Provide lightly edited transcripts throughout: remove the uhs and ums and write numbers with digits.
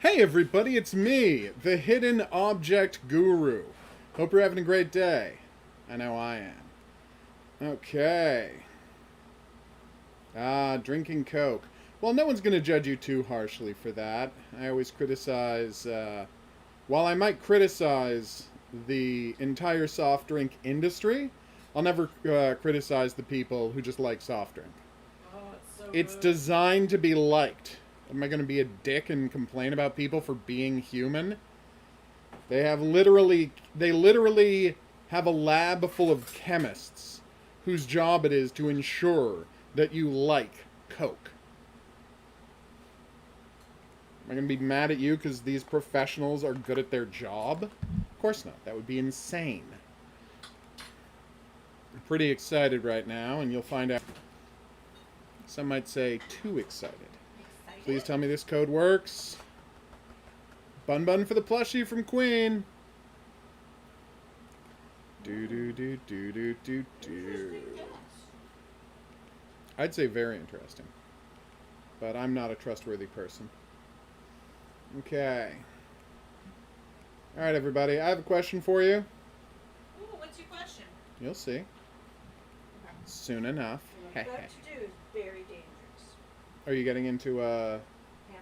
Hey everybody, it's me, the Hidden Object Guru. Hope you're having a great day. I know I am. Okay. Drinking Coke. Well, no one's going to judge you too harshly for that. I always criticize, while I might criticize the entire soft drink industry, I'll never criticize the people who just like soft drink. Oh, it's so It's good. designed to be liked. Am I going to be a dick and complain about people for being human? They literally have a lab full of chemists whose job it is to ensure that you like Coke. Am I going to be mad at you because these professionals are good at their job? Of course not. That would be insane. I'm pretty excited right now, and you'll find out. Some might say too excited. Please tell me this code works. Bun bun for the plushie from Queen. Do do do do do do do. I'd say very interesting. But I'm not a trustworthy person. Okay. Alright, everybody. I have a question for you. Ooh, what's your question? You'll see. Soon enough. What I'm about to do is very dangerous. Are you getting into a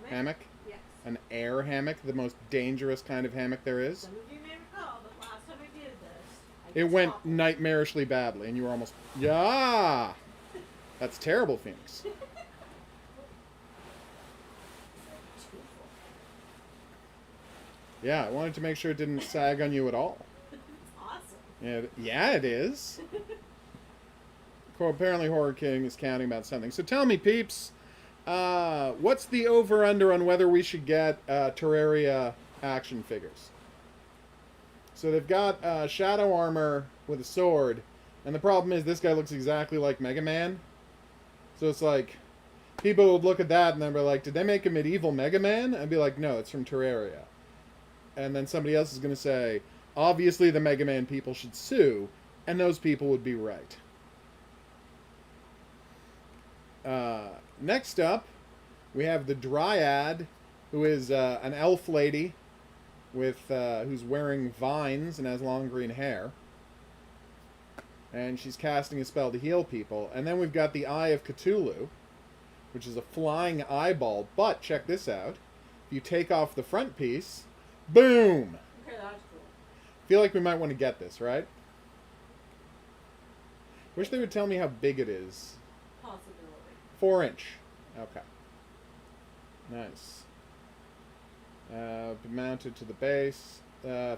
hammock? Yes. An air hammock, the most dangerous kind of hammock there is? Some of you may recall, but last time I did this, It went nightmarishly badly, and you were almost... Yeah! That's terrible, Phoenix. Yeah, I wanted to make sure it didn't sag on you at all. It's awesome. Yeah, it is. Apparently Horror King is counting about something. So tell me, peeps, what's the over-under on whether we should get Terraria action figures? So they've got Shadow Armor with a sword, and the problem is this guy looks exactly like Mega Man. So it's like, people would look at that and they'd be like, did they make a medieval Mega Man? I'd be like, no, it's from Terraria. And then somebody else is going to say, obviously the Mega Man people should sue, and those people would be right. Next up, we have the Dryad, who is an elf lady with who's wearing vines and has long green hair. And she's casting a spell to heal people. And then we've got the Eye of Cthulhu, which is a flying eyeball. But check this out. If you take off the front piece, boom! Okay, that's cool. Feel like we might want to get this, right? Wish they would tell me how big it is. Possibility. 4-inch. Okay. Nice. Be mounted to the base.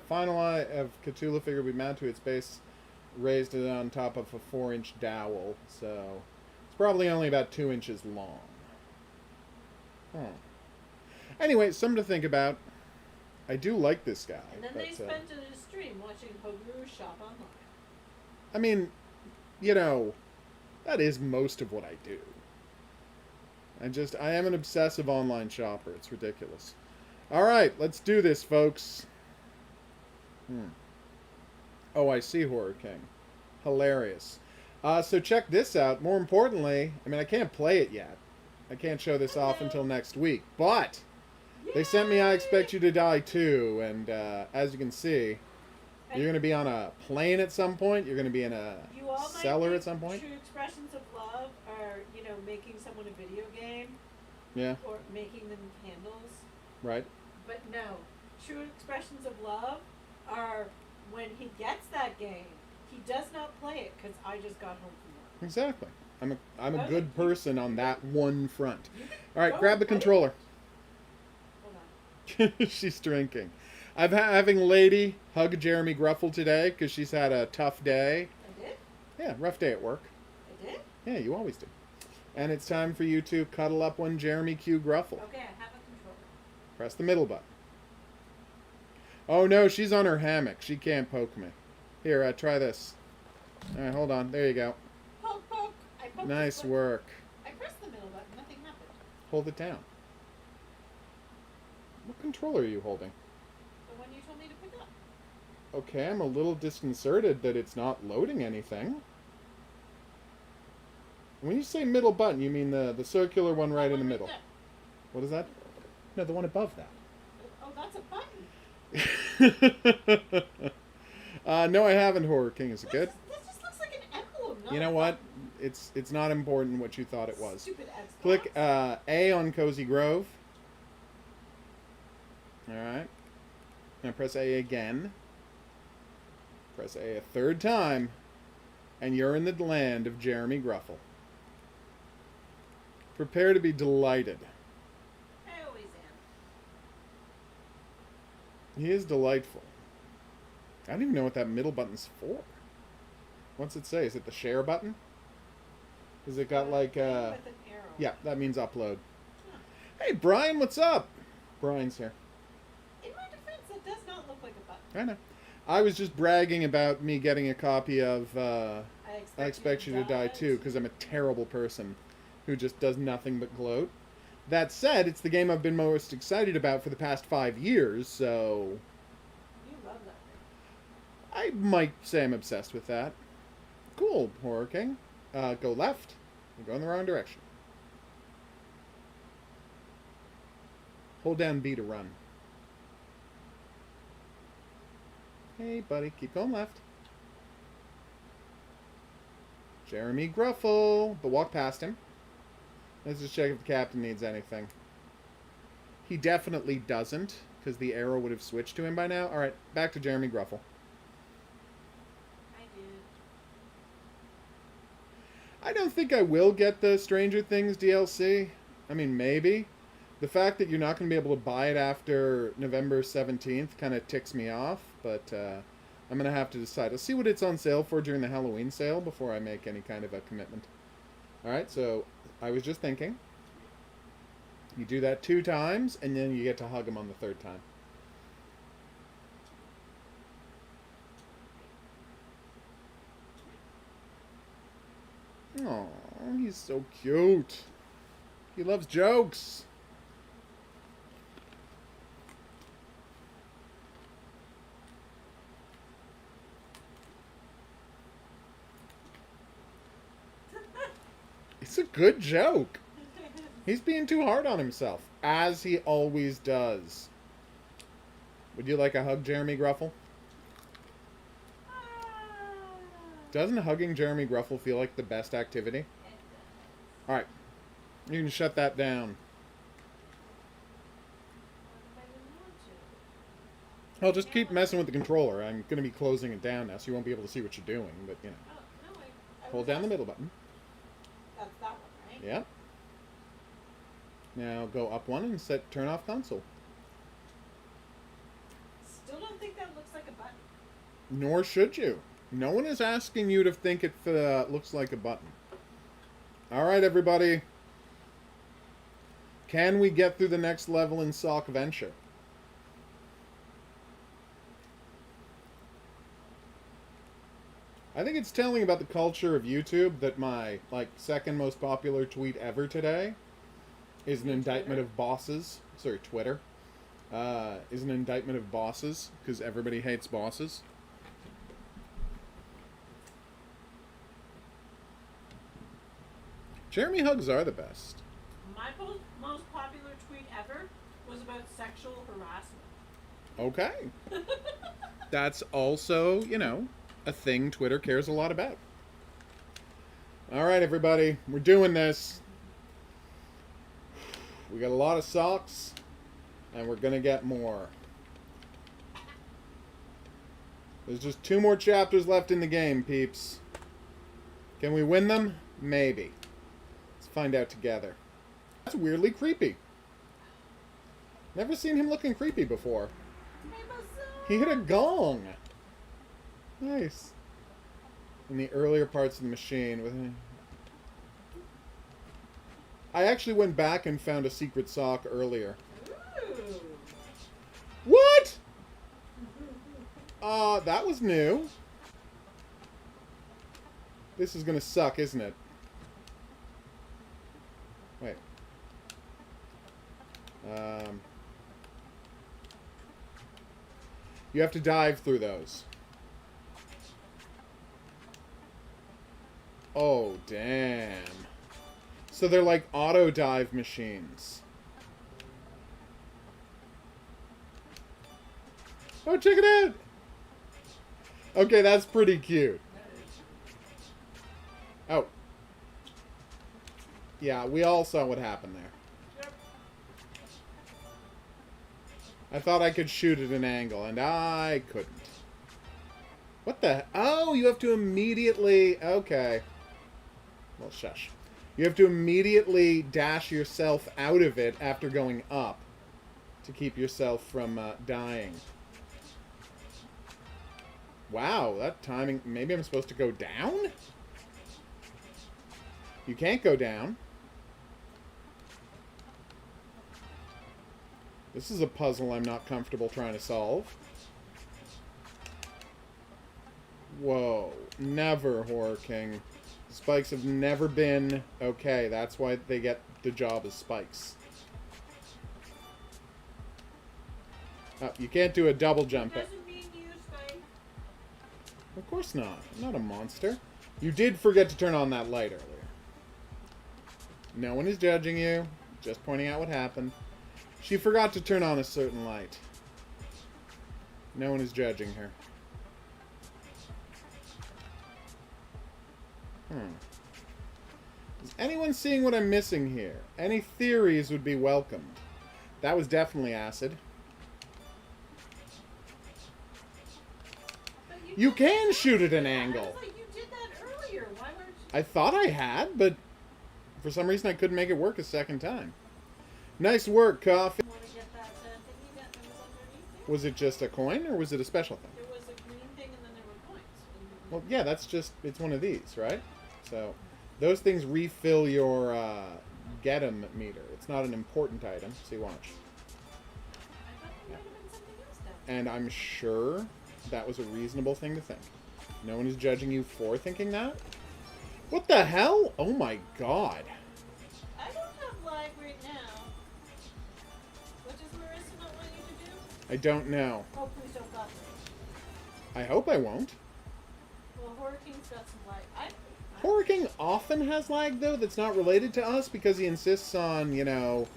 Final Eye of Cthulhu figure will be mounted to its base, raised it on top of a 4-inch dowel. So it's probably only about 2 inches long. Anyway, something to think about. I do like this guy. And then they spent a stream watching HOGuru shop online. I mean, that is most of what I do. I am an obsessive online shopper. It's ridiculous. Alright, let's do this, folks. Oh, I see Horror King. Hilarious. So check this out. More importantly, I mean, I can't play it yet. I can't show this off until next week. But they sent me I Expect You to Die too. And as you can see, you're going to be on a plane at some point. You're going to be in a cellar at some point. True expressions of love are, making someone a video game. Yeah. Or making them candles. Right. But no. True expressions of love are when he gets that game, he does not play it because I just got home from work. Exactly. I'm a good person on that one front. All right, Go grab the play it. controller. Hold on. She's drinking. I'm having Lady hug Jeremy Gruffle today because she's had a tough day. I did? Yeah, rough day at work. I did? Yeah, you always do. And it's time for you to cuddle up one Jeremy Q. Gruffle. Okay, I have a controller. Press the middle button. Oh no, she's on her hammock. She can't poke me. Here, try this. All right, hold on. There you go. Poke, poke. I poked Nice the button. work. I pressed the middle button. Nothing happened. Hold it down. What controller are you holding? The one you told me to pick up. Okay, I'm a little disconcerted that it's not loading anything. When you say middle button, you mean the circular one right in the middle. There. What is that? No, the one above that. that's a button. No, I haven't, Horror King. Is it good? This just looks like an emblem. You know what? It's not important what you thought it was. Stupid Xbox. Click A on Cozy Grove. Alright. Now press A again. Press A a third time. And you're in the land of Jeremy Gruffle. Prepare to be delighted. I always am. He is delightful. I don't even know what that middle button's for. What's it say? Is it the share button? Has it got like With an arrow. yeah, that means upload. Huh. Hey Brian, what's up? Brian's here. In my defense, it does not look like a button. I know. I was just bragging about me getting a copy of I Expect You to Die Too, because I'm a terrible person who just does nothing but gloat. That said, it's the game I've been most excited about for the past 5 years, so You love that I might say I'm obsessed with that. Cool, Horror King. Go left. You're going the wrong direction. Hold down B to run. Hey, buddy. Keep going left. Jeremy Gruffle. But walk past him. Let's just check if the captain needs anything. He definitely doesn't, because the arrow would have switched to him by now. Alright, back to Jeremy Gruffle. I did. I don't think I will get the Stranger Things DLC. I mean, maybe. The fact that you're not going to be able to buy it after November 17th kind of ticks me off, but I'm going to have to decide. I'll see what it's on sale for during the Halloween sale before I make any kind of a commitment. Alright, so I was just thinking. You do that 2 times, and then you get to hug him on the 3rd time. Oh, he's so cute. He loves jokes. It's a good joke. He's being too hard on himself, as he always does. Would you like a hug, Jeremy Gruffle? Doesn't hugging Jeremy Gruffle feel like the best activity? Alright. You can shut that down. I'll just keep messing with the controller. I'm going to be closing it down now, so you won't be able to see what you're doing, but, you know. Oh, no, I Hold down the middle button. That's that one, right? Yep. Now go up one and turn off console. Still don't think that looks like a button. Nor should you. No one is asking you to think it looks like a button. Alright, everybody. Can we get through the next level in Sockventure? I think it's telling about the culture of YouTube that my, second most popular tweet ever today is an indictment of bosses. Sorry, Twitter. Is an indictment of bosses, because everybody hates bosses. Jeremy hugs are the best. My most popular tweet ever was about sexual harassment. Okay. That's also, you know, a thing Twitter cares a lot about. Alright, everybody. We're doing this. We got a lot of socks, and we're going to get more. There's just 2 more chapters left in the game, peeps. Can we win them? Maybe. Let's find out together. That's weirdly creepy. Never seen him looking creepy before. He hit a gong. Nice. In the earlier parts of the machine. I actually went back and found a secret sock earlier. Ooh. What? That was new. This is gonna suck, isn't it? Wait. You have to dive through those. Oh, damn. So they're like auto dive machines. Oh, check it out. Okay, that's pretty cute. Oh. Yeah, we all saw what happened there. Yep. I thought I could shoot at an angle, and I couldn't. What the... Oh, you have to immediately... Okay. Well, shush. You have to immediately dash yourself out of it after going up to keep yourself from dying. Wow, that timing... Maybe I'm supposed to go down? You can't go down. This is a puzzle I'm not comfortable trying to solve. Whoa. Never, Horror King. Spikes have never been... Okay, that's why they get the job as spikes. Oh, you can't do a double jump. Doesn't mean you, Spike. Of course not. I'm not a monster. You did forget to turn on that light earlier. No one is judging you. Just pointing out what happened. She forgot to turn on a certain light. No one is judging her. Is anyone seeing what I'm missing here? Any theories would be welcomed. That was definitely acid. You can shoot at an angle. I was like, you did that earlier. Why weren't you? I thought I had, but for some reason I couldn't make it work a second time. Nice work, Coffee. Want to get that thingy that was underneath there? Was it just a coin, or was it a special thing? There was a green thing and then there were points. Well, yeah, that's just... It's one of these, right? So, those things refill your get 'em meter. It's not an important item. See, watch. I thought there might have been something else down. And I'm sure that was a reasonable thing to think. No one is judging you for thinking that. What the hell? Oh my god. I don't have live right now. What does Marissa not want you to do? I don't know. Oh, please don't bother me. I hope I won't. Well, Horror King's got some light. Horror King often has lag, though, that's not related to us because he insists on, you know,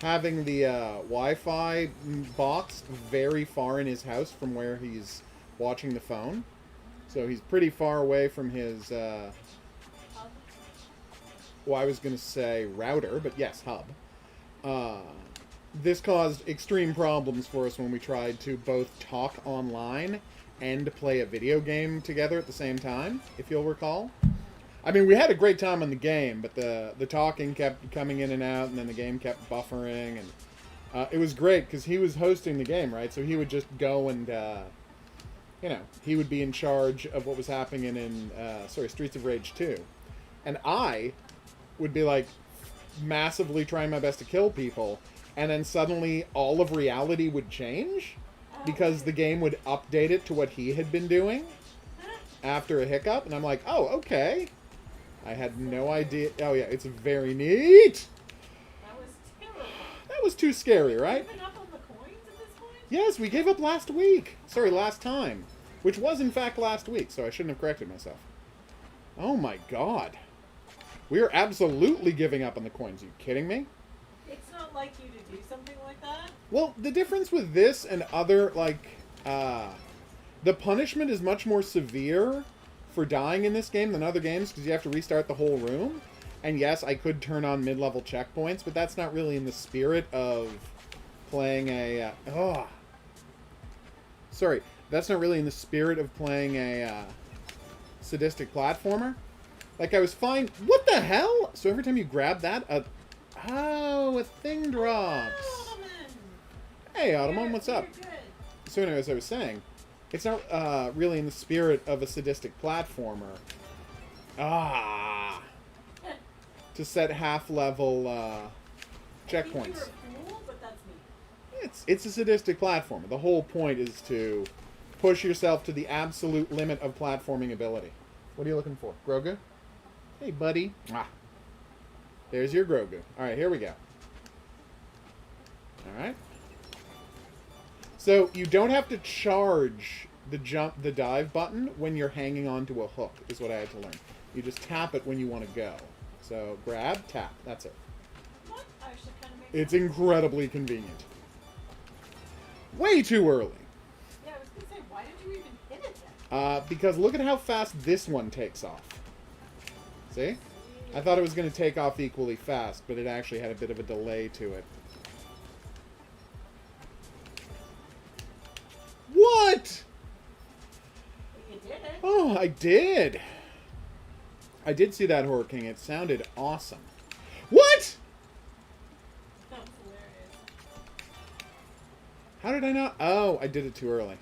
having the Wi-Fi box very far in his house from where he's watching the phone. So he's pretty far away from his, well, I was going to say router, but yes, hub. This caused extreme problems for us when we tried to both talk online and play a video game together at the same time, if you'll recall. I mean, we had a great time on the game, but the talking kept coming in and out, and then the game kept buffering, and it was great, because he was hosting the game, right? So he would just go and, you know, he would be in charge of what was happening in Streets of Rage 2. And I would be, like, massively trying my best to kill people, and then suddenly all of reality would change, because the game would update it to what he had been doing after a hiccup, and I'm like, oh, okay. I had no idea. Oh, yeah, it's very neat. That was terrible. That was too scary, right? Giving up on the coins at this point? Yes, we gave up last week. Sorry, last time. Which was, in fact, last week, so I shouldn't have corrected myself. Oh, my God. We are absolutely giving up on the coins. Are you kidding me? It's not like you to do something like that. Well, the difference with this and other, like, the punishment is much more severe for dying in this game than other games because you have to restart the whole room. And yes, I could turn on mid-level checkpoints, but that's not really in the spirit of playing a... Sorry, that's not really in the spirit of playing a sadistic platformer. Like, I was fine... What the hell? So every time you grab that, oh, a thing drops. Hey, Automon, what's up? You're good. So anyway, as I was saying, it's not really in the spirit of a sadistic platformer. To set half-level I think checkpoints. you're a fool, but that's me. It's a sadistic platformer. The whole point is to push yourself to the absolute limit of platforming ability. What are you looking for? Grogu? Hey, buddy. There's your Grogu. Alright, here we go. Alright. So, you don't have to charge the dive button when you're hanging onto a hook, is what I had to learn. You just tap it when you want to go. So, grab, tap. That's it. What? Actually, kind of makes It's sense. incredibly convenient. Way too early. Yeah, I was Because look at how fast this one takes off. See? I thought it was going to take off equally fast, but it actually had a bit of a delay to it. What? You did it. Oh, I did. I did see that, Horror King. It sounded awesome. What? That was hilarious. How did I not? Oh, I did it too early.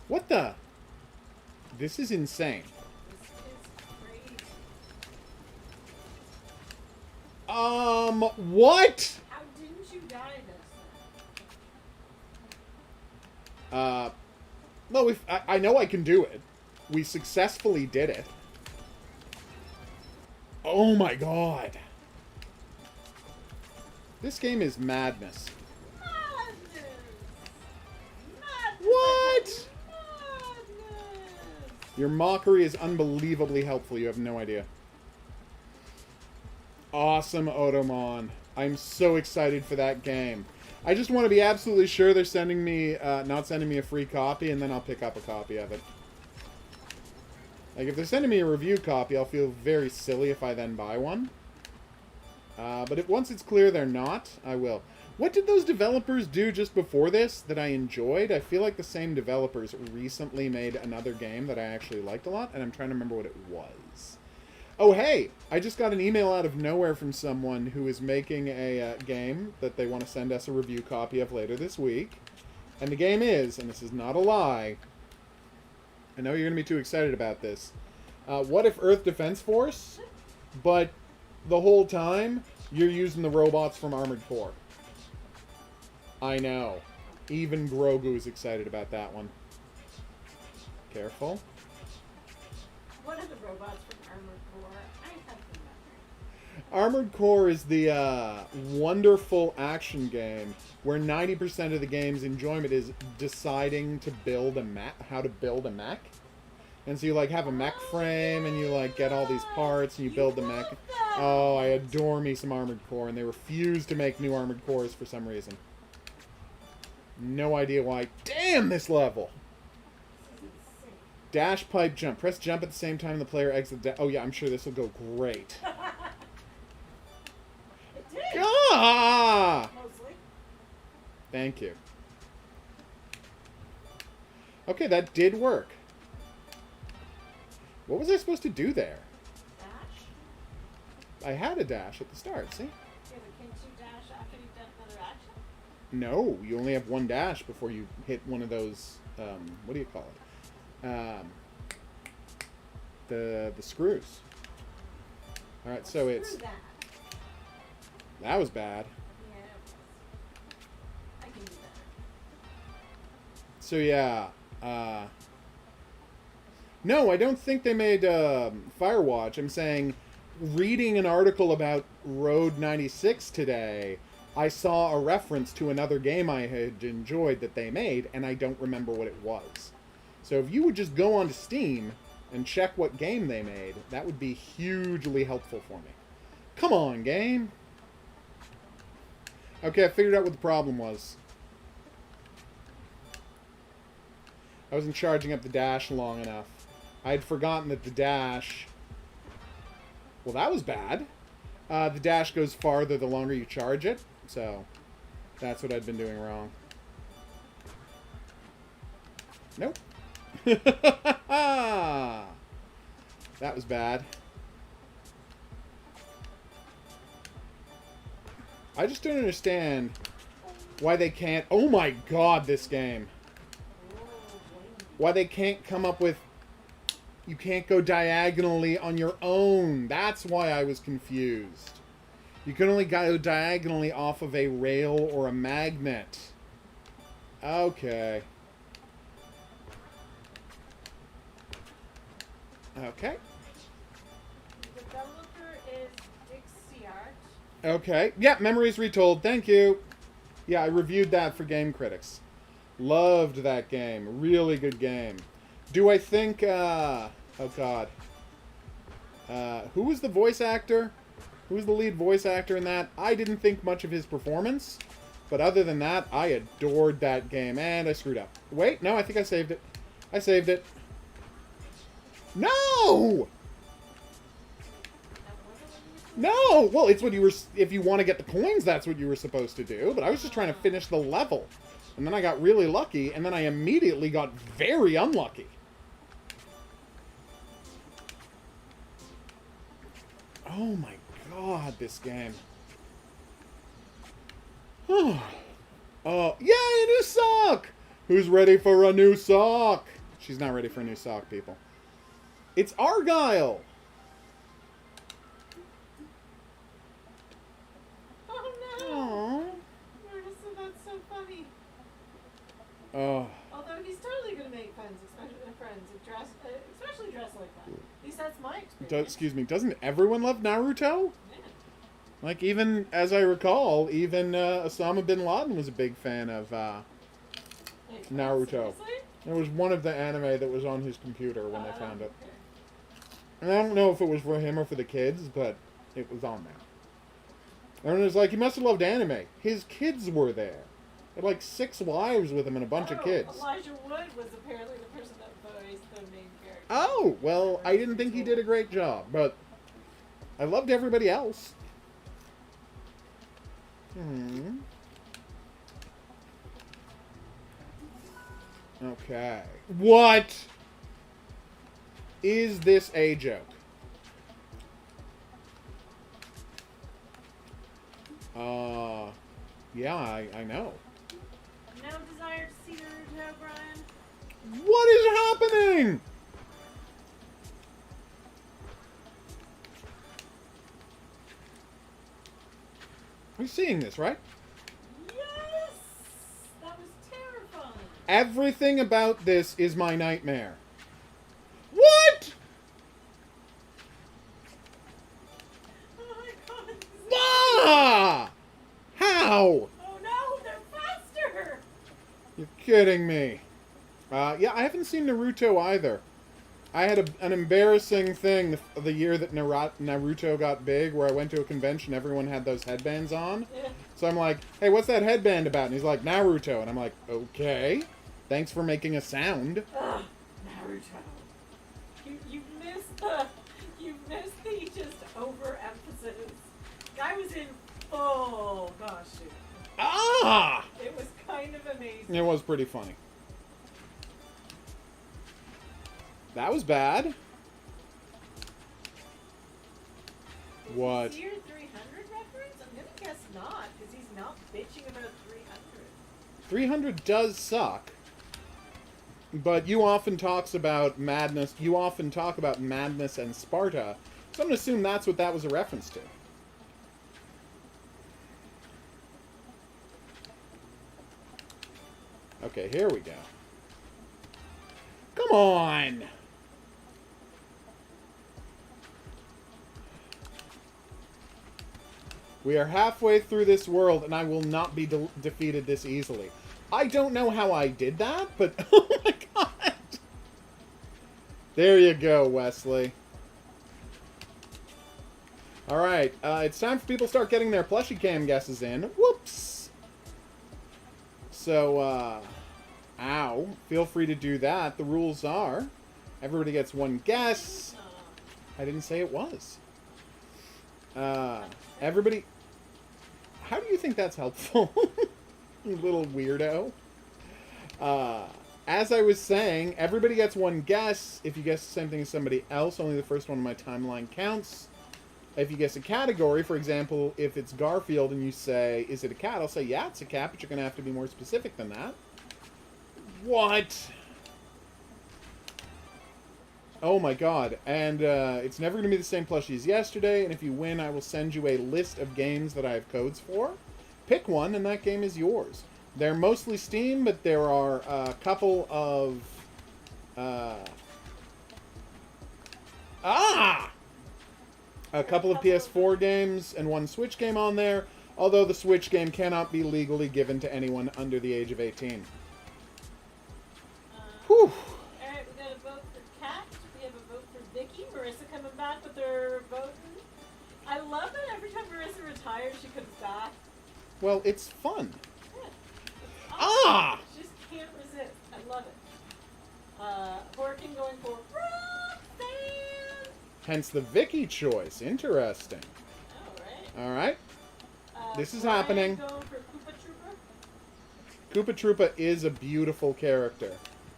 What the? This is insane. This is crazy. What? How didn't you die this Well, I know I can do it. We successfully did it. Oh my god. This game is madness. Madness! Madness! What? Madness! Your mockery is unbelievably helpful. You have no idea. Awesome, Otomon. I'm so excited for that game. I just want to be absolutely sure they're sending me, not sending me a free copy, and then I'll pick up a copy of it. Like, if they're sending me a review copy, I'll feel very silly if I then buy one. But once it's clear they're not, I will. What did those developers do just before this that I enjoyed? I feel like the same developers recently made another game that I actually liked a lot, and I'm trying to remember what it was. Oh, hey! I just got an email out of nowhere from someone who is making a game that they want to send us a review copy of later this week. And the game is, and this is not a lie, I know you're going to be too excited about this, what if Earth Defense Force, but the whole time you're using the robots from Armored Core? I know. Even Grogu is excited about that one. Careful. What are the robots from Armored Core? I have the memory. Armored Core is the wonderful action game where 90% of the game's enjoyment is deciding to build a mech, how to build a mech. And so you like have a mech frame and you like get all these parts and you build the mech. Oh, I adore me some Armored Core, and they refuse to make new Armored Cores for some reason. No idea why. Damn, this level! Dash, pipe, jump. Press jump at the same time the player exits. Oh yeah, I'm sure this will go great. It did! Ah! Mostly. Thank you. Okay, that did work. What was I supposed to do there? Dash? I had a dash at the start, see? Yeah, but can't you dash after you've done another action? No, you only have one dash before you hit one of those, what do you call it? The screws. Alright, so it's... Screw that. That was bad. Yeah, it was. I can do better. So yeah, no, I don't think they made Firewatch. I'm saying, reading an article about Road 96 today, I saw a reference to another game I had enjoyed that they made, and I don't remember what it was. So if you would just go onto Steam and check what game they made, that would be hugely helpful for me. Come on, game! Okay, I figured out what the problem was. I wasn't charging up the dash long enough. I had forgotten that the dash... Well, that was bad. The dash goes farther the longer you charge it, so that's what I'd been doing wrong. Nope. That was bad. I just don't understand why they can't... Oh my god, this game. Why they can't come up with... You can't go diagonally on your own. That's why I was confused. You can only go diagonally off of a rail or a magnet. Okay. Okay. The developer is Dixiart. Okay. Yeah, Memories Retold. Thank you. Yeah, I reviewed that for Game Critics. Loved that game. Really good game. Do I think, oh god. Who was the voice actor? Who was the lead voice actor in that? I didn't think much of his performance. But other than that, I adored that game. And I screwed up. Wait, no, I think I saved it. I saved it. No! No! Well, it's what you were... If you want to get the coins, that's what you were supposed to do. But I was just trying to finish the level. And then I got really lucky, and then I immediately got very unlucky. Oh my god, this game. Oh, yay, a new sock! Who's ready for a new sock? She's not ready for a new sock, people. It's Argyle! Oh no! Aww. Marissa, that's so funny. Oh. Although he's totally gonna make friends, especially dressed like that. At least that's my experience. Excuse me, doesn't everyone love Naruto? Yeah. Like, even, as I recall, even Osama bin Laden was a big fan of Wait, Naruto. seriously? It was one of the anime that was on his computer when I found it. Okay. And I don't know if it was for him or for the kids, but it was on there. And it was like, he must have loved anime. His kids were there. He had like 6 wives with him and a bunch of kids. Elijah Wood was apparently the person that voiced the main character. Oh, well, I didn't think he did a great job, but I loved everybody else. Okay. What? Is this a joke? Yeah, I know. No desire to see Naruto, Brian? What is happening? You're seeing this, right? Yes! That was terrifying. Everything about this is my nightmare. What? Oh my god. Ah! How? Oh no, they're faster! You're kidding me. Yeah, I haven't seen Naruto either. I had an embarrassing thing the year that Naruto got big, where I went to a convention, everyone had those headbands on. Yeah. So I'm like, hey, what's that headband about? And he's like, Naruto. And I'm like, okay. Thanks for making a sound. Ugh, Naruto. You missed the just overemphasis. Guy was in full costume. Ah! It was kind of amazing. It was pretty funny. That was bad. What? Is he your 300 reference? I'm gonna guess not, because he's not bitching about 300. 300 does suck. But you often talks about madness. You often talk about madness and Sparta. So I'm gonna assume that's what that was a reference to. Okay, here we go. Come on! We are halfway through this world, and I will not be defeated this easily. I don't know how I did that, but oh my god! There you go, Wesley. Alright, it's time for people to start getting their plushie cam guesses in. Whoops! So, ow. Feel free to do that. The rules are, everybody gets 1 guess. I didn't say it was. Everybody... How do you think that's helpful? You little weirdo. As I was saying, everybody gets 1 guess. If you guess the same thing as somebody else, only the first one on my timeline counts. If you guess a category, for example, if it's Garfield and you say, is it a cat? I'll say, yeah, it's a cat, but you're going to have to be more specific than that. What? Oh my god. And it's never going to be the same plushie as yesterday, and if you win, I will send you a list of games that I have codes for. Pick one, and that game is yours. They're mostly Steam, but there are a couple of... A couple of PS4 games and 1 Switch game on there, although the Switch game cannot be legally given to anyone under the age of 18. Whew. Alright, we got a vote for Kat. We have a vote for Vicky. Marissa coming back with her voting. I love that every time Marissa retires, she comes back. Well, it's fun. Yeah. It's Ah! She just can't resist. I love it. Hence the Vicky choice. Interesting. All right. All right. This is Brian happening. Going for Koopa Troopa? Koopa Troopa is a beautiful character,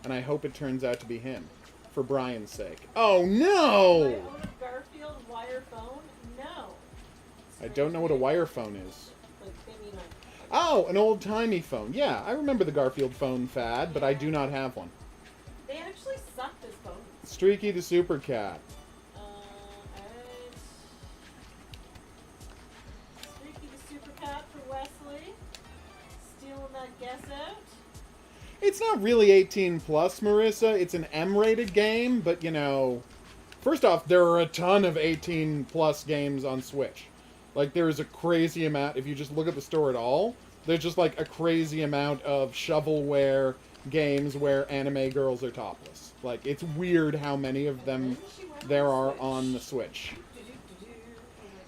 and I hope it turns out to be him, for Brian's sake. Oh, Do I no! own a Garfield wire phone? No. I don't know what a wire phone is. Like, they mean like, Oh, an old-timey phone. Yeah, I remember the Garfield phone fad, but I do not have one. they actually suck this phone. Streaky the Super Cat. Alright. Streaky the Super Cat for Wesley. Stealing that guess out. It's not really 18 plus, Marissa. It's an M-rated game, but you know, first off, there are a ton of 18 plus games on Switch. Like, there is a crazy amount. If you just look at the store at all, there's just like a crazy amount of shovelware games where anime girls are topless. Like, it's weird how many of them there are on the Switch.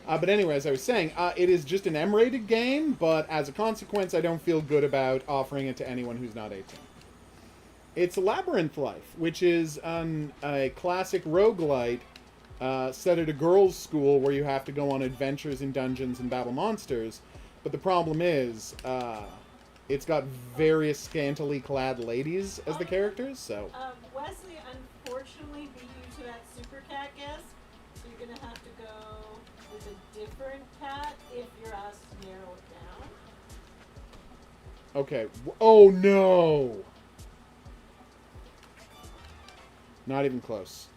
But anyway, as I was saying, it is just an M-rated game, but as a consequence, I don't feel good about offering it to anyone who's not 18. It's Labyrinth Life, which is a classic roguelite set at a girls' school where you have to go on adventures in dungeons and battle monsters. But the problem is, it's got various scantily clad ladies as the characters, so... Wesley unfortunately beat you to that Super Cat guess, so you're gonna have to go with a different cat if you're asked to narrow it down. Okay. Oh, no! Not even close.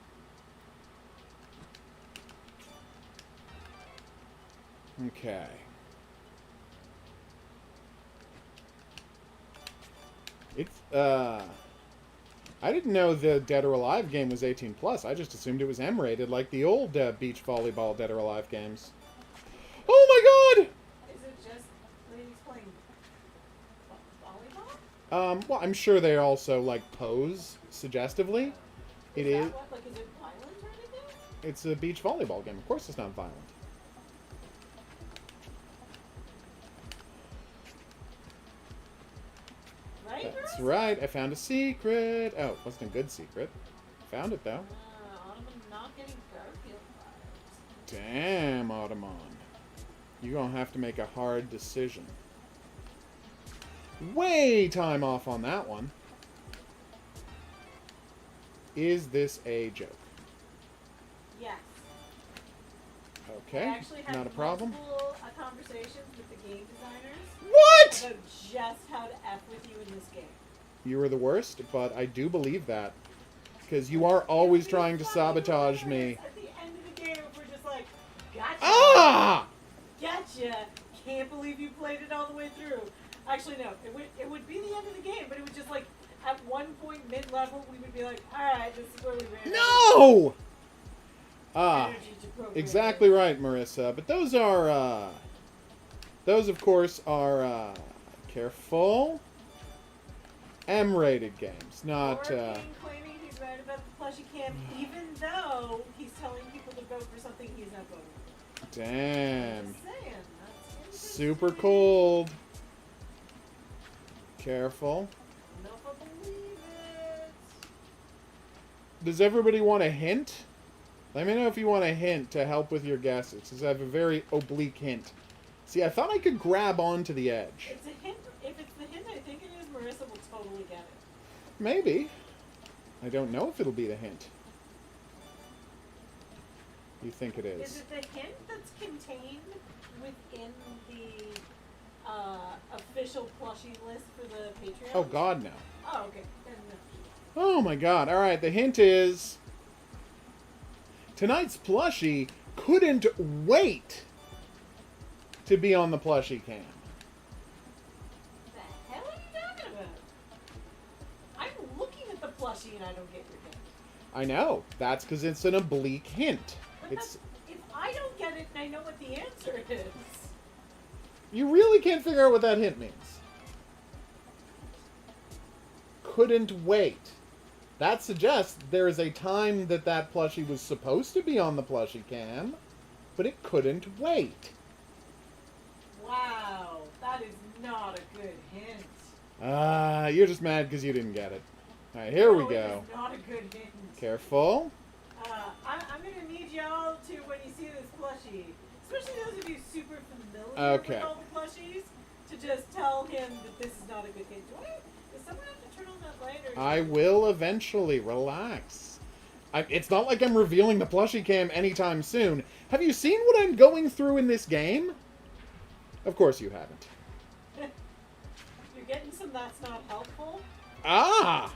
Okay. It's, I didn't know the Dead or Alive game was 18 plus. I just assumed it was M-rated, like the old beach volleyball Dead or Alive games. Oh my god! Is it just ladies playing volleyball? Well, I'm sure they also, like, pose suggestively. It is. That what, like, is it violent or anything? It's a beach volleyball game. Of course it's not violent. Right? That's Bruce? right. I found a secret. Oh, it wasn't a good secret. Found it, though. Ottoman not getting Garfield vibes. Damn, Automon. You're gonna have to make a hard decision. Way time off on that one. Is this a joke? Yes. Okay, I actually had not a problem. multiple conversations with the game designers What? about just how to F with you in this game. You were the worst, but I do believe that. Because you are always trying to sabotage me. At the end of the game, we're just like, gotcha. Ah! Gotcha. Can't believe you played it all the way through. Actually, no. It would be the end of the game, but it would just like, at one point mid-level, we would be like, alright, this is where we ran. No! Ah, Energy to program exactly it. right, Marissa. But those are, those of course are, careful, M-rated games, not, Or King claiming he's right about the plushie camp, even though he's telling people to vote for something he's not voting for. damn, Just saying, that's super interesting. cold. Careful. No, I believe it. Does everybody want a hint? Let me know if you want a hint to help with your guesses, because I have a very oblique hint. See, I thought I could grab onto the edge. It's a hint. If it's the hint I think it is, Marissa will totally get it. Maybe. I don't know if it'll be the hint. You think it Is is? it the hint that's contained within the official plushie list for the Patreon? Oh, God, no. Oh, okay. Then no. Oh, my God. All right, the hint is... tonight's plushie couldn't wait to be on the plushie cam. The hell are you talking about? I'm looking at the plushie and I don't get your hint. I know. That's because it's an oblique hint. But It's... if I don't get it and I know what the answer is. You really can't figure out what that hint means. Couldn't wait. That suggests there is a time that that plushie was supposed to be on the plushie cam, but it couldn't wait. Wow, that is not a good hint. You're just mad because you didn't get it. All right, here we No, go. It is not a good hint. Careful. I'm gonna need y'all to, when you see this plushie, especially those of you super familiar Okay. with all the plushies, to just tell him that this is not a good game. Does someone have to turn on that light? Or I will eventually. Relax. It's not like I'm revealing the plushie cam anytime soon. Have you seen what I'm going through in this game? Of course you haven't. You're getting some that's not helpful. Ah!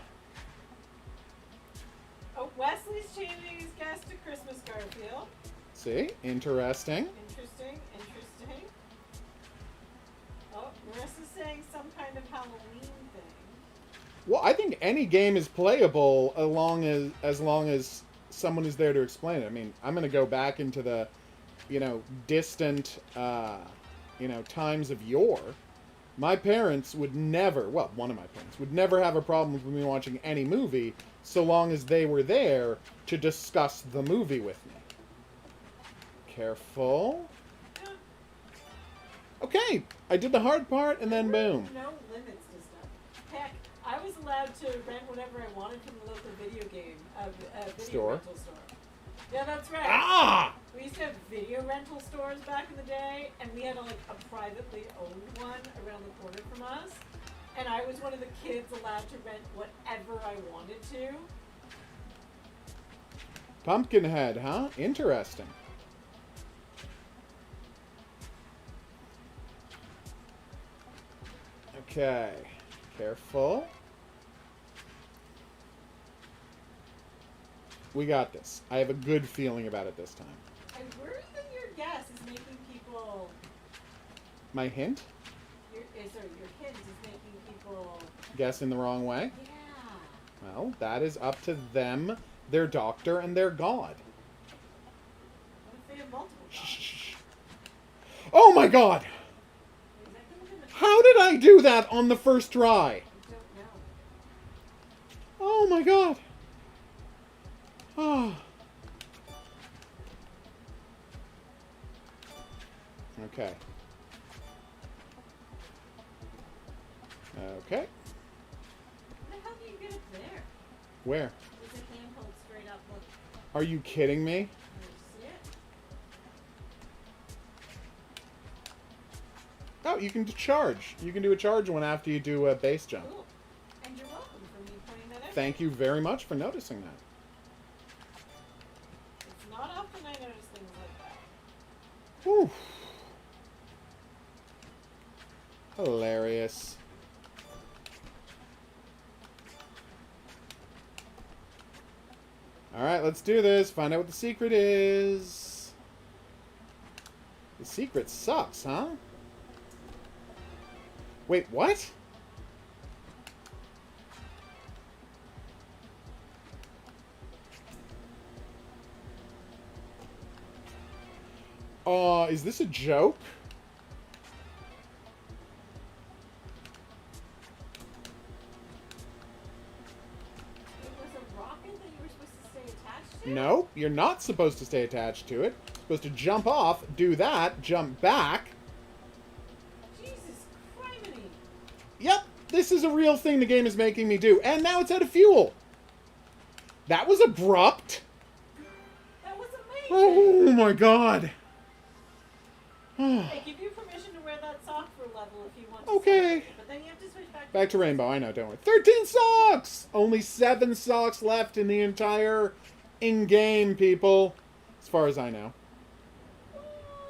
Oh, Wesley's changing his guest to Christmas Garfield. See? Interesting. Interesting. Oh, Marissa's saying some kind of Halloween thing. Well, I think any game is playable as long as someone is there to explain it. I mean, I'm going to go back into the, distant, times of yore. My parents would never, well, one of my parents would never have a problem with me watching any movie so long as they were there to discuss the movie with me. Careful. Yeah. Okay, I did the hard part and then There were boom. no limits to stuff. Heck, I was allowed to rent whatever I wanted from the local video Store. rental store. Yeah, that's right. Ah! We used to have video rental stores back in the day, and we had a privately owned one around the corner from us. And I was one of the kids allowed to rent whatever I wanted to. Pumpkinhead, huh? Interesting. Okay. Careful. We got this. I have a good feeling about it this time. I worry that your guess is making people. My hint? Your hint is making people. Guess in the wrong way? Yeah. Well, that is up to them, their doctor, and their god. What if they have multiple Shh, gods? shh, shh. Oh my god! Is that gonna be the- How did I do that on the first try? I don't know. Oh my god. Oh. Okay. Okay. How the hell do you get up there? Where? With a handheld straight up look. Are you kidding me? Can you see it? Oh, you can charge. You can do a charge one after you do a base jump. Cool. And you're welcome for me pointing that out. Thank you very much for noticing that. It's not often I notice things like that. Whew. Hilarious. Alright, let's do this. Find out what the secret is. The secret sucks, huh? Wait, what? Is this a joke? It was a rocket that you were supposed to stay attached to? No, you're not supposed to stay attached to it. You're supposed to jump off, do that, jump back. Jesus criminy. Yep, this is a real thing the game is making me do. And now it's out of fuel. That was abrupt. That was amazing. Oh my god. I give you permission to wear that sock for a level if you want to. Okay. But then you have to switch back. Back to rainbow, I know, don't worry. 13 socks! Only 7 socks left in the entire in-game, people. As far as I know.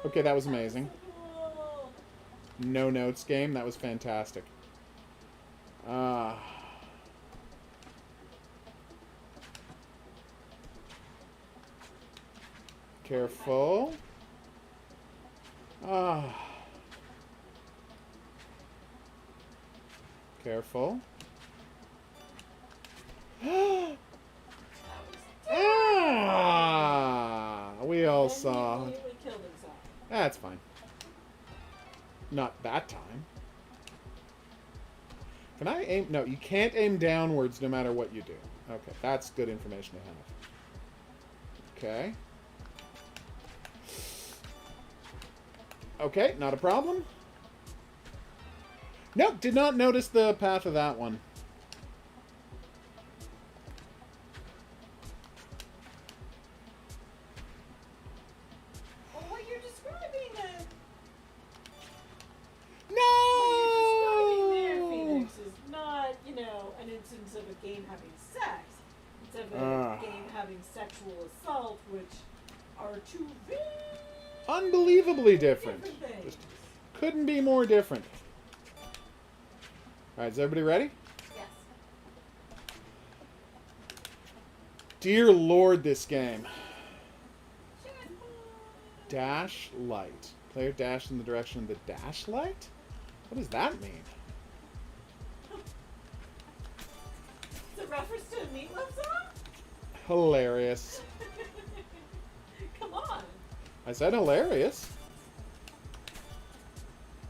Okay, that was amazing. Cool. No notes game, that was fantastic. Careful. Careful. We all And he saw. immediately killed himself. That's fine. Not that time. Can I aim? No, you can't aim downwards no matter what you do. Okay, that's good information to have. Okay. Okay, not a problem. Nope, did not notice the path of that one. sexual assault, which are two very Unbelievably different. things. Just couldn't be more different. Alright, is everybody ready? Yes. Dear Lord, this game. Dash light. Player dash in the direction of the dash light? What does that mean? It's a reference to a Meatloaf song? Hilarious. Come on. I said hilarious.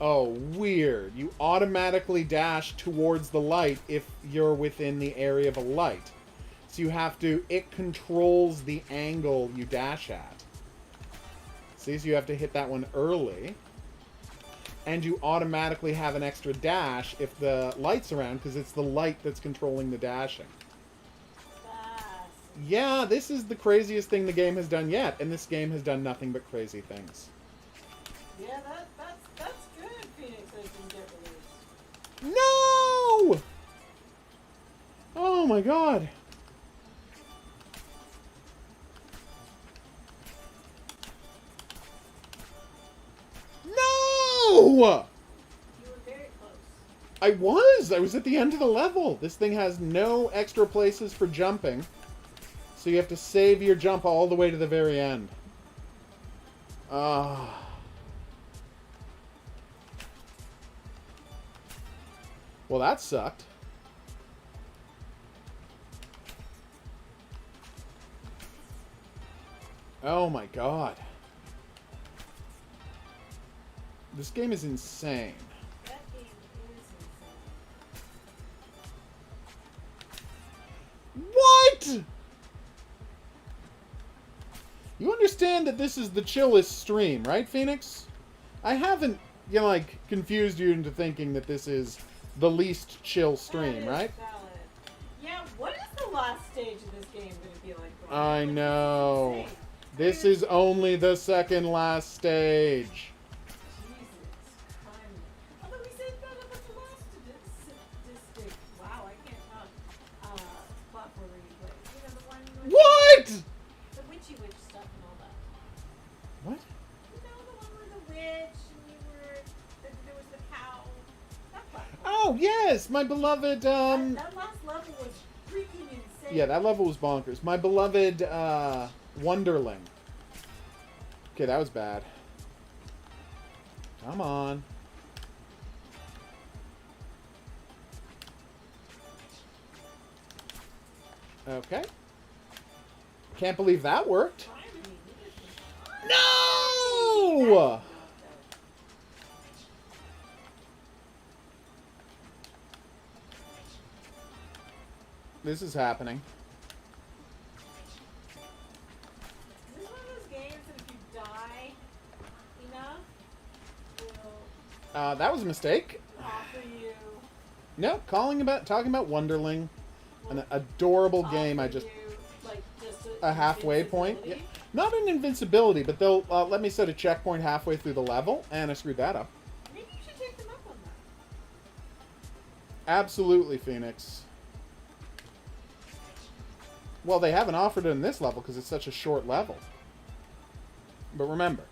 Oh, weird. You automatically dash towards the light if you're within the area of a light. So you have to... It controls the angle you dash at. See, so you have to hit that one early. And you automatically have an extra dash if the light's around, because it's the light that's controlling the dashing. Fast. Yeah, this is the craziest thing the game has done yet, and this game has done nothing but crazy things. Yeah, that's good. Phoenix has been get released. No! Oh my god. No! You were very close. I was at the end of the level. This thing has no extra places for jumping. So you have to save your jump all the way to the very end. Ah. Well, that sucked. Oh my god. This game is insane. That game is insane. What? You understand that this is the chillest stream, right, Phoenix? I haven't, confused you into thinking that this is the least chill stream, That is right? valid. Yeah, what is the last stage of this game going to be like? I Like, know. this is insane. This is only the second last stage. Jesus Christ. Although we said that about the last statistic. Wow, I can't talk. Platformer you play. You know, the one with What? the witchy witch stuff and all that. What? You know, the one with the witch and you were, there was the cow. That platform. Oh, yes, my beloved, That last level was freaking insane. Yeah, that level was bonkers. My beloved, Wonderling. Okay, that was bad. Come on. Okay. Can't believe that worked. No! This is happening. Is this one of those games that if you die enough, will That was a mistake. offer you... No, talking about Wonderling. An adorable game. offer you, like, just A halfway point. Yeah. invincibility? Not an invincibility, but they'll let me set a checkpoint halfway through the level, and I screwed that up. Maybe you should take them up on that. Absolutely, Phoenix. Well, they haven't offered it in this level because it's such a short level. But remember,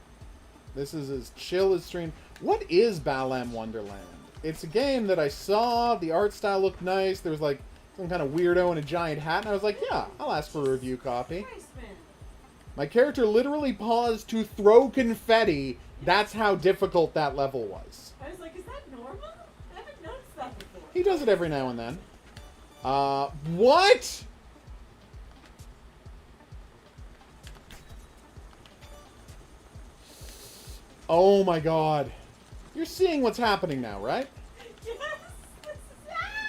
this is as chill as stream. What is Balam Wonderland? It's a game that I saw. The art style looked nice. There was like some kind of weirdo in a giant hat, and I was like, yeah, I'll ask for a review copy. Christ, man. My character literally paused to throw confetti. That's how difficult that level was. I was like, is that normal? I haven't noticed that before. He does it every now and then. What? Oh my god. You're seeing what's happening now, right? Yes! This is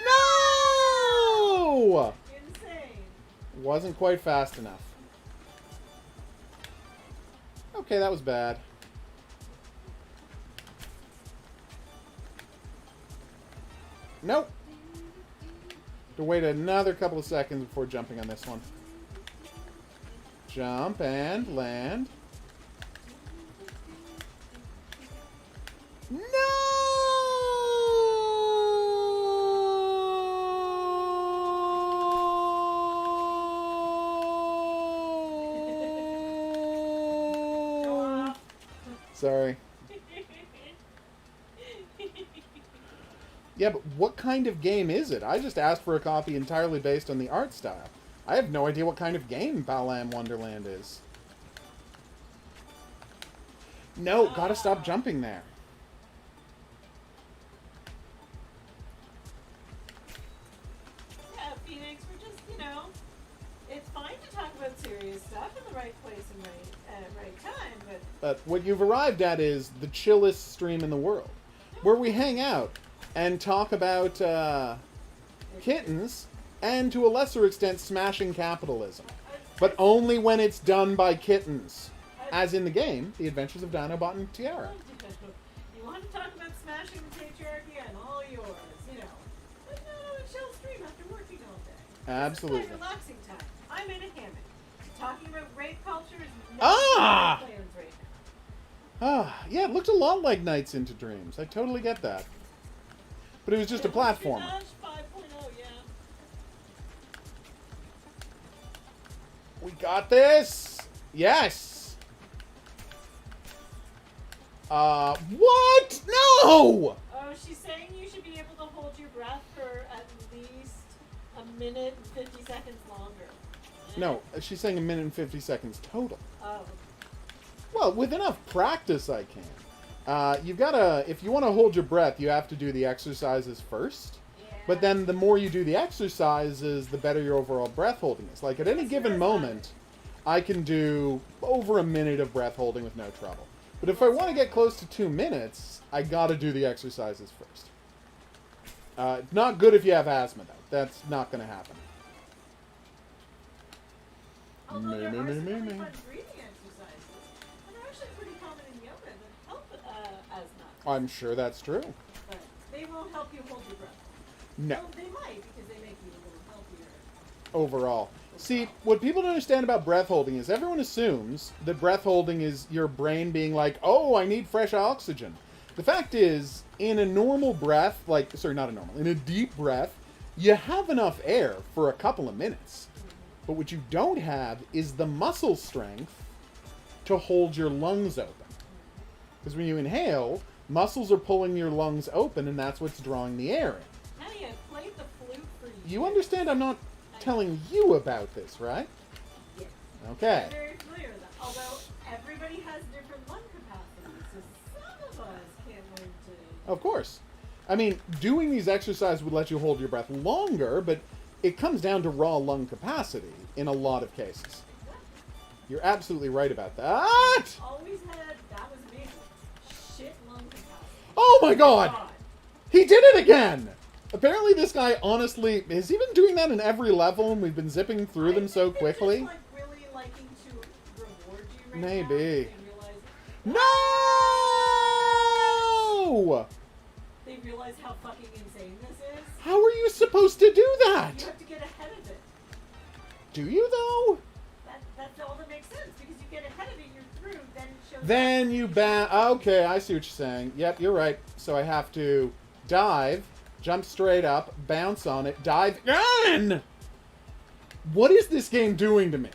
No! insane. Wasn't quite fast enough. Okay, that was bad. Nope. To wait another couple of seconds before jumping on this one. Jump and land. Sorry. Yeah, but what kind of game is it? I just asked for a copy entirely based on the art style. I have no idea what kind of game Balam Wonderland is. No, gotta stop jumping there. Yeah, Phoenix, we're just, it's fine to talk about serious stuff in the right place and right time, But what you've arrived at is the chillest stream in the world, where we hang out and talk about kittens and, to a lesser extent, smashing capitalism. But only when it's done by kittens. As in the game, The Adventures of Dinobot and Tiara. You want to talk about smashing the patriarchy and all yours, But no, a chill stream after working all day. Absolutely. It's my relaxing time. I'm in a hammock. Talking about rape culture is Ah! plans right Yeah, it looked a lot like Nights into Dreams. I totally get that. But it was just a platformer. now. 5.0, yeah. We got this! Yes! What? No! Oh, she's saying you should be able to hold your breath for at least a minute and 50 seconds longer. No, she's saying a minute and 50 seconds total. Oh. Well, with enough practice, I can. You've gotta, if you want to hold your breath, you have to do the exercises first. Yeah. But then the more you do the exercises, the better your overall breath holding is. Like, at any given moment, I can do over a minute of breath holding with no trouble. But if I want to get close to 2 minutes, I gotta do the exercises first. Not good if you have asthma, though. That's not gonna happen. Although there are some really fun breathing exercises, and they're actually pretty common in yoga that help asthma. I'm sure that's true. But they won't help you hold your breath. No. Well, they might, because they make you a little healthier. Overall. See, what people don't understand about breath holding is everyone assumes that breath holding is your brain being like, oh, I need fresh oxygen. The fact is, in a normal breath, in a deep breath, you have enough air for a couple of minutes. But what you don't have is the muscle strength to hold your lungs open. Because when you inhale, muscles are pulling your lungs open, and that's what's drawing the air in. Honey, I played the flute for you. You understand I'm not telling you about this, right? Yes. Okay. I'm very familiar with that. Although everybody has different lung capacities, so some of us can't learn to... Of course. I mean, doing these exercises would let you hold your breath longer, but it comes down to raw lung capacity in a lot of cases. Exactly. You're absolutely right about that. Always had, that was me, shit lung capacity. Oh my god! He did it again! Apparently this guy, honestly, has he been doing that in every level and we've been zipping through them so quickly? Just, really liking to reward you right Maybe. Now. No! They realize how fucking insane this is. How are you supposed to do You that? have to get ahead of it. Do you, though? That's all that makes sense, because you get ahead of it, you're through, then it shows Then you okay, I see what you're saying. Yep, you're right. So I have to dive, jump straight up, bounce on it, dive in! What is this game doing to me?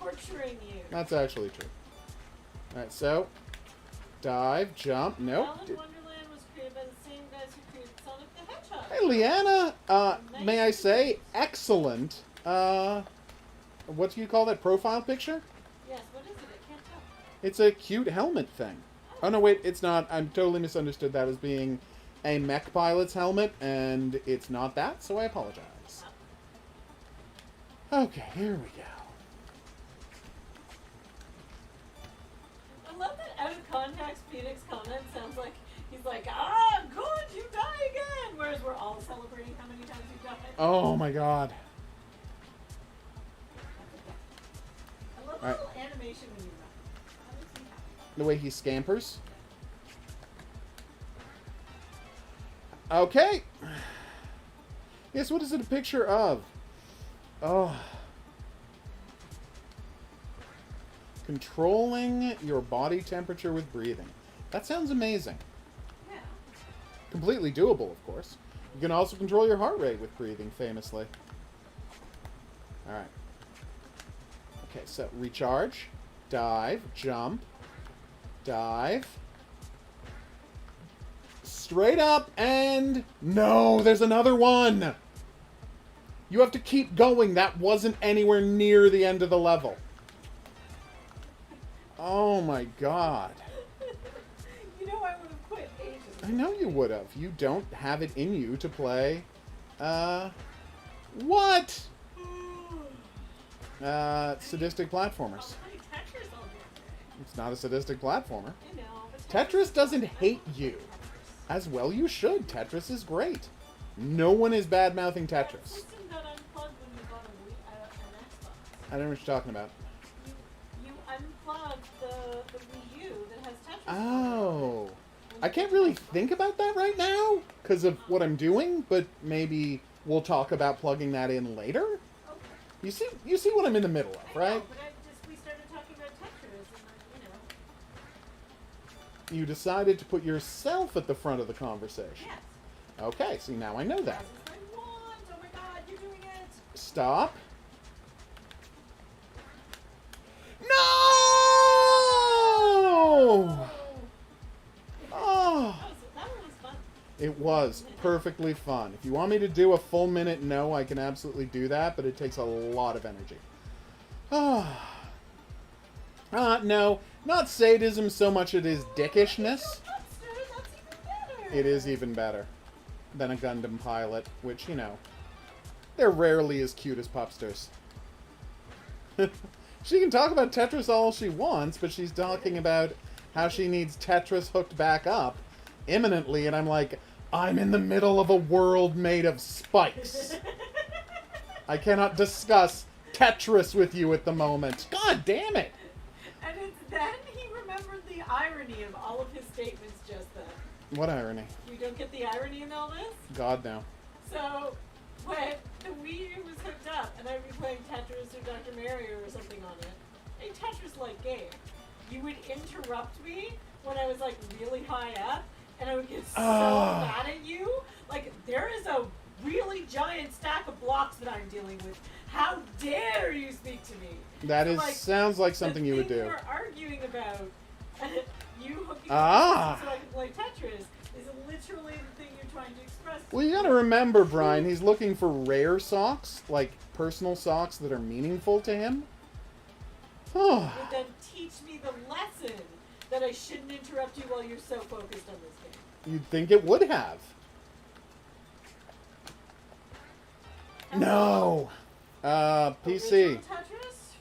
torturing you. That's actually true. Alright, so dive, jump, nope. Alan Wonderland was created by the same guys who created Sonic the Hedgehog. Hey, Leanna, may I say, excellent, what do you call that, profile picture? Yes, what is it? I can't tell. It's a cute helmet thing. Oh, no, wait, it's not. I'm totally misunderstood that as being a mech pilot's helmet, and it's not that, so I apologize. Okay, here we go. I love that out of context Phoenix comment sounds like he's like, good, you die again! Whereas we're all celebrating how many times you died. Oh, my God. I love the Alright. little animation when you run. That makes me happy. The way he scampers. Okay. Yes, what is it a picture of? Oh. Controlling your body temperature with breathing. That sounds amazing. Yeah. Completely doable, of course. You can also control your heart rate with breathing, famously. Alright. Okay, so recharge, dive, jump, Dive. Straight up and... No, there's another one! You have to keep going. That wasn't anywhere near the end of the level. Oh my god. You know I would have quit ages ago. I know you would have. You don't have it in you to play... What? Sadistic platformers. I'll play Tetris all day. It's not a sadistic platformer. I know, but Tetris doesn't hate you. As well you should. Tetris is great. No one is bad-mouthing That Tetris. system got unplugged when you bought an Xbox. I don't know what you're talking about. You unplugged the Wii U that has Tetris. Oh. I can't really think about that right now because of what I'm doing, but maybe we'll talk about plugging that in later. Okay. You see what I'm in the middle of, I right? know, but we started talking about Tetris, and You decided to put yourself at the front of the conversation. yes. Okay, see, now I know that. That's what I want. Oh my god, you're doing it. Stop. No! Oh! That one was fun. It was perfectly fun. If you want me to do a full minute, no, I can absolutely do that, but it takes a lot of energy. No, not sadism so much it is dickishness. That's even better. It is even better than a Gundam pilot, which, you know, they're rarely as cute as Pupsters. She can talk about Tetris all she wants, but she's talking about how she needs Tetris hooked back up imminently, and I'm like, I'm in the middle of a world made of spikes. I cannot discuss Tetris with you at the moment. God damn it! And it's then he remembered the irony of all of his statements just then. What irony? You don't get the irony in all this? God, no. So, when the Wii U was hooked up and I'd be playing Tetris or Dr. Mario or something on it, a Tetris-like game, you would interrupt me when I was like really high up, and I would get so mad at you. Like, there is a really giant stack of blocks that I'm dealing with. How dare you speak to me? That So, is like, sounds like something you would The thing do. we're arguing about, you hooking up so I can play Tetris, is literally the thing you're trying to express. to Well, you me. gotta remember, Brian, he's looking for rare socks, like personal socks that are meaningful to him. But then teach me the lesson that I shouldn't interrupt you while you're so focused on this game. You'd think it would have. No. PC. Original Tetris?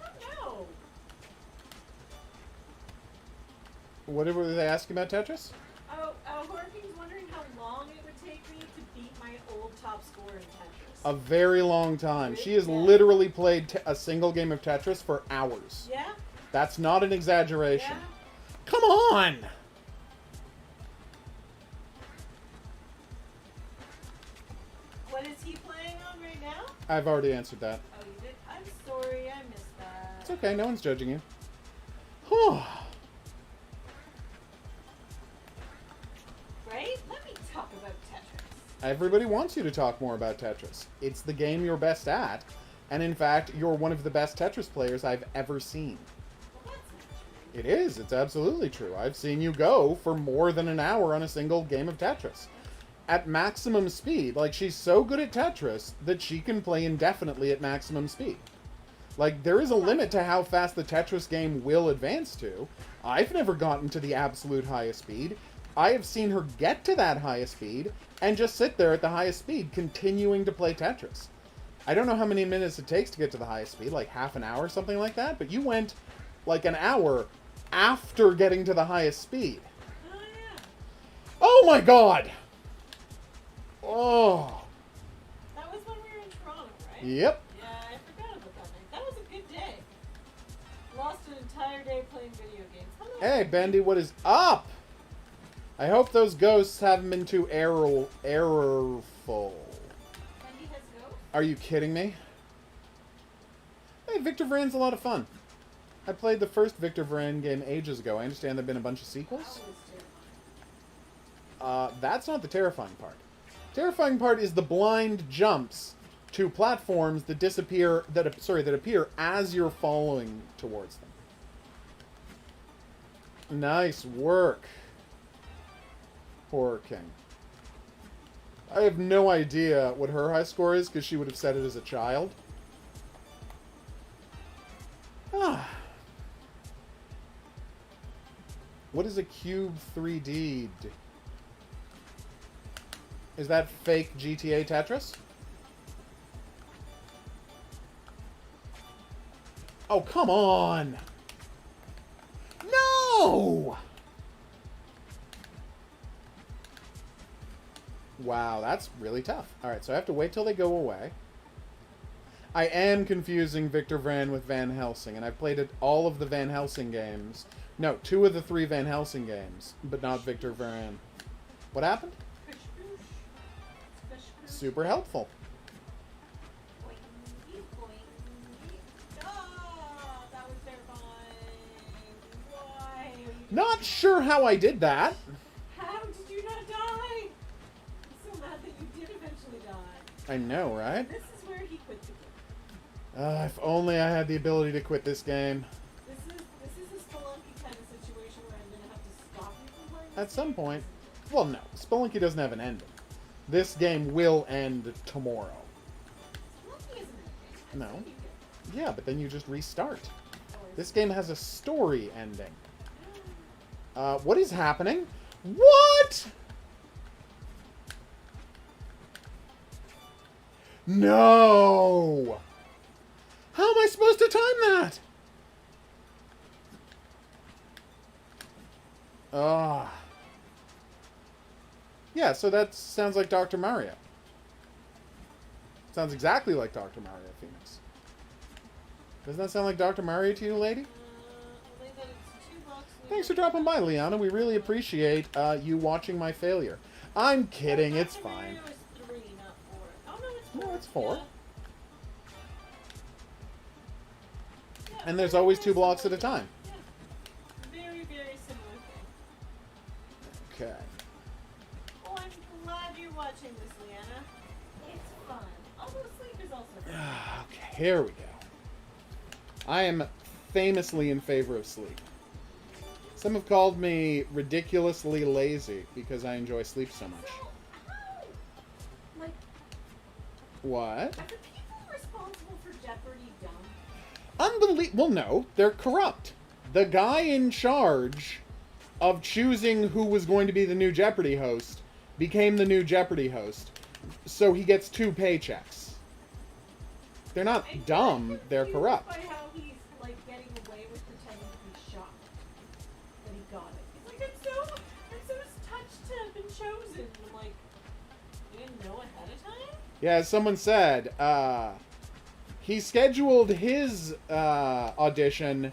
I don't know. What were they asking about Tetris? Horking's wondering how long it would take me to beat my old top score in Tetris. A very long time. She has Yeah. literally played a single game of Tetris for hours. Yeah? That's not an exaggeration. Yeah? Come on! What is he playing on right now? I've already answered that. Oh, you did? I'm sorry, I missed that. It's okay, no one's judging you. Whew. Right? Let me talk about Tetris. Everybody wants you to talk more about Tetris. It's the game you're best at, and in fact, you're one of the best Tetris players I've ever seen. Well, that's not true. It is. It's absolutely true. I've seen you go for more than an hour on a single game of Tetris. At maximum speed. Like, she's so good at Tetris that she can play indefinitely at maximum speed. Like, there is a limit to how fast the Tetris game will advance to. I've never gotten to the absolute highest speed. I have seen her get to that highest speed and just sit there at the highest speed, continuing to play Tetris. I don't know how many minutes it takes to get to the highest speed, like half an hour, something like that, but you went like an hour after getting to the highest speed. Oh, yeah. Oh my god! Oh. That was when we were in Toronto, right? Yep. Yeah, I forgot about that night. That was a good day. Lost an entire day playing video games. Hello. Hey, Bendy, what is up? I hope those ghosts haven't been too errorful. Wendy has ghosts? Are you kidding me? Hey, Victor Vran's a lot of fun. I played the first Victor Vran game ages ago. I understand there have been a bunch of That sequels. was terrifying. That's not the terrifying part. Terrifying part is the blind jumps to platforms that appear as you're following towards them. Nice work, Horror King. I have no idea what her high score is because she would have said it as a child. Ah. What is a cube 3D? Is that fake GTA Tetris? Oh, come on! No! Wow, that's really tough. Alright, so I have to wait till they go away. I am confusing Victor Vran with Van Helsing, and I've played all of the Van Helsing games. No, 2 of the 3 Van Helsing games, but not Victor Vran. What happened? Super helpful. Not sure how I did that. How did you not die? I'm so mad that you did eventually die. I know, right? This is where he quit the game. If only I had the ability to quit this game. This is a Spelunky kind of situation where I'm gonna have to stop you from playing this At some game. point. Well, no. Spelunky doesn't have an ending. This game will end tomorrow. Spelunky isn't ending. No. Yeah, but then you just restart. This game has a story ending. What is happening? What? No! How am I supposed to time that? Ah. Yeah, so that sounds like Dr. Mario. Sounds exactly like Dr. Mario, Phoenix. Doesn't that sound like Dr. Mario to you, lady? Only that it's 2 bucks. Thanks for dropping by, Liana. We really appreciate you watching my failure. I'm kidding. Dr. It's fine. Mario is 3, not 4. Oh no, it's 4. No, it's 4. Yeah. Yeah, And there's very, always very 2 blocks at similar a time. thing. Yeah. Very, very similar thing. Okay. Oh, I'm glad you're watching this, Leanna. It's fun. Although sleep is also fun. Okay, here we go. I am famously in favor of sleep. Some have called me ridiculously lazy because I enjoy sleep so much. So, how? Like, What? are the people responsible for Jeopardy dumb? Well, no, they're corrupt. The guy in charge of choosing who was going to be the new Jeopardy host became the new Jeopardy host, so he gets 2 paychecks. They're not dumb, they're corrupt. By how he's like getting away with pretending to be shocked that he got it. He's like, I'm so touched to have been chosen. And I'm like, you didn't know ahead of time? Yeah, as someone said, he scheduled his audition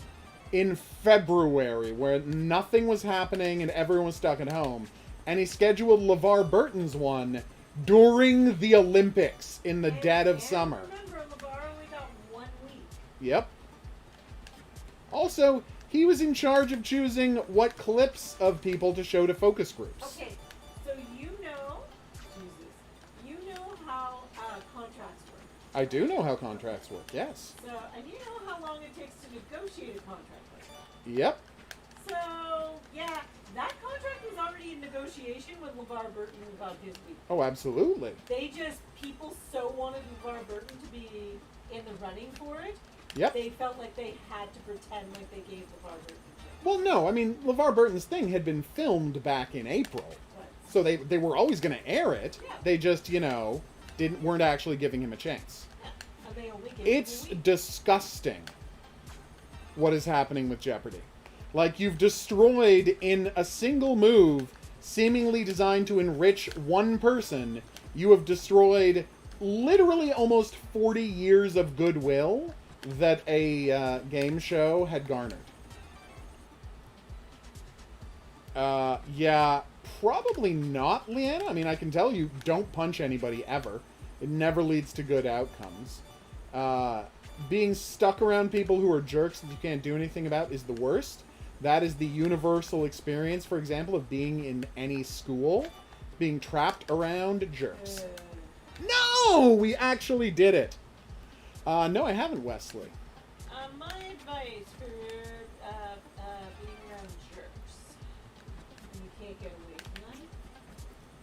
in February, where nothing was happening and everyone was stuck at home. And he scheduled LeVar Burton's one during the Olympics in the dead of summer. Remember, LeVar only got 1 week. Yep. Also, he was in charge of choosing what clips of people to show to focus groups. Okay, so you know, how contracts work. I do know how contracts work, yes. So, and you know how long it takes to negotiate a contract like that. Yep. So, yeah, that contract was already in negotiation when LeVar Burton got his week. Oh, absolutely. People so wanted LeVar Burton to be in the running for it. Yep. They felt like they had to pretend like they gave LeVar Burton a chance. Well, no, I mean, LeVar Burton's thing had been filmed back in April. But, So they were always going to air it. Yeah. They just, weren't actually giving him a chance. yeah, and they only gave It's him a week. disgusting what is happening with Jeopardy. Like, you've destroyed in a single move, seemingly designed to enrich one person, you have destroyed literally almost 40 years of goodwill that a game show had garnered. Yeah, probably not, Leanna. I mean, I can tell you, don't punch anybody ever. It never leads to good outcomes. Being stuck around people who are jerks that you can't do anything about is the worst. That is the universal experience, for example, of being in any school. Being trapped around jerks. No! We actually did it. No, I haven't, Wesley. My advice for being around jerks can't get away from them.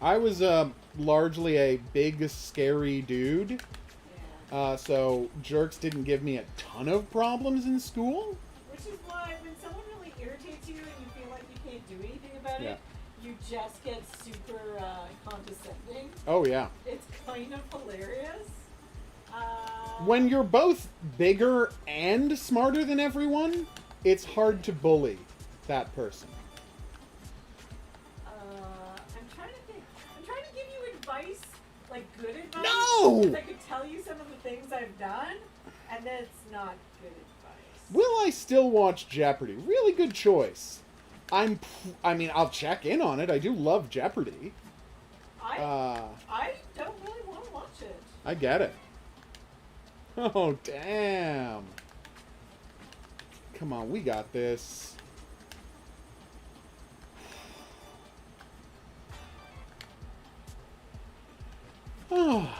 I was largely a big, scary dude. Yeah. So jerks didn't give me a ton of problems in school. Which is why when someone really irritates you and you feel like you can't do anything about Yeah. it, you just get super condescending. Oh, yeah. It's kind of hilarious. When you're both bigger and smarter than everyone, it's hard to bully that person. I'm trying to think. I'm trying to give you advice, like good advice. No! 'Cause I could tell you some of the things I've done, and then it's not good advice. Will I still watch Jeopardy? Really good choice. I mean, I'll check in on it. I do love Jeopardy. I don't really want to watch it. I get it. Oh, damn. Come on, we got this. Oh.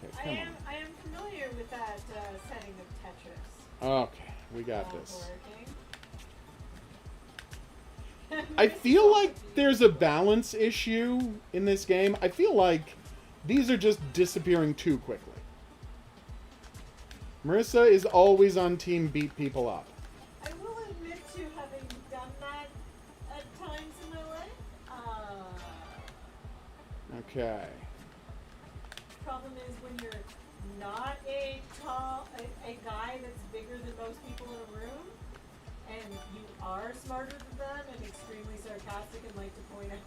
Okay, come on. I am familiar with that setting of Tetris. Okay, we got this. Working. I feel like there's a balance issue in this game. I feel like these are just disappearing too quickly. Marissa is always on team beat people up. I will admit to having done that at times in my life. Okay. Problem is when you're not a guy that's bigger than most people in a room, and you are smarter than them and extremely sarcastic and like to point out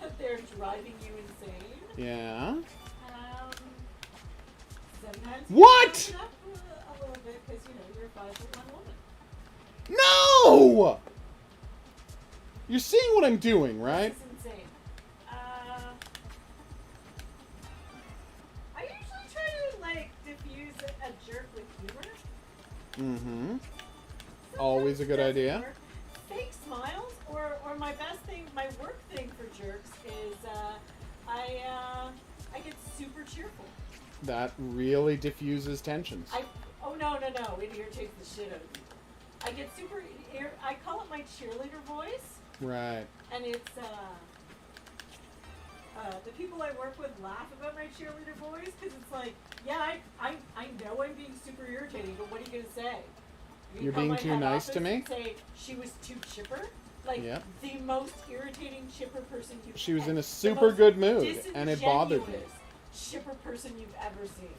that they're driving you insane. Yeah. Sometimes What? you up a little bit because you're a 5'1" woman. No! You're seeing what I'm doing, right? This is insane. I usually try to diffuse a jerk with humor. Mm-hmm. Always a good Sometimes it idea. doesn't work. Fake smiles, or my best thing, my work thing for jerks is I get super cheerful. That really diffuses tensions. Oh no, it irritates the shit out of me. I get super, I call it my cheerleader voice, Right. and it's the people I work with laugh about my cheerleader voice because it's like, yeah, I know I'm being super irritating, but what are you gonna say? You're call being my too head nice office to me? and say she was too chipper. Like Yep. the most irritating chipper person you've She was in a the super most good mood, and it bothered me. disingenuous chipper person you've ever seen.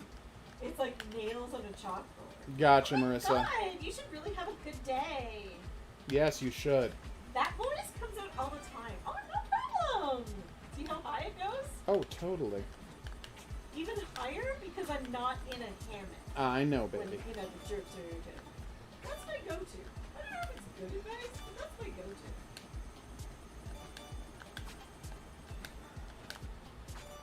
It's like nails on a chalkboard. Gotcha, Oh my Marissa. God, you should really have a good day. Yes, you should. That bonus comes out all the time. Oh, no problem. See how high it goes? Oh, totally. Even higher because I'm not in a hammock. I know, When, baby. the jerks are irritating. That's my go-to. I don't know if it's good advice, but that's my go-to.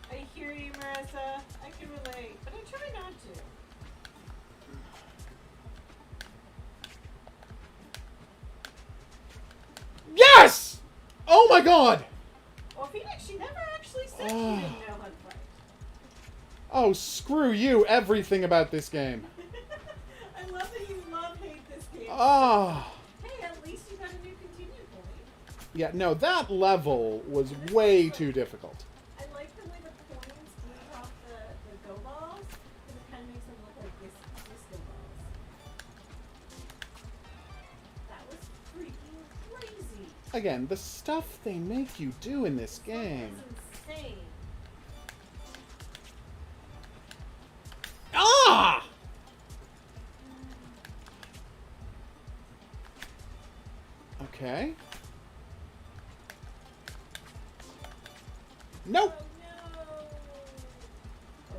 I hear you, Marissa. I can relate, but I try not to. Yes! Oh my god! Well, Phoenix, she never actually said she didn't know how to fight. Oh, screw you, everything about this game. I love that you hate this game. Ah. Hey, at least you got a new continue point. Yeah, no, that level was way too difficult. I like the way the points glue off the go balls, because it kind of makes them look like disco balls. That was freaking crazy. Again, the stuff they make you do in this game. That's insane. Ah! Okay. Nope. Oh, no.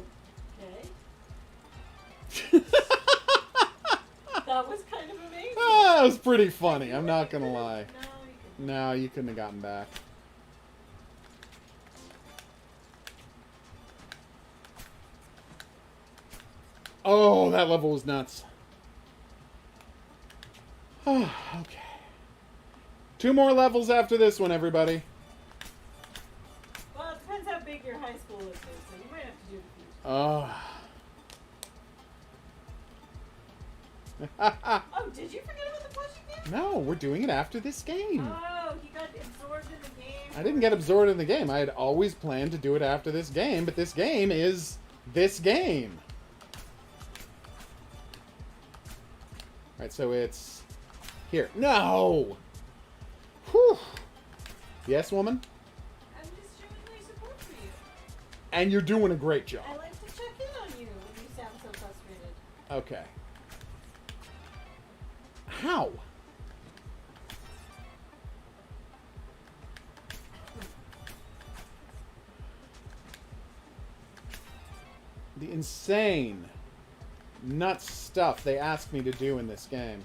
Okay. That was kind of amazing. That was pretty funny, I'm not gonna lie. No, you couldn't. No, you couldn't have gotten back. Oh, that level was nuts. Oh, okay. 2 more levels after this one, everybody. Well, it depends how big your high school is, so you might have to do it. Oh. Oh, did you forget about the plushie game? No, we're doing it after this game. Oh, he got absorbed in the game. I didn't get absorbed in the game. I had always planned to do it after this game, but this game is this game. Alright, so it's here. No! Whew. Yes, woman? I'm just showing my support for you. And you're doing a great job. I like to check in on you when you sound so frustrated. Okay. How? The insane, nuts stuff they asked me to do in this game.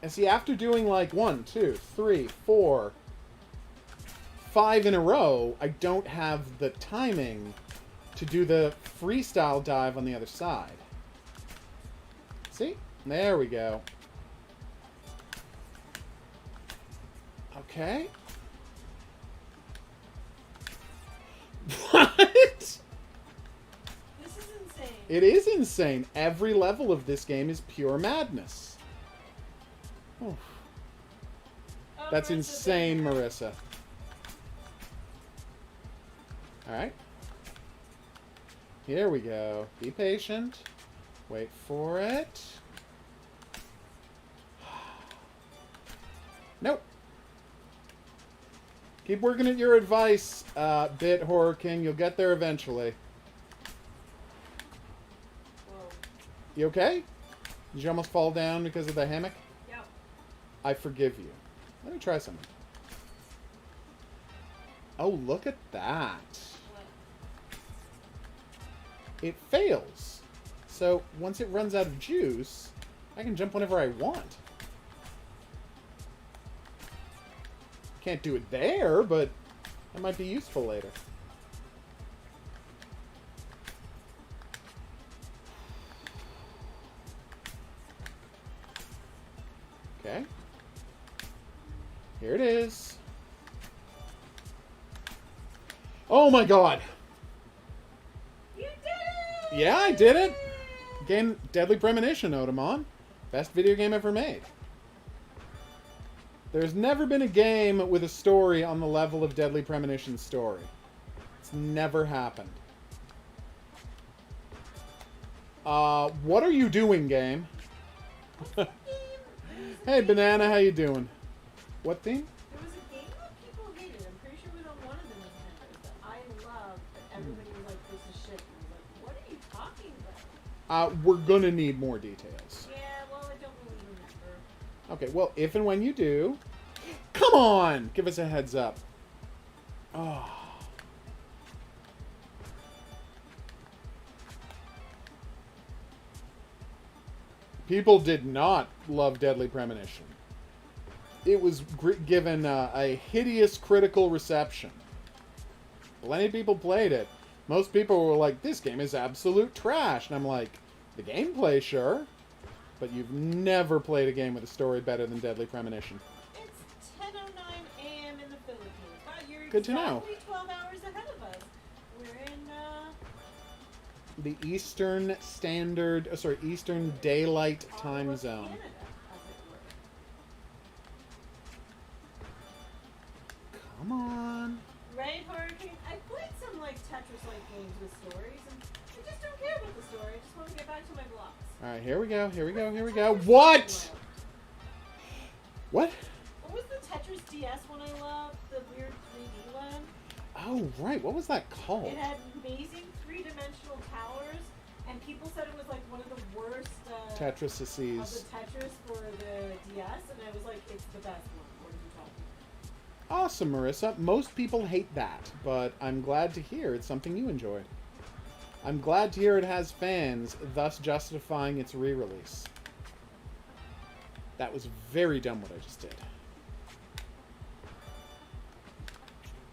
And see, after doing like 1, 2, 3, 4, 5 in a row, I don't have the timing to do the freestyle dive on the other side. See? There we go. Okay. What? This is insane. It is insane. Every level of this game is pure madness. Oh, Oh, that's Marissa's insane, in there. Marissa. Alright. Here we go. Be patient. Wait for it. Nope. Keep working at your advice, Bit Horror King. You'll get there eventually. Whoa. You okay? Did you almost fall down because of the hammock? Yep. I forgive you. Let me try something. Oh, look at that. What? It fails. So, once it runs out of juice, I can jump whenever I want. Can't do it there, but that might be useful later. Okay. Here it is. Oh my god! You did it! Yeah, I did it! Game Deadly Premonition, Otamon. Best video game ever made. There's never been a game with a story on the level of Deadly Premonition's story. It's never happened. What are you doing, game? Hey, Banana, how you doing? What theme? There was a game that people hated. I'm pretty sure it was on one of the Nintendos that I loved, but everybody was like, this is shit. And I was like, what are you talking about? We're gonna need more details. Yeah, well, I don't really remember. Okay, well, if and when you do... Come on! Give us a heads up. Oh. People did not love Deadly Premonition. It was given a hideous critical reception. Plenty of people played it. Most people were like, this game is absolute trash. And I'm like, the gameplay, sure. But you've never played a game with a story better than Deadly Premonition. It's 10:09 a.m. in the Philippines. Wow, you're Good to know. exactly 12 hours ahead of us. We're in, The Eastern Standard, Eastern Daylight Time almost Zone. Canada, as it were. Come on. Right, Hurricane? I played some, like, Tetris-like games with stories, and I just don't care about the story. I just want to get back to my blocks. Alright, here we go, here we go, here we go. What? What? What was the Tetris DS one I loved? The weird 3D one? Oh, right. What was that called? It had amazing three-dimensional towers, and people said it was like one of the worst of the Tetrasises. Tetris for the DS, and I was like, it's the best one. What are you talking about? Awesome, Marissa. Most people hate that, but I'm glad to hear it's something you enjoyed. I'm glad to hear it has fans, thus justifying its re-release. That was very dumb what I just did.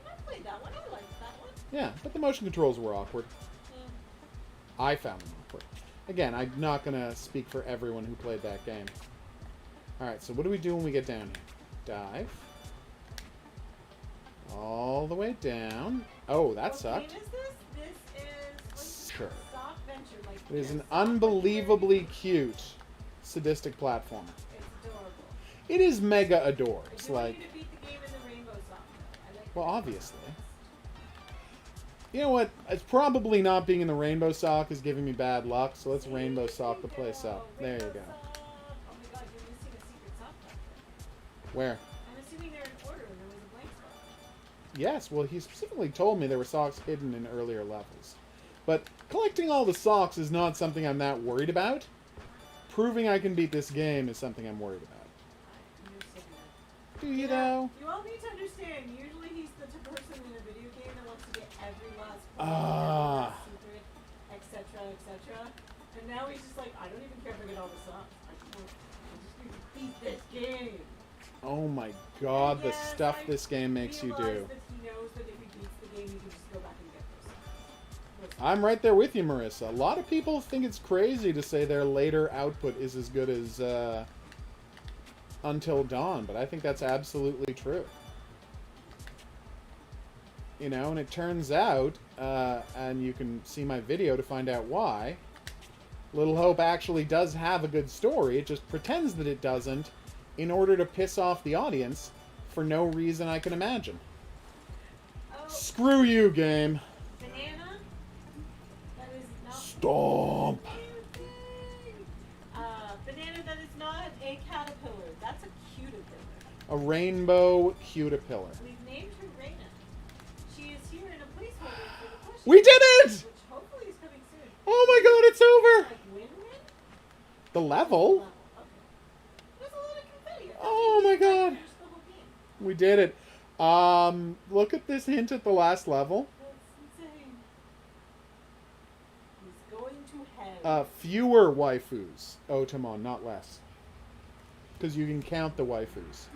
I played that one. I liked that one. Yeah, but the motion controls were awkward. Yeah. I found them awkward. Again, I'm not going to speak for everyone who played that game. Alright, so what do we do when we get down here? Dive. All the way down. Oh, that What sucked. game is this? This is Sure. Sockventure Sockventure like It is an this. unbelievably cute, sadistic platformer. It's adorable. It is mega adore. I It's do want like, you to beat the game in the rainbow sock. I like well, the rainbow obviously. socks. You know what? It's probably not being in the rainbow sock is giving me bad luck, so let's See, rainbow sock the there you place go. up. There you Rainbow go. sock. Oh my god, you're missing a secret sock packet. Where? I'm assuming they're in order and there was a blank spot. Yes, well, he specifically told me there were socks hidden in earlier levels. But collecting all the socks is not something I'm that worried about. Proving I can beat this game is something I'm worried about. You're so good. Do you, though? You all need to understand, usually he's the person in a video game that wants to get every last point, Ah. every last secret, etc., etc. And now he's just like, I don't even care if I get all the socks. I just need to beat this game. Oh my god, the Yes, stuff I this game makes you do. realize that he knows that if he beats the game, he can just go back and get those socks. Listen, I'm right there with you, Marissa. A lot of people think it's crazy to say their later output is as good as Until Dawn, but I think that's absolutely true. You know, and it turns out, and you can see my video to find out why, Little Hope actually does have a good story. It just pretends that it doesn't in order to piss off the audience for no reason I can imagine. oh, Screw you, game. banana? That is not. Stomp. Banana that is not a caterpillar. That's a cutipillar. A rainbow cutipillar. We've named her Raina. She is here in a placeholder for the question. We did it! Which hopefully is coming soon. Oh my god, it's over! Like win-win? The level? Okay. There's a lot of confetti. I thought Oh maybe my you god. finished the whole game. We did it. Look at this hint at the last level. That's insane. He's going to hell. Fewer waifus, Otamon, not less. Because you can count the waifus.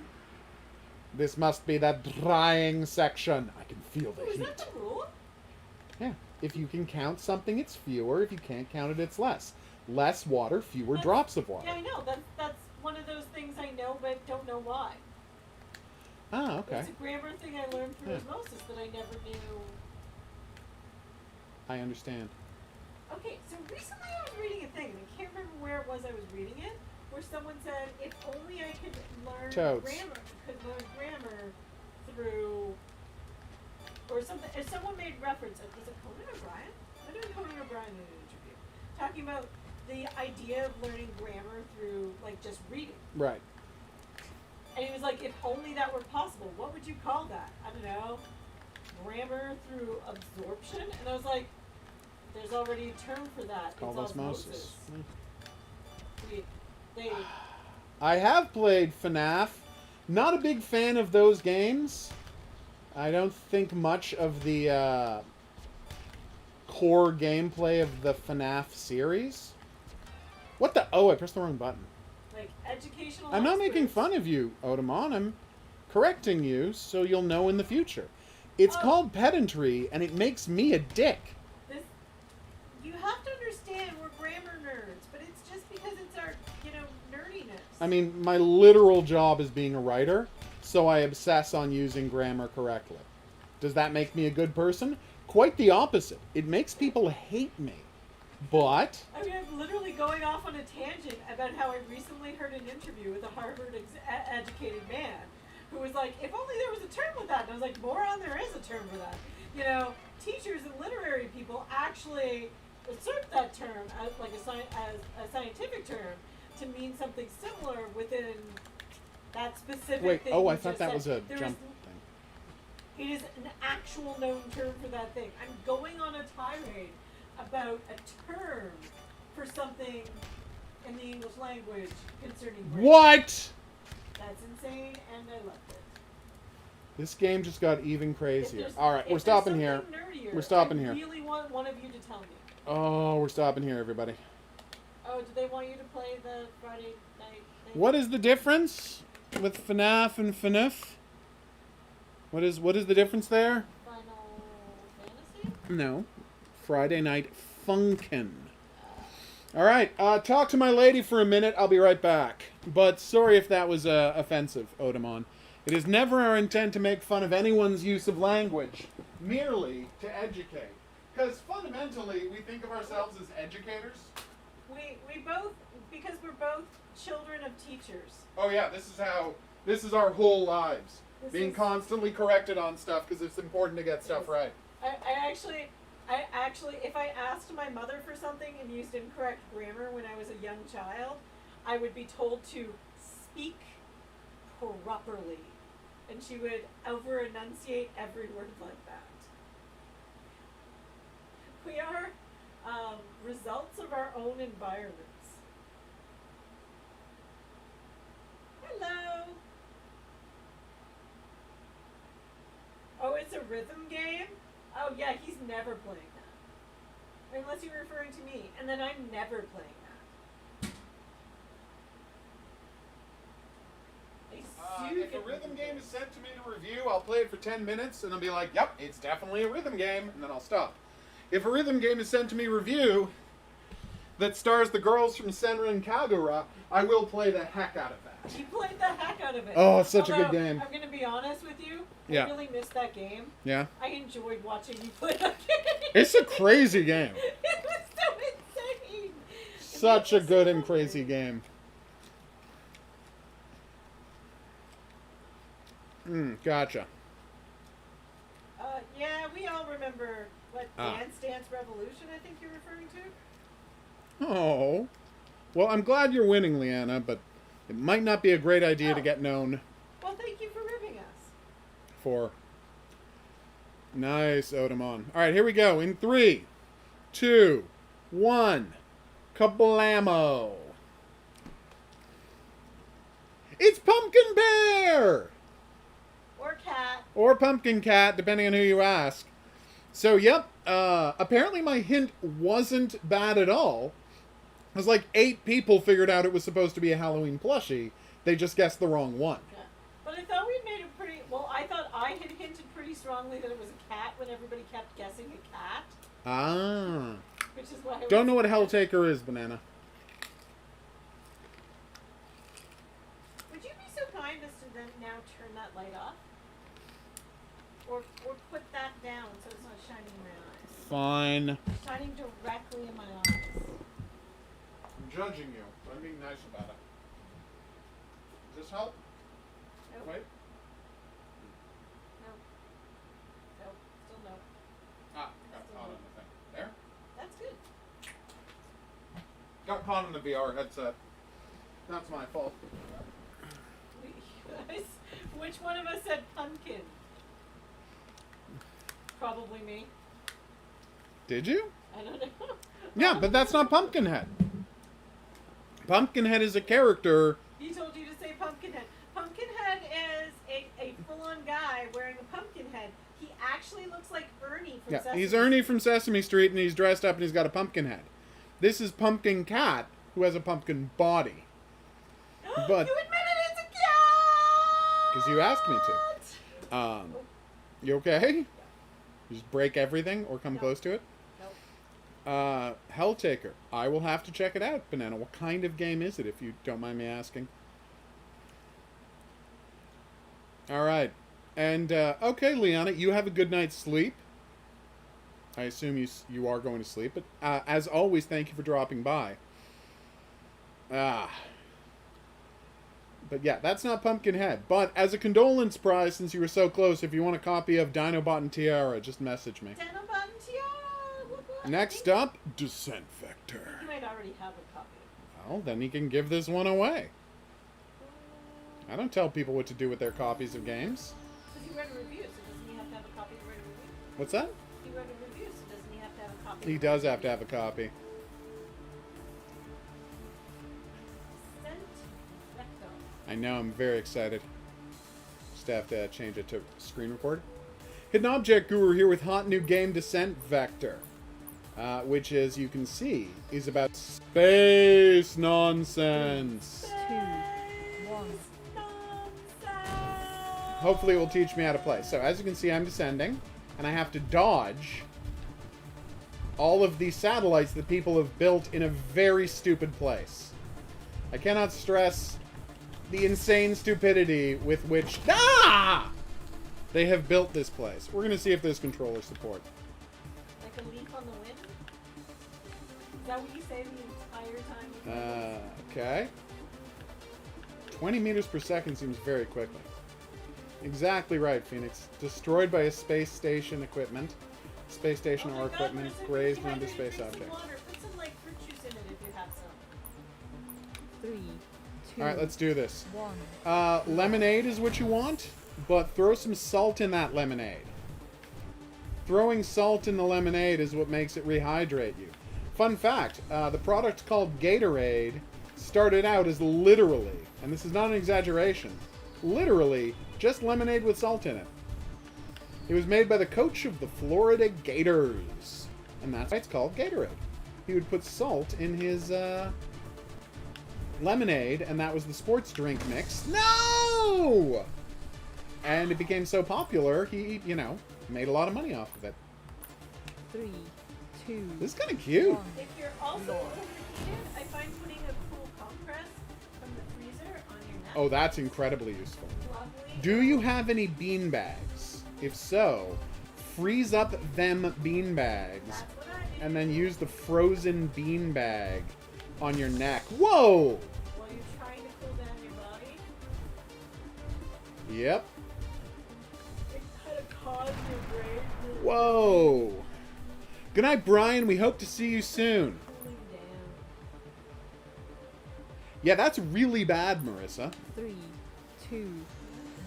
This must be that drying section. I can feel the Oh, is heat. that the rule? Yeah. If you can count something, it's fewer. If you can't count it, it's less. Less water, fewer That's- drops of water. Yeah, I know. That's one of those things I know but don't know why. Ah, okay. It's a grammar thing I learned through Yeah. osmosis that I never knew. I understand. Okay, so recently I was reading a thing, and I can't remember where it was I was reading it, where someone said, if only I could learn Toads. grammar through, or something. If someone made reference, was it Conan O'Brien? I know Conan O'Brien in an interview, talking about the idea of learning grammar through, like, just reading. Right. And he was like, if only that were possible, what would you call that? I don't know. Grammar through absorption? And I was like, there's already a term for that. Called It's osmosis. They I have played FNAF. Not a big fan of those games. I don't think much of the core gameplay of the FNAF series. What the? Oh, I pressed the wrong button. like educational. I'm not making experts. fun of you, Otamon. I'm correcting you so you'll know in the future. It's Oh. called pedantry, and it makes me a dick. This, you have to understand we're grammar nerds, but it's just because it's our, nerdiness. I mean, my literal job is being a writer, so I obsess on using grammar correctly. Does that make me a good person? Quite the opposite. It makes people hate me. But I mean, I'm literally going off on a tangent about how I recently heard an interview with a Harvard-educated man who was like, if only there was a term with that. And I was like, moron, there is a term for that. Teachers and literary people actually assert that term as like as a scientific term to mean something similar within that specific wait, thing. oh, you I thought just that said. was a There jump is- thing. It is an actual known term for that thing. I'm going on a tirade about a term for something in the English language concerning grammar. What? That's insane, and I loved it. This game just got even If crazier. there's- All right, if we're there's stopping here. something nerdier, We're stopping I here. really want one of you to tell me. Oh, we're stopping here, everybody. Oh, do they want you to play the Friday night thing? What is the difference with FNAF and FNUF? What is the difference there? Final Fantasy? No. Friday Night Funkin'. All right, talk to my lady for a minute. I'll be right back. But sorry if that was offensive, Otamon. It is never our intent to make fun of anyone's use of language, merely to educate. Because fundamentally, we think of ourselves as educators. We both, because we're both children of teachers. Oh yeah, this is our whole lives. Being Is- constantly corrected on stuff because it's important to get stuff right. I actually, if I asked my mother for something and used incorrect grammar when I was a young child, I would be told to speak properly. And she would over enunciate every word like that. We are results of our own environments. Hello. Oh, it's a rhythm game? Oh yeah, he's never playing that. Unless you're referring to me. And then I'm never playing that. If a rhythm game is sent to me to review, I'll play it for 10 minutes and I'll be like, yep, it's definitely a rhythm game, and then I'll stop. If a rhythm game is sent to me review that stars the girls from Senra and HOGuru, I will play the heck out of that. You played the heck out of it. Oh, it's such a good game. I'm gonna be honest with you. Yeah. I really missed that game. Yeah? I enjoyed watching you play that game. It's a crazy game. It was so insane. Such a good and crazy game. Gotcha. Yeah, we all remember what Ah. Dance Dance Revolution I think you're referring to. Oh. Well, I'm glad you're winning, Leanna, but it might not be a great idea to get known Well, thank you for ribbing us. for. Nice, Odamon. All right, here we go. In 3, 2, 1. Kablamo. It's Pumpkin Bear! Or cat. Or Pumpkin Cat, depending on who you ask. So, yep, apparently my hint wasn't bad at all. It was like 8 people figured out it was supposed to be a Halloween plushie. They just guessed the wrong one. Yeah. But I thought we made it pretty. Well, I thought I had hinted pretty strongly that it was a cat when everybody kept guessing a cat. Ah. Which is why. Don't know what Helltaker is, Banana. Would you be so kind as to then now turn that light off? Or put that down so it's not shining in my eyes. Fine. It's shining directly in my eyes. I'm judging you, but I'm being nice about it. Does this help? Nope. Wait. Nope. Nope. Still no. Ah, got caught on the thing. There? That's good. Got caught on the VR headset. That's my fault. Which one of us said pumpkin? Probably me. Did you? I don't know. Yeah, but that's not Pumpkinhead. Pumpkinhead is a character. He told you to say Pumpkinhead. Pumpkinhead is a full-on guy wearing a pumpkin head. He actually looks like Ernie from Yeah, Sesame he's Ernie from Sesame Street, and he's dressed up and he's got a pumpkin head. This is Pumpkin Cat, who has a pumpkin body. But You admitted it's a cat! because you asked me to. You okay? You just break everything or come No. close to it? Nope. Helltaker. I will have to check it out, Banana. What kind of game is it, if you don't mind me asking? All right. And, okay, Liana, you have a good night's sleep. I assume you are going to sleep. But, as always, thank you for dropping by. But yeah, that's not Pumpkinhead. But as a condolence prize, since you were so close, if you want a copy of Dinobot and Tiara, just message me. Dinobot and Tiara! Look. Next up, Descent Vector. You might already have a copy. Well, then he can give this one away. I don't tell people what to do with their copies of games. Because he read a review, so doesn't he have to have a copy to write a review? What's that? He read a review, so doesn't he have to have a copy? He does have to have a copy. Descent Vector. I know, I'm very excited. Just have to change it to screen record. Hidden Object Guru here with hot new game Descent Vector. Which, as you can see, is about space nonsense. Hopefully it will teach me how to play. So, as you can see, I'm descending, and I have to dodge all of these satellites that people have built in a very stupid place. I cannot stress the insane stupidity with which they have built this place. We're going to see if there's controller support. Like like a leaf on the wind? Is that what you say the entire time? You play this? Okay. 20 meters per second seems very quickly. Exactly right, Phoenix. Destroyed by a space station equipment. Space station Oh my or God, equipment Marissa, grazed if you onto hydrate, space drink some objects. water. Put some like fruit juice in it if you have some. 3, 2, Alright, let's do this. 1. Lemonade is what you want, but throw some salt in that lemonade. Throwing salt in the lemonade is what makes it rehydrate you. Fun fact, the product called Gatorade started out as literally, and this is not an exaggeration, literally just lemonade with salt in it. It was made by the coach of the Florida Gators, and that's why it's called Gatorade. He would put salt in his lemonade, and that was the sports drink mix. No! And it became so popular, he, you know, made a lot of money off of it. 3, 2. This is kind of cute. 1. If you're also overheated, I find putting a cool compress from the freezer on your neck. Oh, that's incredibly useful. Lovely. Do you have any bean bags? If so, freeze up them bean bags That's what I do. and then use the frozen bean bag on your neck. Whoa! While you're trying to cool down your body, Yep. it kind of causes your brain to Whoa! Good night, Brian. We hope to see you soon. cooling down. Yeah, that's really bad, Marissa. 3, 2,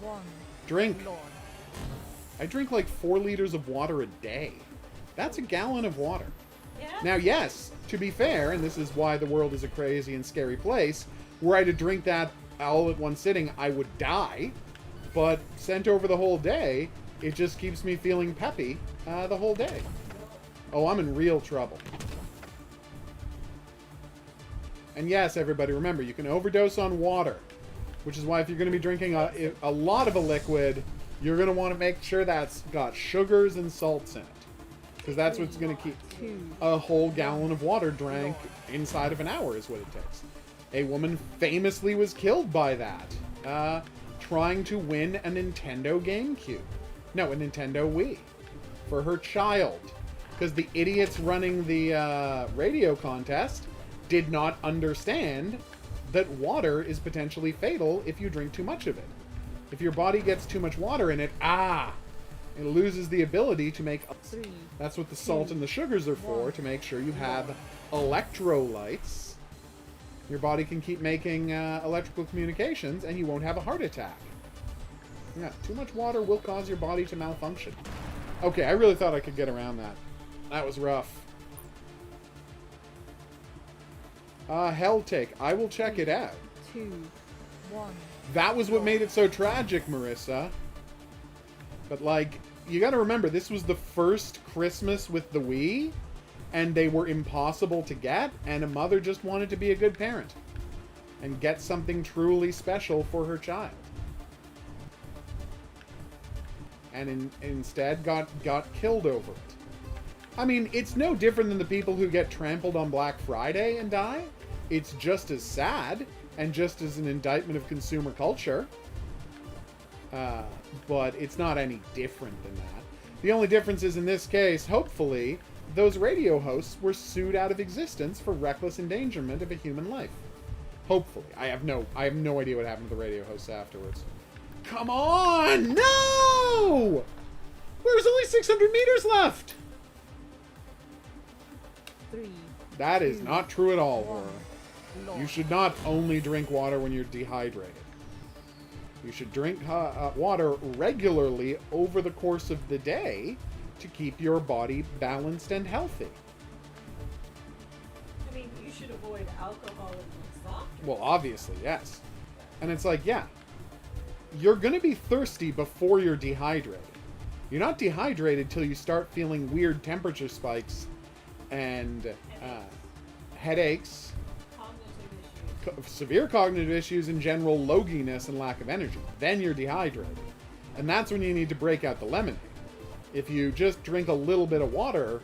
1. Drink. Lord. I drink like 4 liters of water a day. That's a gallon of water. Yeah. Now, yes, to be fair, and this is why the world is a crazy and scary place, were I to drink that all at one sitting, I would die. But sent over the whole day, it just keeps me feeling peppy the whole day. Oh, I'm in real trouble. And yes, everybody, remember, you can overdose on water, which is why if you're going to be drinking a lot of a liquid, you're going to want to make sure that's got sugars and salts in it. Because that's what's going to keep 2. a whole gallon of water drank inside of an hour is what it takes. A woman famously was killed by that, trying to win a Nintendo GameCube. No, a Nintendo Wii. For her child. Because the idiots running the radio contest did not understand that water is potentially fatal if you drink too much of it. If your body gets too much water in it, it loses the ability to make... 3. That's what the salt and the sugars are for, to make sure you have electrolytes. Your body can keep making electrical communications, and you won't have a heart attack. Yeah, too much water will cause your body to malfunction. Okay, I really thought I could get around that. That was rough. Helltake. I will check it out. 2, 1. That was what made it so tragic, Marissa. But, like, you gotta remember, this was the first Christmas with the Wii, and they were impossible to get, and a mother just wanted to be a good parent and get something truly special for her child. And instead got killed over it. I mean, it's no different than the people who get trampled on Black Friday and die. It's just as sad, and just as an indictment of consumer culture. But it's not any different than that. The only difference is, in this case, hopefully, those radio hosts were sued out of existence for reckless endangerment of a human life. Hopefully. I have no idea what happened to the radio hosts afterwards. Come on! No! There's only 600 meters left! 3. That is 2, not true at all, 1. Laura. Lord. You should not only drink water when you're dehydrated. You should drink water regularly over the course of the day to keep your body balanced and healthy. I mean, you should avoid alcohol and soft drinks. Well, obviously, yes. And it's like, yeah, you're going to be thirsty before you're dehydrated. You're not dehydrated till you start feeling weird temperature spikes and headaches, Cognitive issues. severe cognitive issues, and general loginess and lack of energy. Then you're dehydrated. And that's when you need to break out the lemonade. If you just drink a little bit of water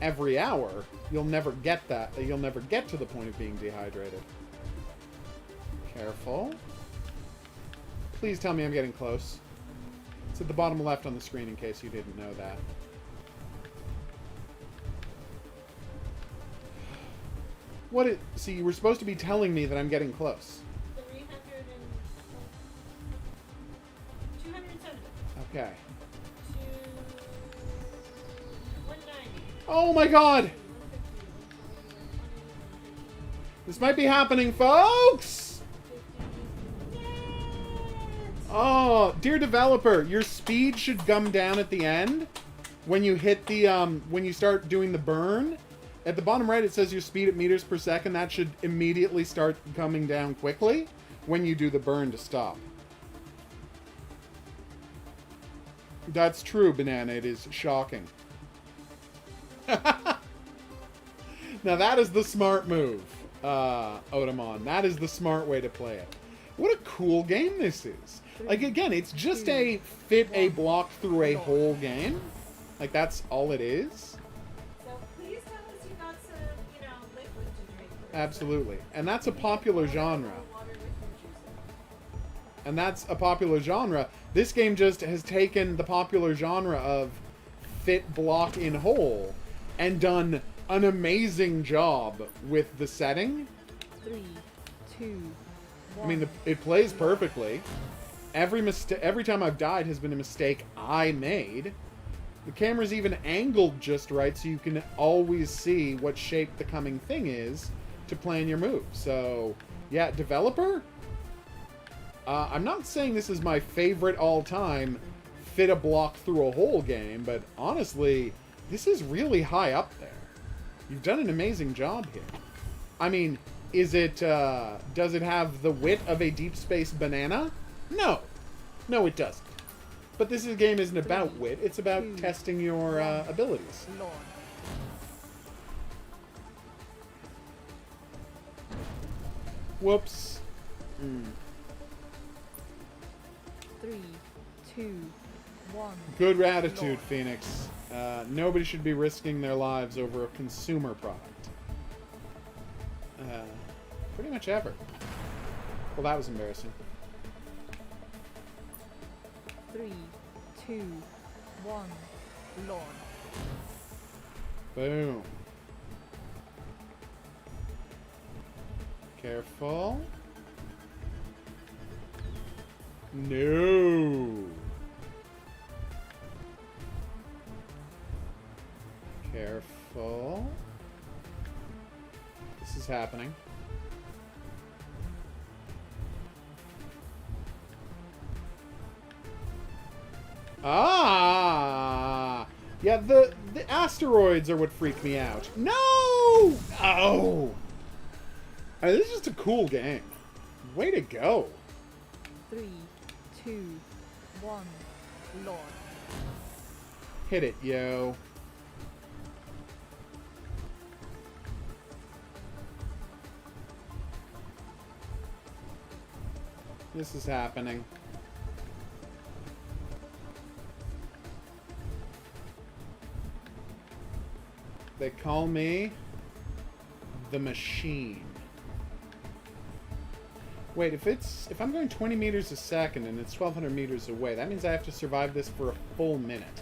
every hour, you'll never get that. You'll never get to the point of being dehydrated. Careful. Please tell me I'm getting close. It's at the bottom left on the screen in case you didn't know that. What it... See, you were supposed to be telling me that I'm getting close. 270. Okay. 190. Oh my god! This might be happening, folks! Oh, dear developer, your speed should come down at the end when you hit the, when you start doing the burn. At the bottom right, it says your speed at meters per second. That should immediately start coming down quickly when you do the burn to stop. That's true, Banana. It is shocking. Now that is the smart move, Otamon. That is the smart way to play it. What a cool game this is. Like, again, it's just a fit a block through a whole game. Like, that's all it is. So please tell us you got some, you know, liquid to drink. Absolutely. And that's a popular genre. Water with your juices. And that's a popular genre. This game just has taken the popular genre of fit block in whole and done an amazing job with the setting. 3, 2, 1. I mean, it plays perfectly. Every time I've died has been a mistake I made. The camera's even angled just right so you can always see what shape the coming thing is to plan your move. So, yeah, developer? I'm not saying this is my favorite all-time fit a block through a hole game, but honestly, this is really high up there. You've done an amazing job here. I mean, is it, does it have the wit of a Deep Space Banana? No. No, it doesn't. But this game isn't about wit, it's about testing your abilities. Launch. Whoops. 3, 2, 1. Good attitude, Phoenix. Nobody should be risking their lives over a consumer product. Pretty much ever. Well, that was embarrassing. 3, 2, 1. Launch. Boom. Careful. No. Careful. This is happening. Ah! Yeah, the asteroids are what freak me out. No! Oh! I mean, this is just a cool game. Way to go. 3, 2, 1. Launch. Hit it, yo. This is happening. They call me the Machine. Wait, if I'm going 20 meters a second and it's 1,200 meters away, that means I have to survive this for a full minute.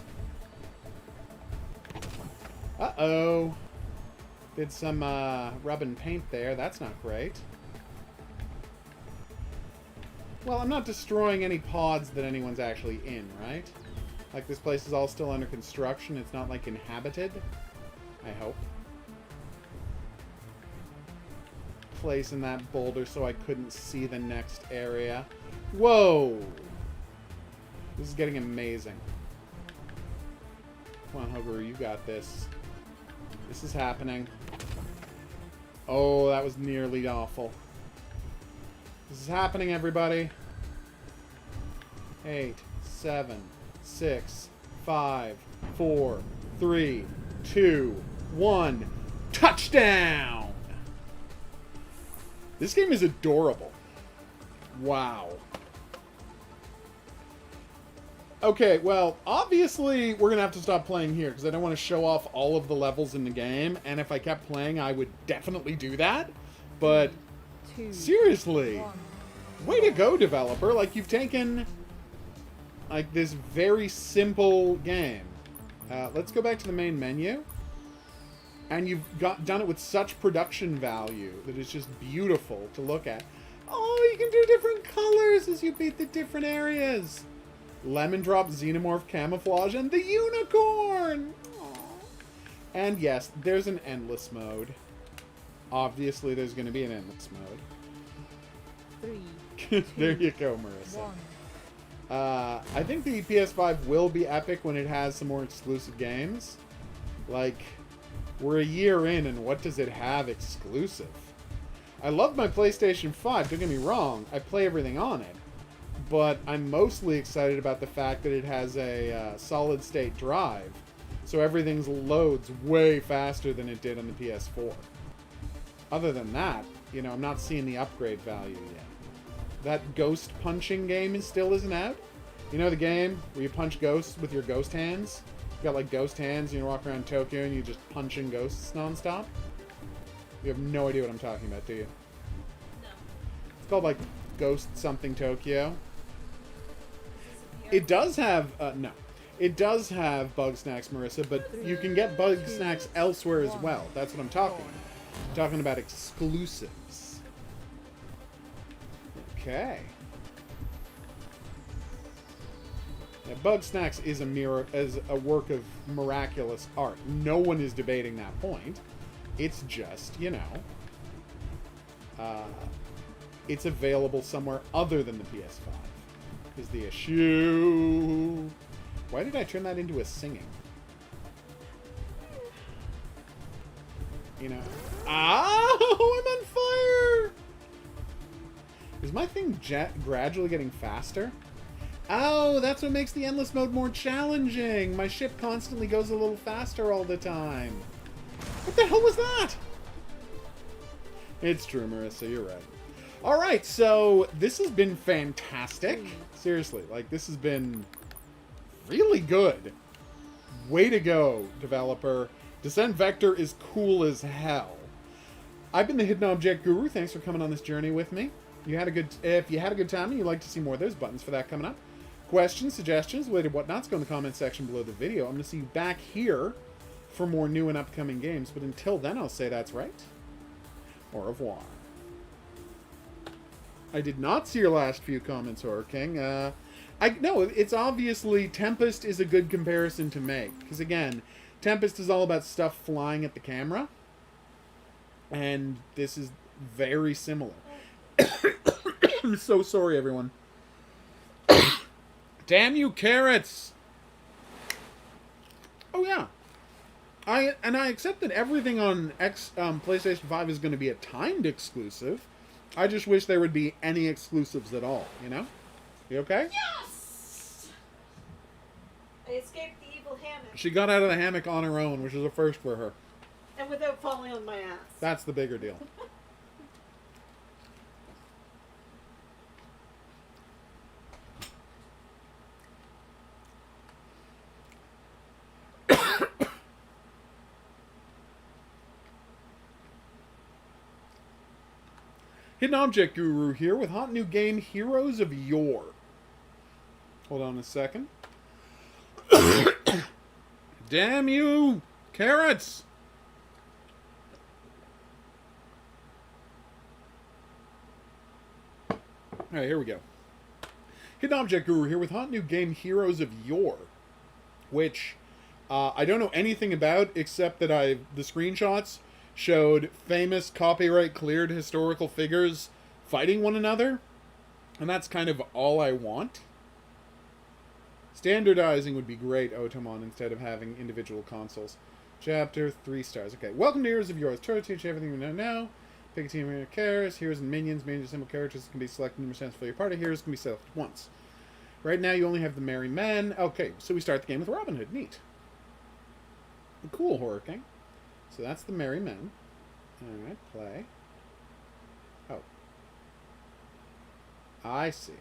Uh-oh. Did some rub and paint there. That's not great. Well, I'm not destroying any pods that anyone's actually in, right? Like, this place is all still under construction. It's not, like, inhabited. I hope. Placing that boulder so I couldn't see the next area. Whoa! This is getting amazing. Come on, HOGuru, you got this. This is happening. Oh, that was nearly awful. This is happening, everybody. 8, 7, 6, 5, 4, 3, 2, 1. Touchdown! This game is adorable. Wow. Okay, well, obviously we're going to have to stop playing here because I don't want to show off all of the levels in the game, and if I kept playing, I would definitely do that. But, 2, seriously, 1. way to go, developer. Like, you've taken, like, this very simple game. Let's go back to the main menu. And you've done it with such production value that it's just beautiful to look at. Oh, you can do different colors as you beat the different areas. Lemon Drop Xenomorph Camouflage and the Unicorn! Aww. And yes, there's an endless mode. Obviously, there's going to be an endless mode. 3, There you go, Marissa. 1. I think the PS5 will be epic when it has some more exclusive games. Like, we're a year in, and what does it have exclusive? I love my PlayStation 5, don't get me wrong. I play everything on it. But I'm mostly excited about the fact that it has a solid-state drive. So everything loads way faster than it did on the PS4. Other than that, you know, I'm not seeing the upgrade value yet. That ghost punching game still isn't out. You know the game where you punch ghosts with your ghost hands? You got like ghost hands, you walk around Tokyo and you just punching ghosts nonstop? You have no idea what I'm talking about, do you? No. It's called like Ghost Something Tokyo. Is this It does have, no. It does have bug snacks, Marissa, but you can get bug snacks elsewhere as well. That's what I'm talking about. I'm talking about exclusives. Okay. Yeah, bug snacks is a work of miraculous art. No one is debating that point. It's just, you know, it's available somewhere other than the PS5 is the issue. Why did I turn that into a singing? You know. Oh, I'm on fire! Is my thing gradually getting faster? Oh, that's what makes the endless mode more challenging. My ship constantly goes a little faster all the time. What the hell was that? It's true, Marissa. You're right. All right, so this has been fantastic. Seriously, like, this has been really good. Way to go, developer. Descent Vector is cool as hell. I've been the Hidden Object Guru. Thanks for coming on this journey with me. If you had a good time and you'd like to see more, there's buttons for that coming up. Questions, suggestions, related whatnots, go in the comment section below the video. I'm going to see you back here for more new and upcoming games. But until then, I'll say that's right. Au revoir. I did not see your last few comments, Horror King. No, it's obviously Tempest is a good comparison to make. Because again, Tempest is all about stuff flying at the camera. And this is very similar. I'm so sorry, everyone. Damn you, carrots! Oh, yeah. I accept that everything on PlayStation 5 is going to be a timed exclusive. I just wish there would be any exclusives at all, you know? You okay? Yes! I escaped the evil hammock. She got out of the hammock on her own, which is a first for her. And without falling on my ass. That's the bigger deal. Hidden Object Guru here with hot new game Heroes of Yore. Hold on a second. Damn you, carrots! Alright, here we go. Hidden Object Guru here with hot new game Heroes of Yore. Which I don't know anything about except that the screenshots showed famous copyright-cleared historical figures fighting one another. And that's kind of all I want. Standardizing would be great, Otomon, instead of having individual consoles. Chapter 3 stars. Okay, welcome to Heroes of Yore. Try to teach you everything you know now. Pick a team of characters. Heroes and minions. Minions simple characters can be selected numerous times for your party. Heroes can be selected once. Right now you only have the Merry Men. Okay, so we start the game with Robin Hood. Neat. Cool, Horror King. So that's the Merry Men. Alright, play. Oh. I see.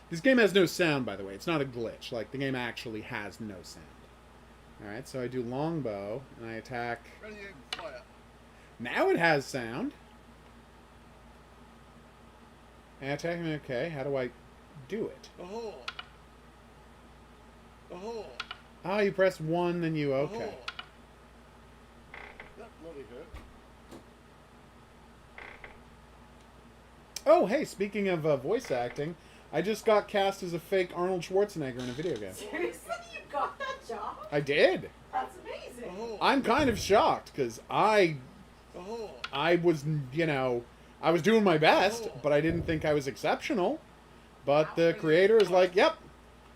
This game has no sound, by the way. It's not a glitch. Like, the game actually has no sound. Alright, so I do longbow, and I attack... Ready and fire. Now it has sound. And I attack him, okay. How do I do it? Oh. Oh. Ah, you press 1, then you... Okay. bloody hurt. Oh, hey, speaking of voice acting, I just got cast as a fake Arnold Schwarzenegger in a video game. Seriously, you got that job? I did. That's amazing. Oh. I'm kind of shocked because I was, you know, I was doing my best, but I didn't think I was exceptional. But the creator is like, yep,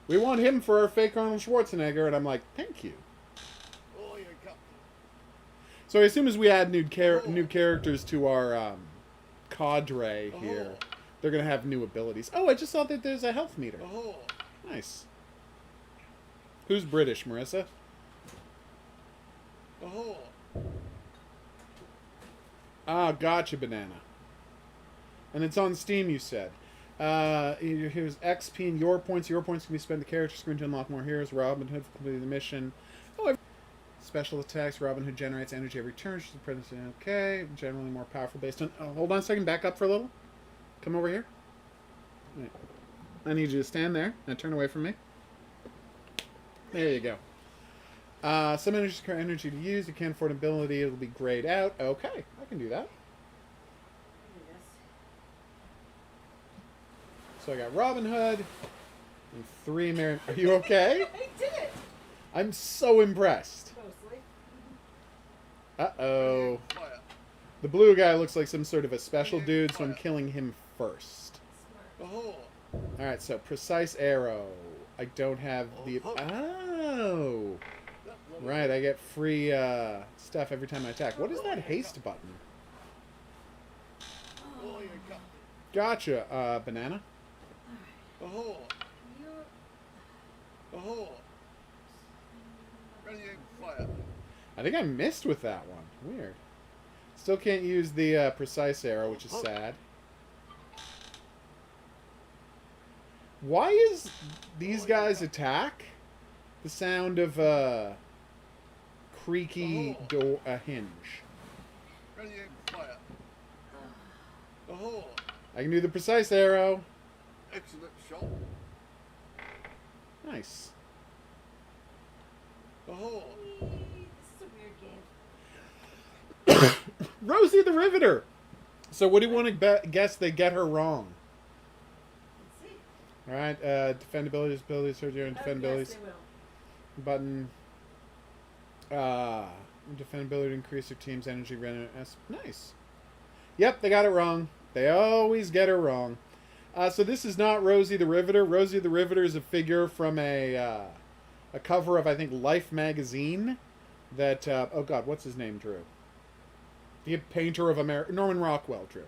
we want him for our fake Arnold Schwarzenegger. And I'm like, thank you. Oh, you got. So as soon as we add new characters to our cadre here, they're going to have new abilities. Oh, I just saw that there's a health meter. Oh. Nice. Who's British, Marissa? Oh. Ah, gotcha, Banana. And it's on Steam, you said. Here's XP and your points. Your points can be spent on the character screen to unlock more heroes. Robin Hood for completing the mission. Oh, special attacks. Robin Hood generates energy every turn. She's a president. Okay. Generally more powerful based on... Oh, hold on a second. Back up for a little. Come over here. Wait. I need you to stand there. Now turn away from me. There you go. Some energy to use. You can't afford ability. It'll be grayed out. Okay. I can do that. So I got Robin Hood and 3 Mary... Are you okay? I did it. I'm so impressed. Mostly. Uh-oh. Fire. The blue guy looks like some sort of a special dude, so I'm killing him first. Smart. Oh. Alright, so precise arrow. I don't have the... Oh! That bloody Right, I get free stuff every time I attack. What is that haste button? Oh, you got. Gotcha, Banana. Oh. Oh. Ready aim fire. I think I missed with that one. Weird. Still can't use the precise arrow, which is sad. Why is these guys attack the sound of a creaky door, a hinge? Ready aim fire. Oh. I can do the precise arrow. Excellent shot. Nice. Oh. This is a weird game. Rosie the Riveter. So what do you want to guess they get her wrong? Let's see. All right, defendability, abilities, surgery, and Yes, defendabilities. they will. Button. Defendability to increase your team's energy. Nice. Yep, they got it wrong. They always get her wrong. So this is not Rosie the Riveter. Rosie the Riveter is a figure from a cover of, I think, Life magazine. That oh god, what's his name drew? The painter of America, Norman Rockwell drew.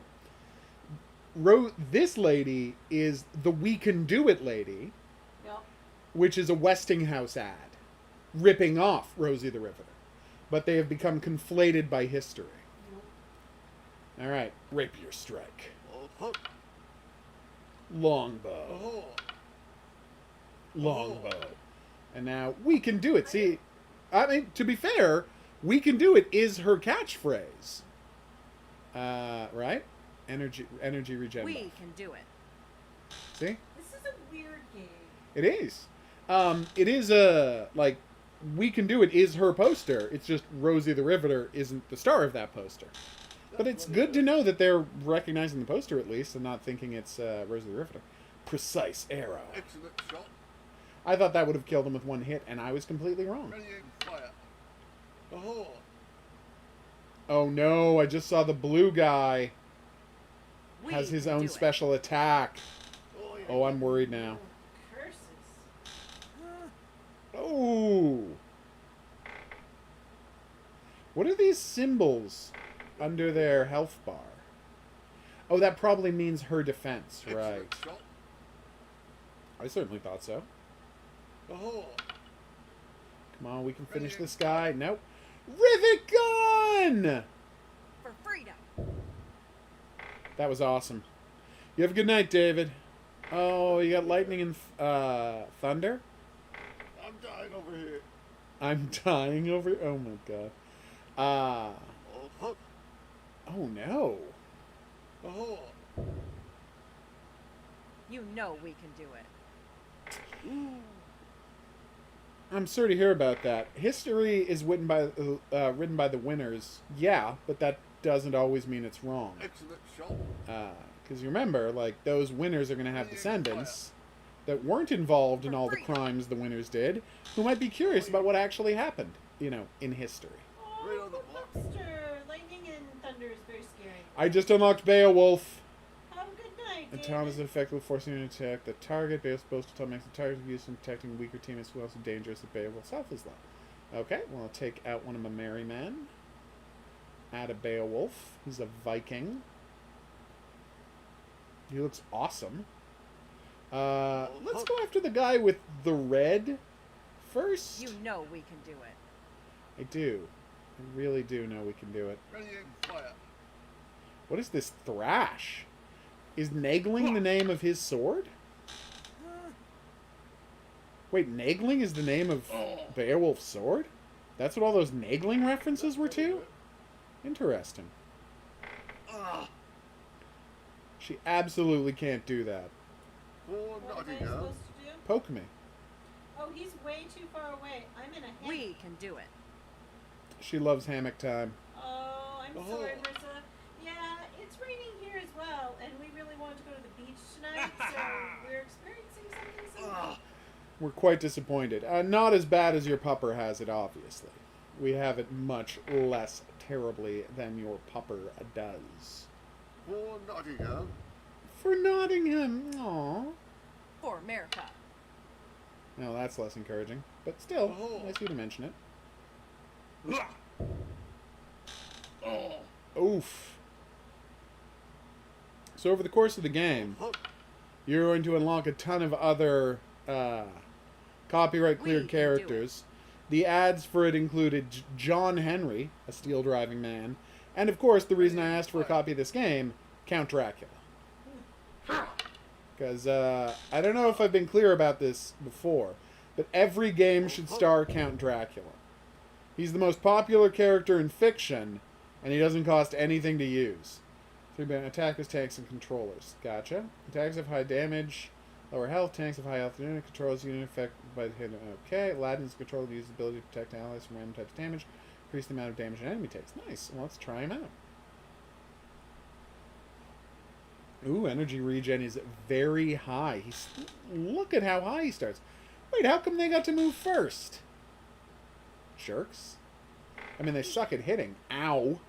This lady is the We Can Do It lady, Yep. which is a Westinghouse ad, ripping off Rosie the Riveter. But they have become conflated by history. Yep. All right, rapier strike, Oh. longbow, Oh. longbow, and now We Can Do It. See, I mean, to be fair, We Can Do It is her catchphrase. Right? Energy regen. We buff. can do it. See? This is a weird game. It is. It is like We Can Do It is her poster. It's just Rosie the Riveter isn't the star of that poster. But it's good to know that they're recognizing the poster at least and not thinking it's Rosie the Riveter. Precise arrow. Excellent shot. I thought that would have killed him with one hit, and I was completely wrong. Ready aim fire. Oh. Oh no! I just saw the blue guy We has his can own do it. special attack. Oh, yeah. Oh, I'm worried now. Curses. Oh! What are these symbols under their health bar? Oh, that probably means her defense, right? Excellent shot. I certainly thought so. Oh. Come on, we can finish this guy. Nope. Rivet gun! For freedom. That was awesome. You have a good night, David. Oh, you got lightning and thunder? I'm dying over here. I'm dying over... Oh, my God. Oh. Oh, no. Oh. You know we can do it. I'm sorry to hear about that. History is written by the winners. Yeah, but that doesn't always mean it's wrong. Excellent shot. Because you remember, like, those winners are going to have descendants that weren't involved in all the crimes the winners did, who might be curious about what actually happened, in history. Right on Oh, the block. monster! Lightning and thunder is very scary. I just unlocked Beowulf. Have a good night, The David. town is effectively forcing you to attack the target. Beowulf's boasted tell makes the target use in protecting weaker teammates who are also dangerous at Beowulf's health is low. Okay, well, I'll take out one of my merry men. Add a Beowulf. He's a Viking. He looks awesome. Let's go after the guy with the red first. You know we can do it. I do. I really do know we can do it. Ready, aim, fire. What is this thrash? Is Nagling the name of his sword? Wait, Nagling is the name of Beowulf's sword? That's what all those Nagling references were to? Interesting. She absolutely can't do that. For What am I Nottingham. supposed to do? Poke me. Oh, he's way too far away. I'm in a hammock. We can do it. She loves hammock time. Oh, I'm Oh. sorry, Marissa. Yeah, it's raining here as well, and we really wanted to go to the beach tonight, so we're experiencing something similar. We're quite disappointed. Not as bad as your pupper has it, obviously. We have it much less terribly than your pupper does. For Nottingham. For Nottingham. Aww. For America. No, that's less encouraging. But still, Oh. nice of you to mention it. Oh. Oof. So over the course of the game, you're going to unlock a ton of other copyright We cleared can do characters. The ads for it included John Henry, a steel driving man, and of course the reason I asked for a copy of this game, Count Dracula. Because I don't know if I've been clear about this before, but every game should star Count Dracula. He's the most popular character in fiction, and he doesn't cost anything to use. 3 attackers, tanks, and controllers. Gotcha. Attacks have high damage, lower health. Tanks have high health. Unit controls unit affected by the hit. Okay. Aladdin's control uses the ability to protect allies from random types of damage. Increase the amount of damage an enemy takes. Nice. Well, let's try him out. Ooh, energy regen is very high. Look at how high he starts. Wait, how come they got to move first? Jerks. I mean, they suck at hitting. Ow.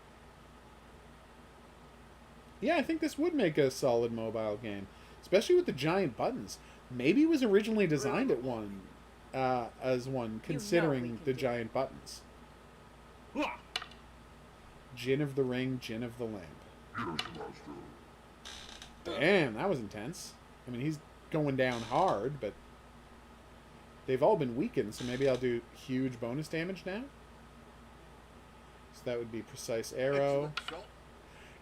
Yeah, I think this would make a solid mobile game, especially with the giant buttons. Maybe it was originally designed as one, considering the giant buttons. Gin of the ring, gin of the lamp. Damn, that was intense. I mean, he's going down hard, but they've all been weakened, so maybe I'll do huge bonus damage now. So that would be precise arrow. Excellent shot.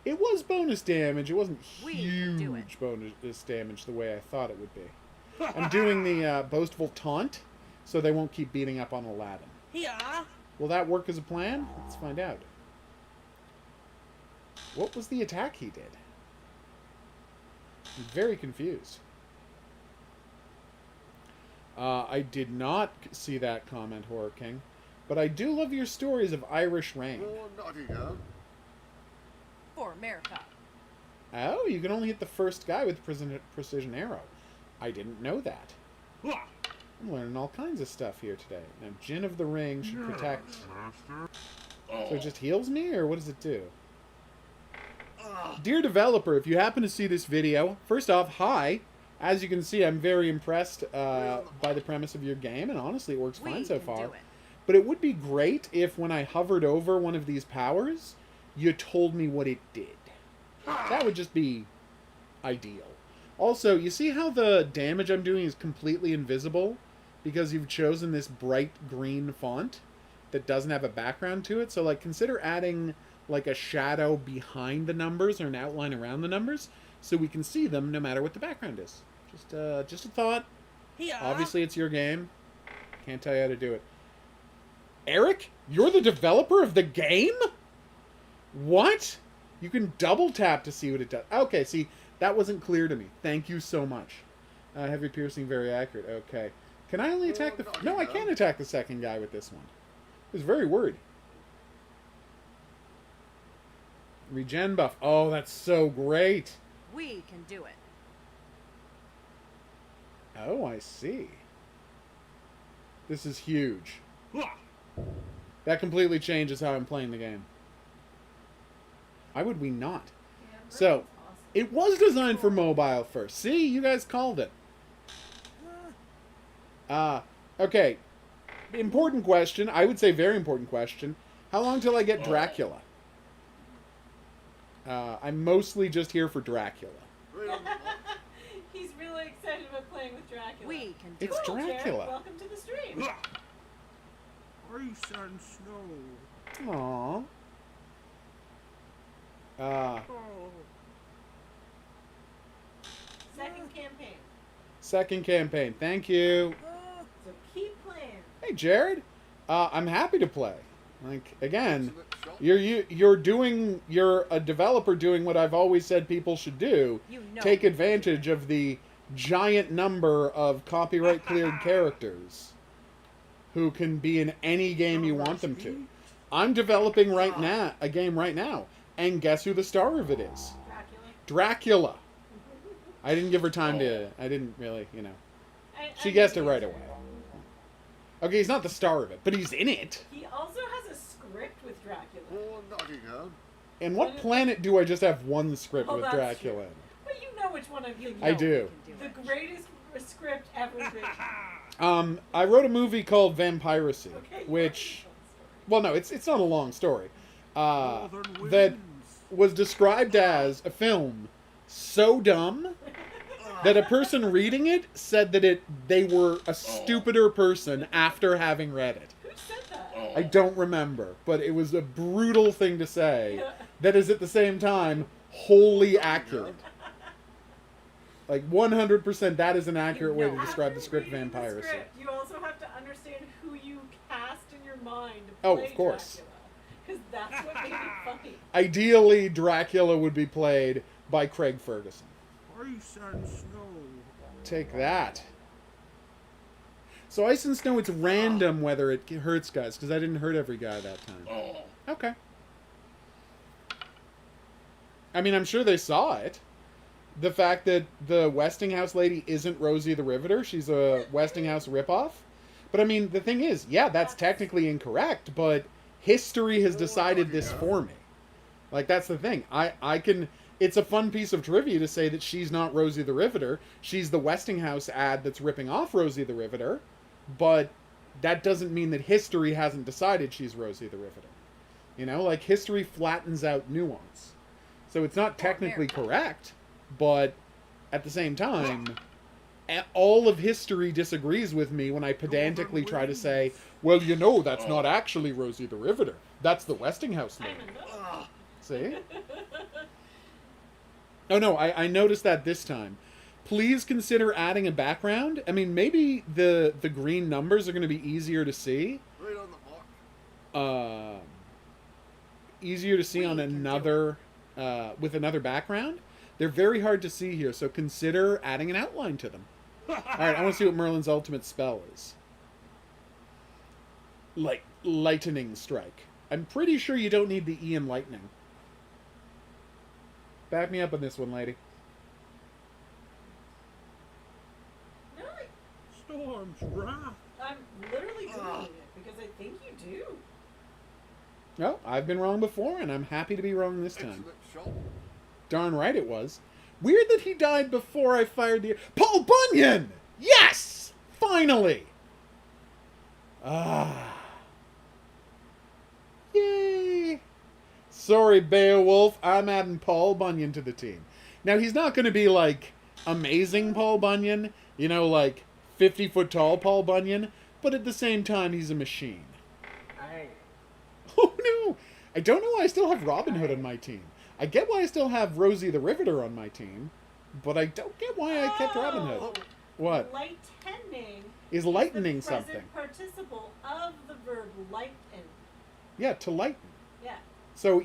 It was bonus damage. It wasn't We can do it. huge bonus damage the way I thought it would be. I'm doing the boastful taunt, so they won't keep beating up on Aladdin. Yeah. Will that work as a plan? Let's find out. What was the attack he did? I'm very confused. I did not see that comment, Horror King. But I do love your stories of Irish rain. For Nottingham. For America. Oh, you can only hit the first guy with precision arrow. I didn't know that. I'm learning all kinds of stuff here today. Now, Gin of the Ring should protect... So it just heals me, or what does it do? Dear developer, if you happen to see this video, first off, hi. As you can see, I'm very impressed by the premise of your game, and honestly, it works fine so far. Do it. But it would be great if when I hovered over one of these powers, you told me what it did. That would just be ideal. Also, you see how the damage I'm doing is completely invisible? Because you've chosen this bright green font that doesn't have a background to it. So, like, consider adding, like, a shadow behind the numbers or an outline around the numbers so we can see them no matter what the background is. Just a thought. Yeah. Obviously, it's your game. Can't tell you how to do it. Eric, you're the developer of the game? What? You can double tap to see what it does. Okay, see, that wasn't clear to me. Thank you so much. Heavy piercing, very accurate. Okay. Can I only attack the... No, I can't attack the second guy with this one. I was very worried. Regen buff. Oh, that's so great. We can do it. Oh, I see. This is huge. That completely changes how I'm playing the game. Why would we not? Yeah, So, Merlin's awesome. it was designed for mobile first. See, you guys called it. Okay. Important question. I would say very important question. How long till I get Dracula? I'm mostly just here for Dracula. Right on the mark. He's really excited about playing with Dracula. We can do It's it. Cool, Jared, Dracula. welcome to the stream. Ice and snow. Aww. Second campaign. Second campaign. Thank you. So keep playing. Hey, Jared. I'm happy to play. Like, again, Excellent shot. you're a developer doing what I've always said people should do. You know Take we can do advantage it. of the giant number of copyright cleared characters who can be in any game you want them to. I'm developing a game right now, and guess who the star of it is? Dracula. Dracula. I didn't give her time to. I didn't really, She I guessed it think right he's away. Okay, he's not the star of it, but he's in it. He also has a script with Dracula. For Nottingham. And what planet do I just have one script Oh, with that's Dracula true. in? But you know which one I'm thinking I of. do. We can do The it. greatest script ever written. I wrote a movie called Vampiracy, Okay. which, well, no, it's not a long story. Northern That winds. was described as a film so dumb that a person reading it said that they were a stupider person after having read it. Who said that? I don't remember, but it was a brutal thing to say that is at the same time wholly accurate. Like 100%, that is an accurate way to know. describe the After script reading the Vampiracy. script, you also have to understand who you cast in your mind to Oh, play of course. Because that's what made it funny. Ideally, Dracula would be played by Craig Ferguson. Ice and snow. Take that. So Ice and Snow, it's random whether it hurts guys, because I didn't hurt every guy that time. Okay. I mean, I'm sure they saw it. The fact that the Westinghouse lady isn't Rosie the Riveter, she's a Westinghouse ripoff. But I mean, the thing is, yeah, that's technically incorrect, but history has decided this for me. Like, that's the thing. I can... It's a fun piece of trivia to say that she's not Rosie the Riveter. She's the Westinghouse ad that's ripping off Rosie the Riveter. But that doesn't mean that history hasn't decided she's Rosie the Riveter. Like, history flattens out nuance. So it's not technically correct, but at the same time, all of history disagrees with me when I pedantically try to say, well, that's not actually Rosie the Riveter. That's the Westinghouse lady. See? Oh, no, I noticed that this time. Please consider adding a background. I mean, maybe the green numbers are going to be easier to see. Right on the mark. Easier to see on another, with another background. They're very hard to see here, so consider adding an outline to them. Alright, I want to see what Merlin's ultimate spell is. Lightning Strike. I'm pretty sure you don't need the E in lightning. Back me up on this one, lady. No, Storm's wrath. I'm literally doing it because I think you do. No, I've been wrong before, and I'm happy to be wrong this time. Excellent shot. Darn right it was. Weird that he died before I fired the... Paul Bunyan! Yes! Finally! Yay! Sorry, Beowulf. I'm adding Paul Bunyan to the team. Now, he's not going to be, like, amazing Paul Bunyan. 50-foot tall Paul Bunyan. But at the same time, he's a machine. Oh, no! I don't know why I still have Robin Hood on my team. I get why I still have Rosie the Riveter on my team, but I don't get why I kept Robin Hood. What? Lightening Is lightening the something? present participle of the verb lighten. Yeah, to lighten. Yeah. So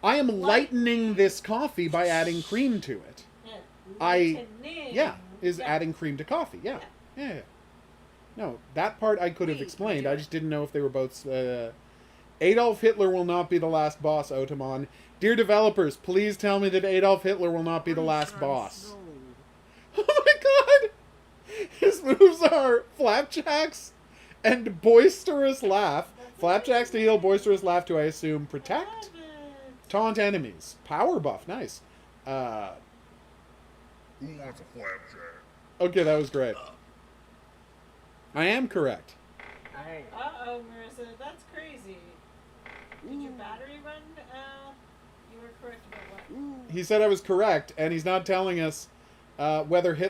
I am lightening this coffee by adding cream to it. Yeah. Is Yeah. adding cream to coffee. Yeah. Yeah. No, that part I could have We explained. do I it. just didn't know if they were both... Adolf Hitler will not be the last boss, Otamon. Dear developers, please tell me that Adolf Hitler will not be the Ice last and boss. snow. Oh my god! His moves are Flapjacks and Boisterous Laugh. Flapjacks to heal, Boisterous Laugh to, I assume, protect? Love it. Taunt enemies. Power buff, nice. Who wants a flapjack? Okay, that was great. I am correct. Uh-oh, Marissa, that's crazy. Did your battery run? You were correct about what? He said I was correct, and he's not telling us whether he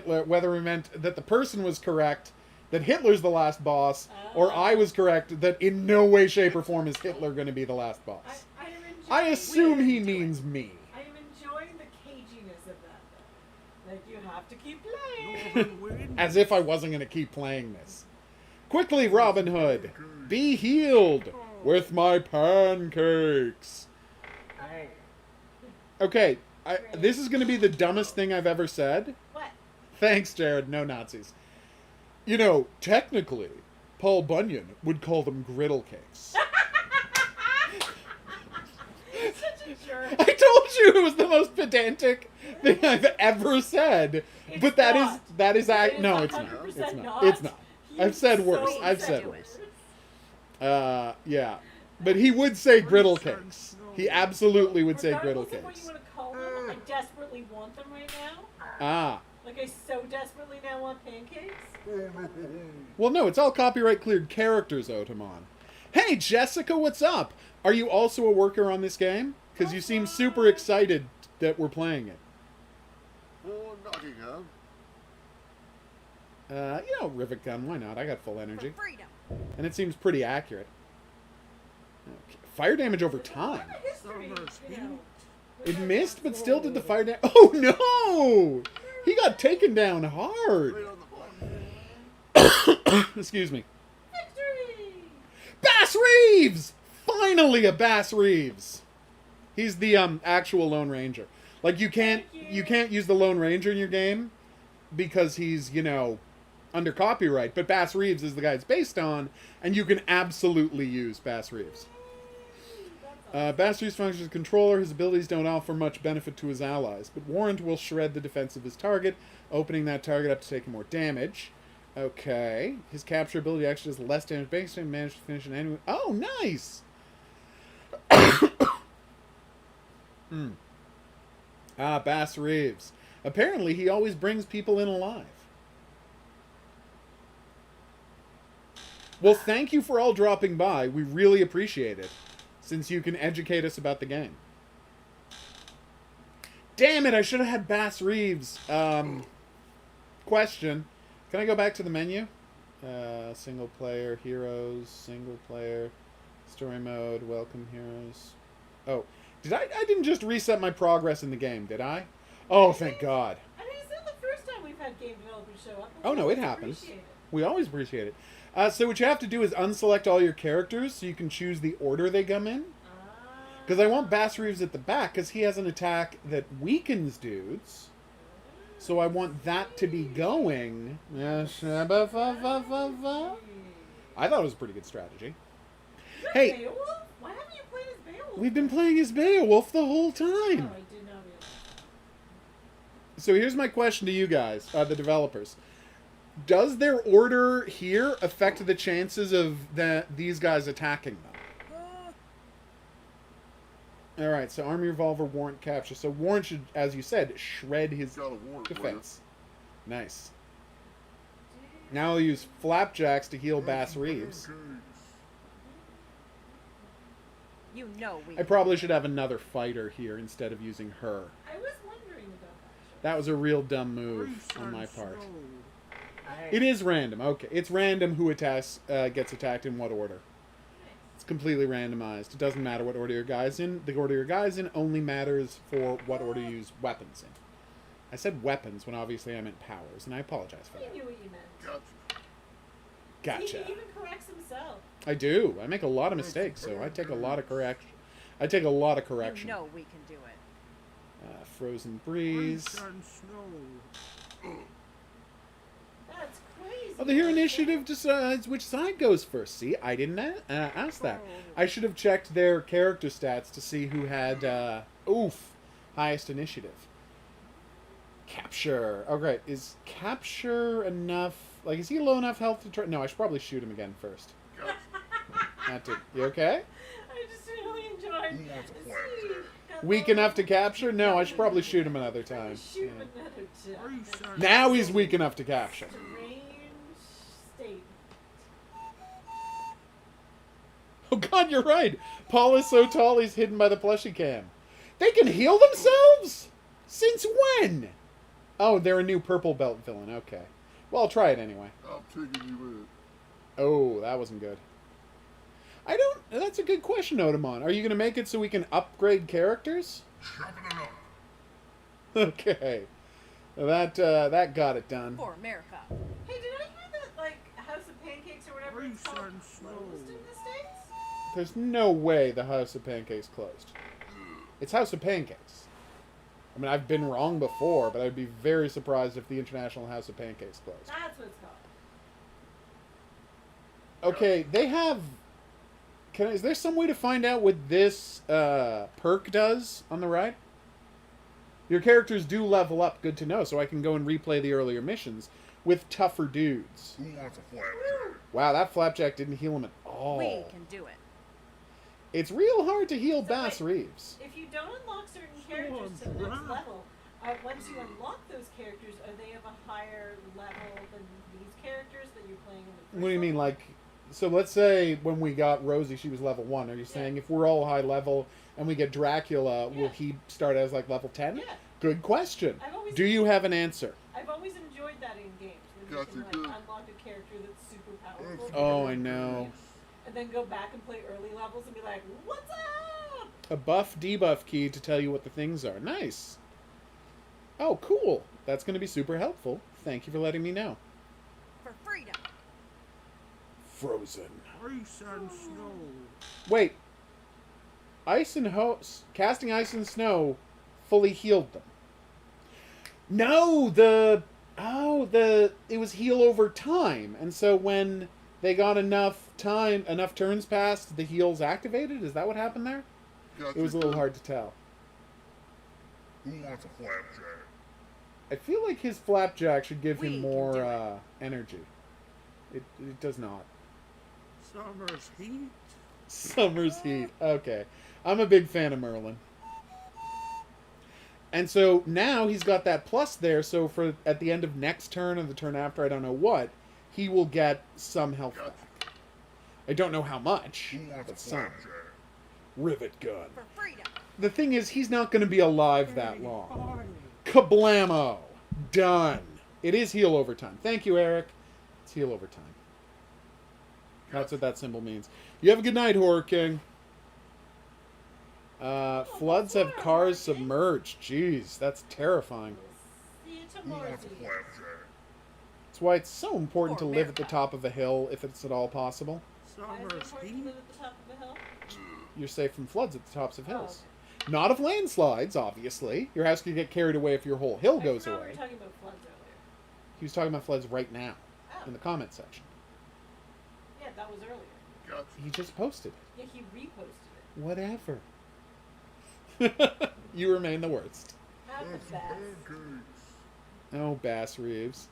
meant that the person was correct, that Hitler's the last boss, or I was correct, that in no way, shape, or form is Hitler going to be the last boss. I am enjoying. I assume he do it. means me. I am enjoying the caginess of that, though. Like, you have to keep playing. Northern wind. As if I wasn't going to keep playing this. Quickly, Robin Hood, be healed with my pancakes. Okay, this is going to be the dumbest thing I've ever said. What? Thanks, Jared. No Nazis. You know, technically, Paul Bunyan would call them griddle cakes. Such a jerk. I told you it was the most pedantic thing I've ever said. It's but that not. is It is no, it's not. 100% It's not. not. It's not. You I've said so worse. I've said said do worse. it. Yeah. But he would say griddle cakes. He absolutely would say griddle Regardless of what you cakes. want to call them, I desperately want them right now. Ah. Like, I so desperately now want pancakes. Well, no, it's all copyright cleared characters, Otamon. Hey, Jessica, what's up? Are you also a worker on this game? Because you seem super excited that we're playing it. For Nottingham. You know, Rivet Gun, why not? I got full energy. For freedom. And it seems pretty accurate. Okay. Fire damage over time. History, you know. It missed, but still did the fire damage. Oh, no! He got taken down Right hard. on the button. Excuse me. Victory! Bass Reeves! Finally a Bass Reeves. He's the actual Lone Ranger. Like you can't use the Lone Ranger in your game because he's, you know, under copyright, but Bass Reeves is the guy it's based on, and you can absolutely use Bass Reeves. Bass Reeves functions as a controller. His abilities don't offer much benefit to his allies, but Warrant will shred the defense of his target, opening that target up to take more damage. Okay. His capture ability actually does less damage based and managed to finish an enemy. Oh, nice! Ah, Bass Reeves. Apparently, he always brings people in alive. Well, thank you for all dropping by. We really appreciate it, since you can educate us about the game. Damn it, I should have had Bass Reeves. Question. Can I go back to the menu? Single player, heroes, single player, story mode, welcome heroes. Oh, I didn't just reset my progress in the game, did I? Oh, thank God. I mean, it's not the first time we've had game developers show up. Oh, no, it happens. We always appreciate it. So what you have to do is unselect all your characters so you can choose the order they come in. Because I want Bass Reeves at the back because he has an attack that weakens dudes. So I want that to be going. I thought it was a pretty good strategy. Hey, Beowulf? Why haven't you played as Beowulf? we've been playing as Beowulf the whole Oh, time. I did not realize. So here's my question to you guys, the developers. Does their order here affect the chances of these guys attacking them? Alright, so Army Revolver, Warrant capture. So Warrant should, as you said, shred his Got a warrant for you. defense. Nice. Now I'll use Flapjacks to heal Bass Reeves. You know we I can probably do should have another fighter here instead of using her. I was wondering about that. That was a real dumb move Ice on my and part. snow. It is random. Okay, it's random who attacks, gets attacked in what order. It's completely randomized. It doesn't matter what order your guy's in. The order your guy's in only matters for what order you use weapons in. I said weapons when obviously I meant powers, and I apologize for He that. knew what you meant. Gotcha. Gotcha. He even corrects himself. I do. I make a lot of mistakes, so I take a lot of correction. I take a lot of it. correction. You know we can do it. Frozen breeze. Ice and snow. That's crazy. Oh, the hero initiative decides which side goes first. See, I didn't ask that. I should have checked their character stats to see who had, highest initiative. Capture. Okay, is capture enough? Like, is he low enough health to try? No, I should probably shoot him again first. Not to. You okay? I just really enjoyed. Who wants a See, flapjack? got Weak the- enough to capture? No, I should probably shoot him another time. Shoot Yeah. another time. Are you serious? Now he's weak enough to capture. Strange state. Oh god, you're right. Paul is so tall he's hidden by the plushie cam. They can heal themselves? Since when? Oh, they're a new purple belt villain. Okay. Well, I'll try it anyway. I'm taking you in. Oh, that wasn't good. I don't... That's a good question, Otamon. Are you going to make it so we can upgrade characters? Chopping it up. Okay. That got it done. For America. Hey, did I hear that like House of Pancakes or whatever Are you it's called starting closed slow? in the States? There's no way the House of Pancakes closed. It's House of Pancakes. I mean, I've been wrong before, but I'd be very surprised if the International House of Pancakes closed. That's what it's called. Okay, they have... is there some way to find out what this perk does on the right? Your characters do level up, good to know, so I can go and replay the earlier missions with tougher dudes. Who wants a flapjack? Wow, that flapjack didn't heal him at all. We can do it. It's real hard to heal So Bass wait. Reeves. If you don't unlock certain characters to the next level, once you unlock those characters, are they of a higher level than these characters that you're playing in the first What do you mean, level? like... So let's say when we got Rosie, she was level 1. Are you saying if we're all high level and we get Dracula, will Yeah. he start as like level 10? Yeah. Good question. I've always Do you have an answer? I've always enjoyed that in games when you Gotcha, can like good. unlock a character that's super powerful. Oh, I know. And then go back and play early levels and be like, "What's up?" A buff debuff key to tell you what the things are. Nice. Oh, cool. That's going to be super helpful. Thank you for letting me know. For freedom. Frozen. Are you starting snow? Wait. Casting ice and snow fully healed them. No, it was heal over time. And so when they got enough turns passed, the heals activated? Is that what happened there? Gotcha. It was a little hard to tell. Who wants a flapjack? I feel like his flapjack should give We him can do more it. energy. It does not. Summer's heat? Summer's heat. Okay. I'm a big fan of Merlin. And so now he's got that plus there, so for at the end of next turn or the turn after, I don't know what, he will get some health Gotcha. back. I don't know how much, Who wants a but some. flapjack? Rivet gun. For freedom. The thing is, he's not going to be alive that long. Kablamo! Done. It is heal over time. Thank you, Eric. It's heal over time. That's what that symbol means. You have a good night, Horror King. Floods have cars submerged. Jeez, that's terrifying. See you Who tomorrow. wants a flapjack? That's why it's so important to Poor live at the America. top of a hill, if it's at all possible. Why is it Summer's important to heat? live at the top of the hill? You're safe from floods at the tops of Oh, hills. Not of landslides, obviously. Your house could get carried away if your whole hill I goes forgot we away. were talking about floods earlier. He was talking about floods right now, Oh, in the comment section. yeah, that was earlier. Gotcha. He just posted it. Yeah, he reposted it. Whatever. You remain the worst. Not the That's best. pancakes. Oh, Bass Reeves.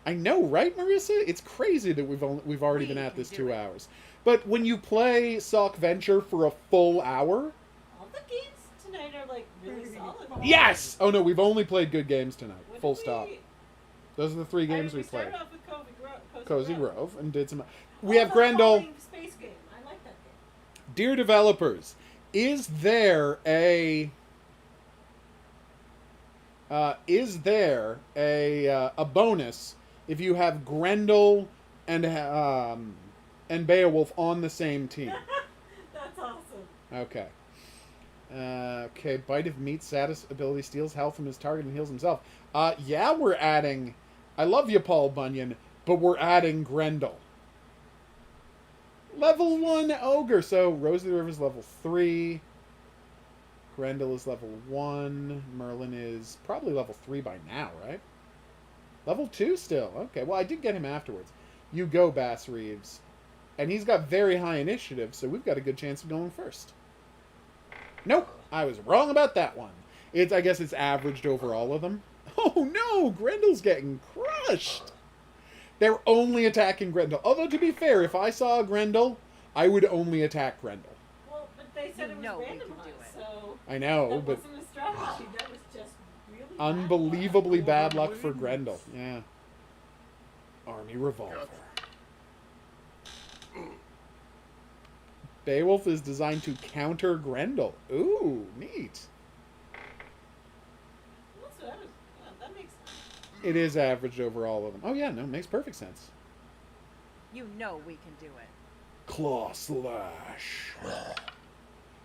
I know, right, Marissa? It's crazy that we've already We been at can this do 2 it. hours. But when you play Sockventure for a full hour, All the games tonight are like really solid. yes! Oh no, we've only played good games tonight. What Full did stop. we- Those are the 3 games we started played. off with Cozy Grove. Grove and did some. We have Oh, the Grendel. falling space game. I like that game. Dear developers, is there a bonus if you have Grendel and Beowulf on the same team? That's awesome. Okay. Okay, Bite of Meat status ability steals health from his target and heals himself. Yeah, we're adding... I love you, Paul Bunyan, but we're adding Grendel. Level 1 Ogre. So, Rose of the River is level 3. Grendel is level 1. Merlin is probably level 3 by now, right? Level 2 still. Okay, well, I did get him afterwards. You go, Bass Reeves. And he's got very high initiative, so we've got a good chance of going first. Nope, I was wrong about that one. I guess it's averaged over all of them. Oh no, Grendel's getting crushed. They're only attacking Grendel. Although, to be fair, if I saw a Grendel, I would only attack Grendel. Well, but they said You it was know we can do randomized, it. so I know, that but wasn't a strategy. That was just really unbelievably bad luck for wins. Grendel. Yeah. Army Revolver. Beowulf is designed to counter Grendel. Ooh, neat. That makes sense. It is averaged over all of them. Oh yeah, no, makes perfect sense. You know we can do it. Claw Slash.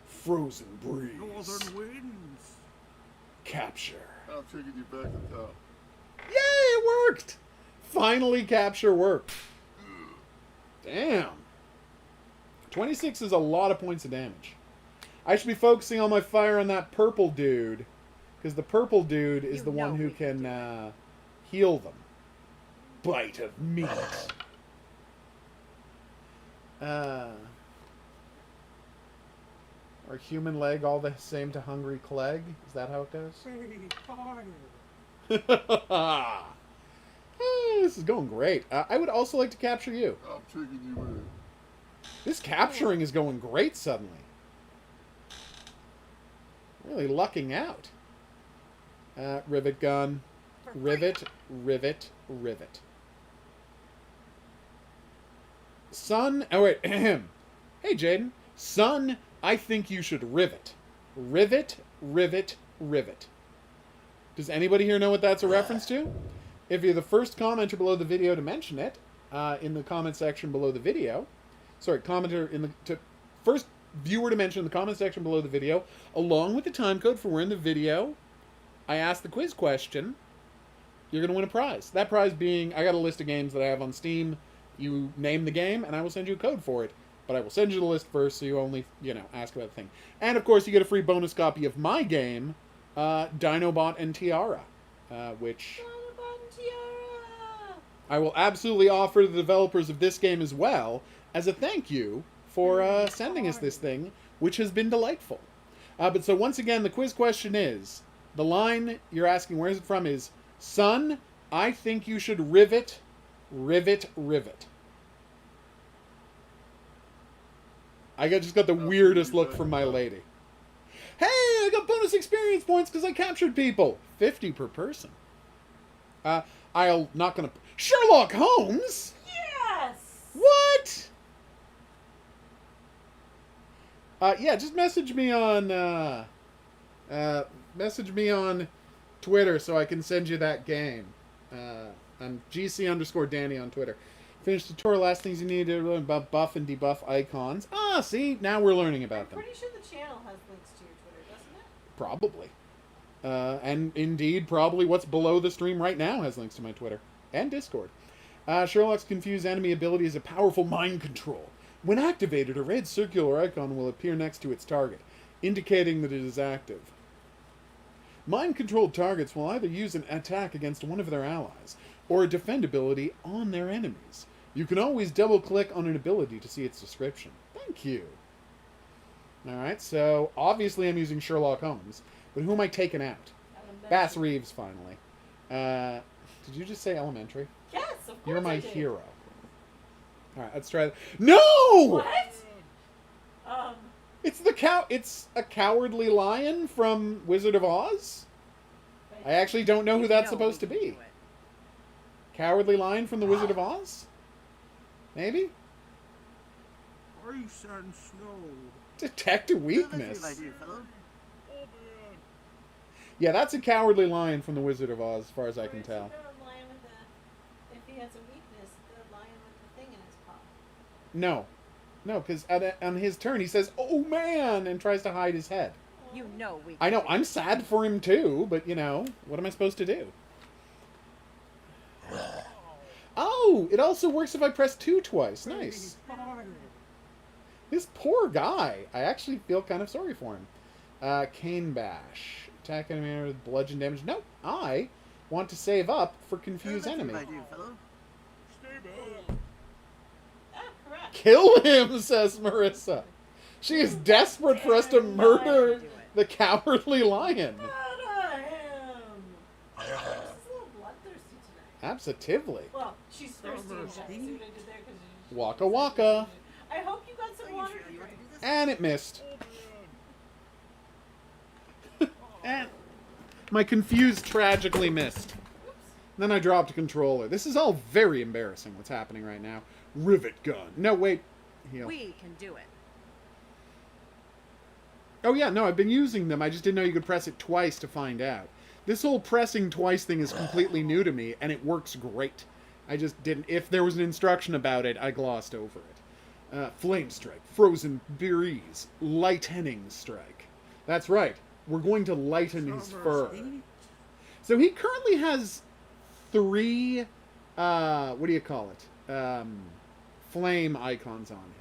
Frozen Breeze. Northern winds. Capture. I'm taking you back to town. Yay, it worked! Finally, capture worked. Damn. 26 is a lot of points of damage. I should be focusing all my fire on that purple dude, because the purple dude is You the one know who we can can heal them. Bite of meat. Or human leg all the same to hungry Clegg? Is that how it goes? Hey, fire. This is going great. I would also like to capture you. I'm taking you in. This capturing is going great suddenly. Really lucking out. Rivet gun. For free. Rivet, rivet, rivet. Son, oh wait, ahem. Hey Jaden. Son, I think you should rivet. Rivet, rivet, rivet. Does anybody here know what that's a reference to? If you're the first commenter below the video to mention it, in the comment section below the video, sorry, commenter in the first viewer to mention in the comment section below the video, along with the time code for where in the video I asked the quiz question, you're going to win a prize. That prize being, I got a list of games that I have on Steam. You name the game, and I will send you a code for it. But I will send you the list first, so you only, ask about the thing. And, of course, you get a free bonus copy of my game, Dinobot and Tiara, which Dinobot and Tiara! I will absolutely offer the developers of this game as well as a thank you for sending us this thing, which has been delightful. But so once again, the quiz question is, the line you're asking where is it from is, son, I think you should rivet, rivet, rivet. I just got the weirdest look from my lady. Hey, I got bonus experience points because I captured people. 50 per person. I'll not gonna... Sherlock Holmes? Yes! What? Yeah, just message me on Twitter so I can send you that game. I'm GC_Danny on Twitter. Finish the tutorial. Last things you need to learn about buff and debuff icons. Ah, see, now we're learning about them. I'm pretty sure the channel has links to your Twitter, doesn't it? Probably. And indeed, probably what's below the stream right now has links to my Twitter and Discord. Sherlock's confused enemy ability is a powerful mind control. When activated, a red circular icon will appear next to its target, indicating that it is active. Mind-controlled targets will either use an attack against one of their allies, or a defend ability on their enemies. You can always double-click on an ability to see its description. Thank you. Alright, so obviously I'm using Sherlock Holmes, but who am I taking out? Bass Reeves, finally. Did you just say elementary? Yes, of course You're my I did. hero. Alright, let's try that. No! What? It's it's a cowardly lion from Wizard of Oz? I actually don't know who You that's know supposed to we can be. do it. Cowardly lion from the Wizard of Oz? Maybe? Ice and snow. Detect a weakness. Yeah, that's a cowardly lion from the Wizard of Oz, as far as I can tell. If he has a weakness, the lion with the thing in his paw. No. No, because on his turn he says, "Oh man," and tries to hide his head. You know we can I know, do I'm it. sad for him too, but what am I supposed to do? Oh, it also works if I press 2 twice. Nice. Hey, fire. This poor guy. I actually feel kind of sorry for him. Cane Bash. Attack enemy with bludgeon damage. No, I want to save up for confuse enemy. Stay back. Kill him, says Marissa. She is desperate for us to murder the cowardly lion. Murder him! She's a little bloodthirsty tonight. Absolutely. Well, she's thirsty in general. See what I did there? 'Cause she- Waka waka. I hope you got some water to drink. And it missed. And my confused tragically missed. Then I dropped a controller. This is all very embarrassing what's happening right now. Rivet gun. No, wait. Heal. We can do it. Oh yeah, no, I've been using them. I just didn't know you could press it twice to find out. This whole pressing twice thing is completely new to me, and it works great. I just didn't... If there was an instruction about it, I glossed over it. Flame strike, frozen breeze, lightening strike. That's right. We're going to lighten his fur. So he currently has 3, what do you call it? Flame icons on him.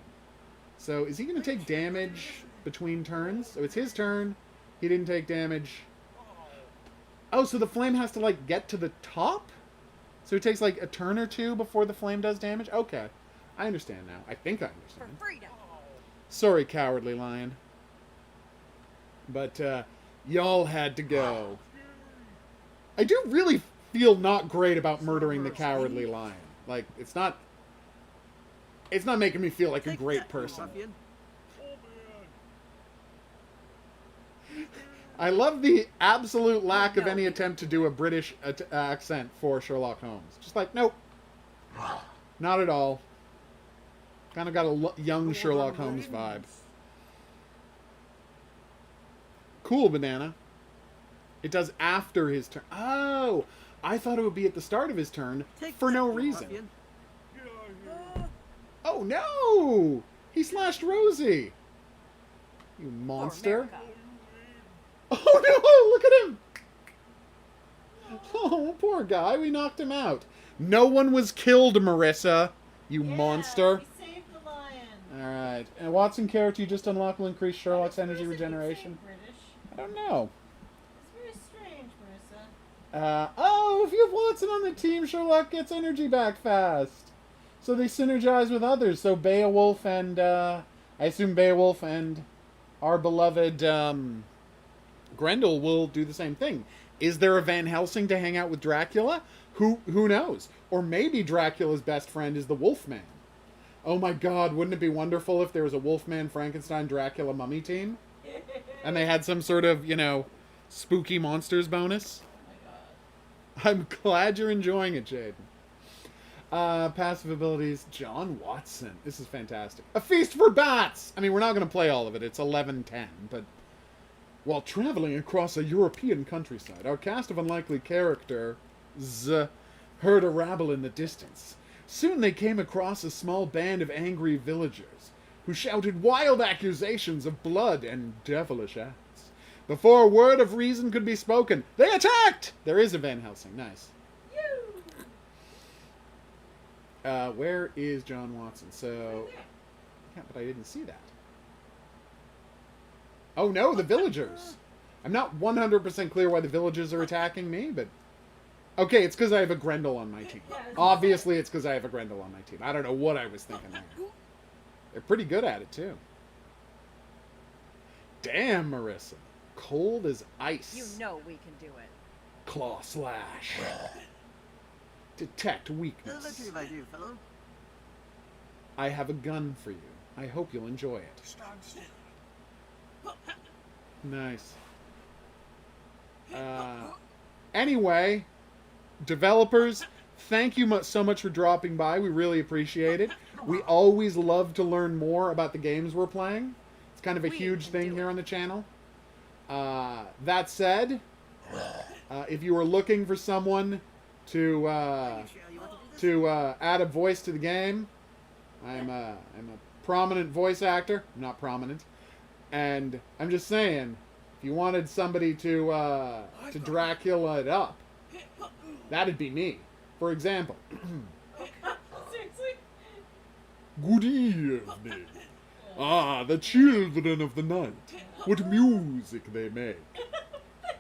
So is he going to take damage between turns? So it's his turn. He didn't take damage. Oh, so the flame has to, like, get to the top? So it takes, like, a turn or 2 before the flame does damage? Okay. I understand now. I think I For understand. freedom. Sorry, cowardly lion. But, y'all had to go. I do really feel not great about murdering the cowardly lion. Like, it's not making me feel like a great person. I love the absolute lack of any attempt to do a British accent for Sherlock Holmes. Just like, nope. Not at all. Kind of got a young Sherlock Holmes vibe. Cool, banana. It does after his turn. Oh! I thought it would be at the start of his turn for no reason. Oh no! He slashed Rosie! You monster. Oh no! Look at him! Oh, poor guy. We knocked him out. No one was killed, Marissa. You monster. We saved the lion. Alright. And Watson character you just unlocked will increase Sherlock's energy Why does it regeneration. say British? I don't know. It's very strange, Marissa. Oh, if you have Watson on the team, Sherlock gets energy back fast. So they synergize with others. So Beowulf and, I assume Beowulf and our beloved, Grendel will do the same thing. Is there a Van Helsing to hang out with Dracula? Who knows? Or maybe Dracula's best friend is the Wolfman. Oh my god, wouldn't it be wonderful if there was a Wolfman, Frankenstein, Dracula mummy team? And they had some sort of, spooky monsters bonus? Oh my god. I'm glad you're enjoying it, Jaden. Passive abilities, John Watson. This is fantastic. A feast for bats! I mean, we're not going to play all of it. It's 11:10, but... While traveling across a European countryside, our cast of unlikely characters heard a rabble in the distance. Soon they came across a small band of angry villagers, who shouted wild accusations of blood and devilish acts. Before a word of reason could be spoken, they attacked! There is a Van Helsing. Nice. Where is John Watson? So, yeah, but I didn't see that. Oh no, the villagers! I'm not 100% clear why the villagers are attacking me, but... Okay, it's because I have a Grendel on my team. Obviously, it's because I have a Grendel on my team. I don't know what I was thinking there. They're pretty good at it, too. Damn, Marissa. Cold as ice. You know we can do it. Claw slash. Detect weakness. I have a gun for you. I hope you'll enjoy it. Nice. Anyway, developers, thank you so much for dropping by. We really appreciate it. We always love to learn more about the games we're playing. It's kind of a huge thing here on the channel. That said, if you are looking for someone to add a voice to the game, I'm a prominent voice actor. I'm not prominent. And I'm just saying, if you wanted somebody to Dracula it up, that'd be me. For example. Seriously? Good evening. Ah, the children of the night. What music they make.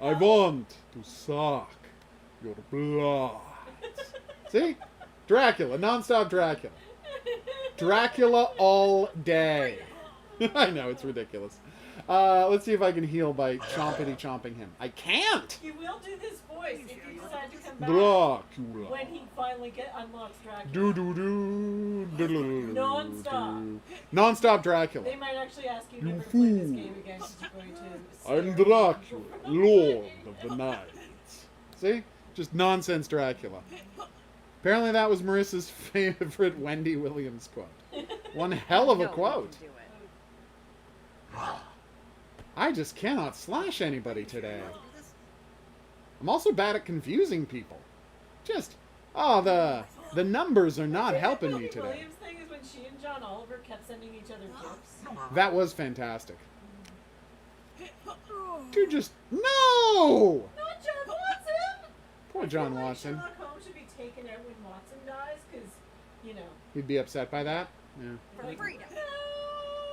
I want to suck your blood. See? Dracula, non-stop Dracula. Dracula all day. I know, it's ridiculous. Let's see if I can heal by chomping him. I can't! You will do this voice if you decide to come back. Dracula. When he finally unlocks Dracula. Do do do do do. Non-stop. Non-stop Dracula. They might actually ask you You never to play this fool. game again because you're going to... I'm scare Dracula, people. Lord of the Night. See? Just nonsense Dracula. Apparently that was Marissa's favorite Wendy Williams quote. One hell of a No, we quote. can do it. I just cannot slash anybody today. I'm also bad at confusing people. Just, the numbers are not helping me The today. Williams thing is when she and John Oliver kept sending each other gifts. That was fantastic. Dude, just, no! Not John Watson! Poor John I feel like Watson. Sherlock Holmes should be taken out when Watson dies, because, you know. He'd be upset by that? Yeah. For like, freedom. no!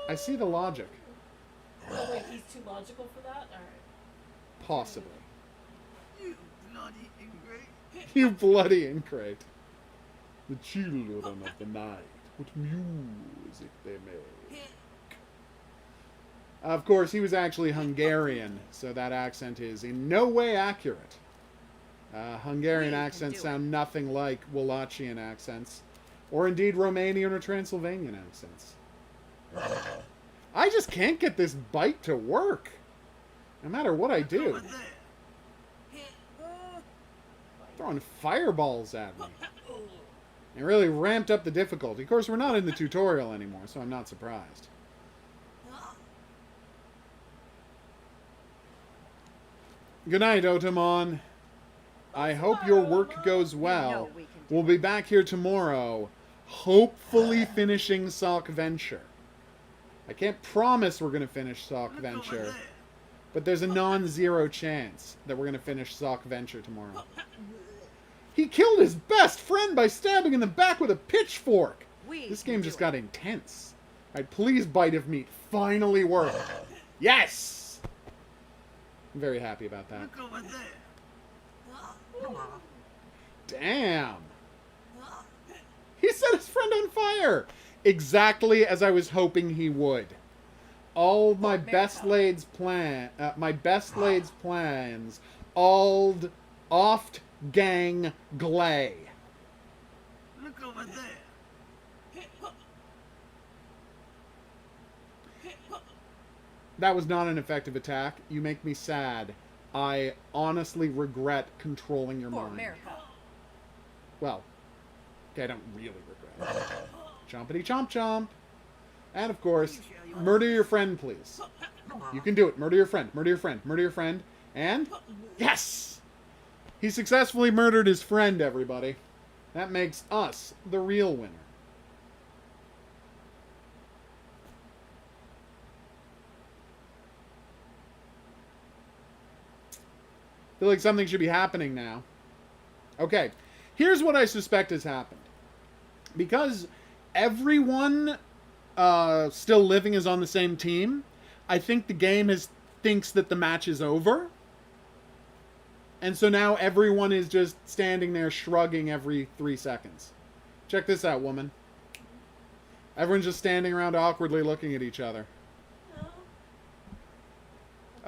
I see the logic. Oh, wait, he's too logical for that? Alright. Possibly. You bloody ingrate. You bloody ingrate. The children of the night. What music they make. Of course, he was actually Hungarian, so that accent is in no way accurate. Hungarian We can accents do sound nothing like Wallachian accents, or indeed Romanian or Transylvanian accents. I just can't get this bite to work, no matter what I do. Throwing fireballs at me. It really ramped up the difficulty. Of course, we're not in the tutorial anymore, so I'm not surprised. Good night, Otamon. I hope your work goes well. No, we can do We'll be back here tomorrow, hopefully finishing Sockventure. I can't promise we're going to finish Sockventure, but there's a non-zero chance that we're going to finish Sockventure tomorrow. He killed his best friend by stabbing in the back with a pitchfork. We This can game do just it. got intense. Alright, please, Bite of Meat, finally work. Yes! I'm very happy about that. Look over there. Damn! He set his friend on fire! Exactly as I was hoping he would. All my best laid's plans, all oft gang glay. Look over there. That was not an effective attack. You make me sad. I honestly regret controlling your For mind. America. Well, okay, I don't really regret it. Chompity chomp chomp. And of course, murder your friend, please. You can do it. Murder your friend. Murder your friend. Murder your friend. And yes! He successfully murdered his friend, everybody. That makes us the real winner. I feel like something should be happening now. Okay, here's what I suspect has happened. Because everyone still living is on the same team, I think the game thinks that the match is over. And so now everyone is just standing there shrugging every 3 seconds. Check this out, woman. Everyone's just standing around awkwardly looking at each other. No.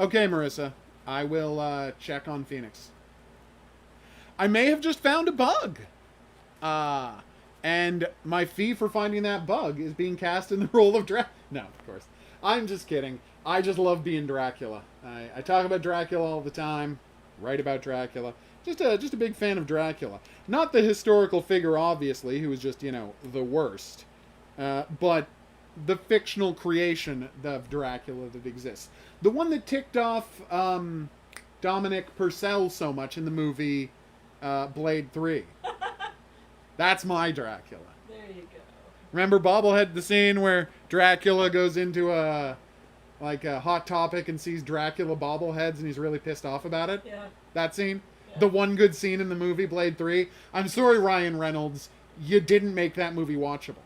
Okay, Marissa. I will check on Phoenix. I may have just found a bug. And my fee for finding that bug is being cast in the role of Dracula. No, of course. I'm just kidding. I just love being Dracula. I talk about Dracula all the time. Write about Dracula. Just a big fan of Dracula. Not the historical figure, obviously, who was just, the worst. But the fictional creation of Dracula that exists. The one that ticked off Dominic Purcell so much in the movie Blade 3. That's my Dracula. There you go. Remember Bobblehead, the scene where Dracula goes into a Hot Topic and sees Dracula bobbleheads and he's really pissed off about it? Yeah. That scene? Yeah. The one good scene in the movie Blade 3? I'm sorry, Ryan Reynolds. You didn't make that movie watchable.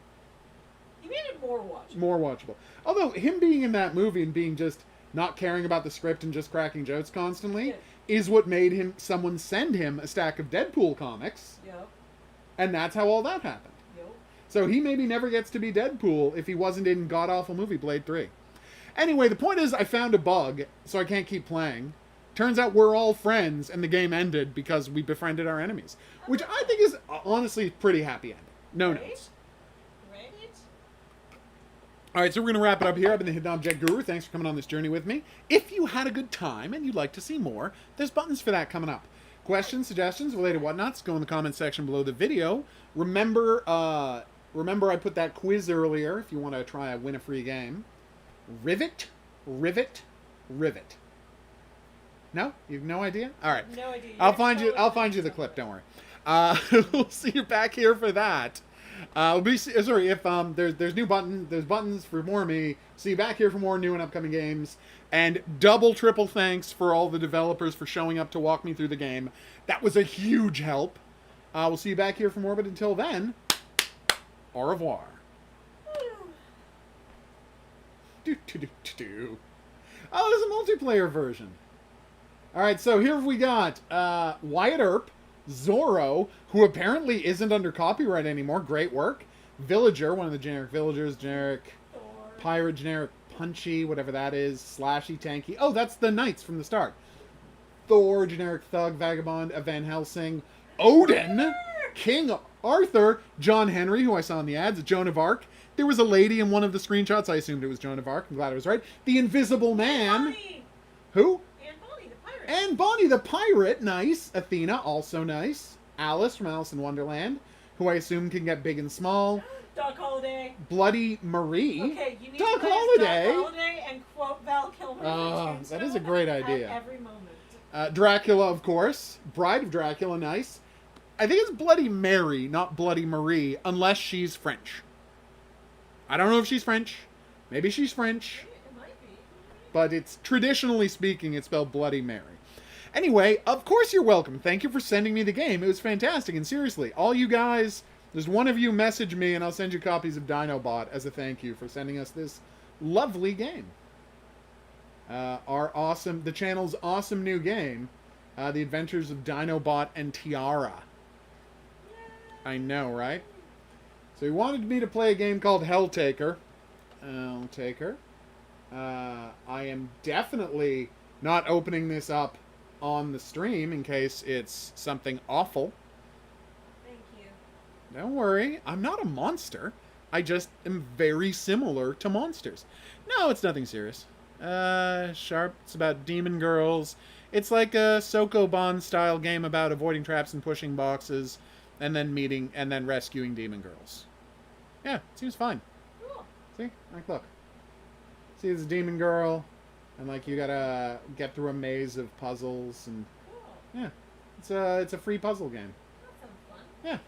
You made it more watchable. More watchable. Although, him being in that movie and being just not caring about the script and just cracking jokes constantly Yeah. is what made someone send him a stack of Deadpool comics. Yep. And that's how all that happened. Yep. So he maybe never gets to be Deadpool if he wasn't in god-awful movie Blade 3. Anyway, the point is I found a bug, so I can't keep playing. Turns out we're all friends, and the game ended because we befriended our enemies. Which I think is, honestly, pretty happy ending. No Right? notes. Right? Alright, so we're going to wrap it up here. I've been the Hidden Object Guru. Thanks for coming on this journey with me. If you had a good time and you'd like to see more, there's buttons for that coming up. Questions, suggestions, related whatnots, go in the comment section below the video. Remember I put that quiz earlier if you want to try a win a free game. Rivet, rivet, rivet. No? You have no idea? Alright. No idea. I'll find you the clip, don't worry. We'll see you back here for that. If there's there's buttons for more of me. See you back here for more new and upcoming games. And double, triple thanks for all the developers for showing up to walk me through the game. That was a huge help. We'll see you back here for more, but until then, au revoir. Oh, there's a multiplayer version. Alright, so here we got Wyatt Earp, Zorro, who apparently isn't under copyright anymore. Great work. Villager, one of the generic villagers, generic Thor. pirate, generic punchy, whatever that is, slashy, tanky. Oh, that's the knights from the start. Thor, generic thug, vagabond, Van Helsing, Odin, King Arthur, John Henry, who I saw in the ads, Joan of Arc. There was a lady in one of the screenshots. I assumed it was Joan of Arc. I'm glad I was right. The Invisible Man. Bonnie. Who? And Bonnie the pirate. And Bonnie the Pirate. Nice. Athena, also nice. Alice from Alice in Wonderland, who I assume can get big and small. Doc Holliday. Bloody Marie. Okay, you need Doc to play as Holliday. Doc Holliday and quote Val Kilmer. Oh, that is a great idea. At every moment. Dracula, of course. Bride of Dracula, nice. I think it's Bloody Mary, not Bloody Marie, unless she's French. I don't know if she's French. Maybe she's French. It might be. But it's, traditionally speaking, it's spelled Bloody Mary. Anyway, of course you're welcome. Thank you for sending me the game. It was fantastic. And seriously, all you guys, there's one of you message me and I'll send you copies of Dinobot as a thank you for sending us this lovely game. The channel's awesome new game, The Adventures of Dinobot and Tiara. I know, right? So he wanted me to play a game called Helltaker. Helltaker. I am definitely not opening this up on the stream in case it's something awful. Thank you. Don't worry, I'm not a monster. I just am very similar to monsters. No, it's nothing serious. Sharp. It's about demon girls. It's like a Sokoban style game about avoiding traps and pushing boxes, and then meeting and then rescuing demon girls. Yeah, it seems fine. Cool. See, like look. See, it's a demon girl, and like you gotta get through a maze of puzzles, and Cool. yeah, it's a free puzzle game. That sounds fun. Yeah.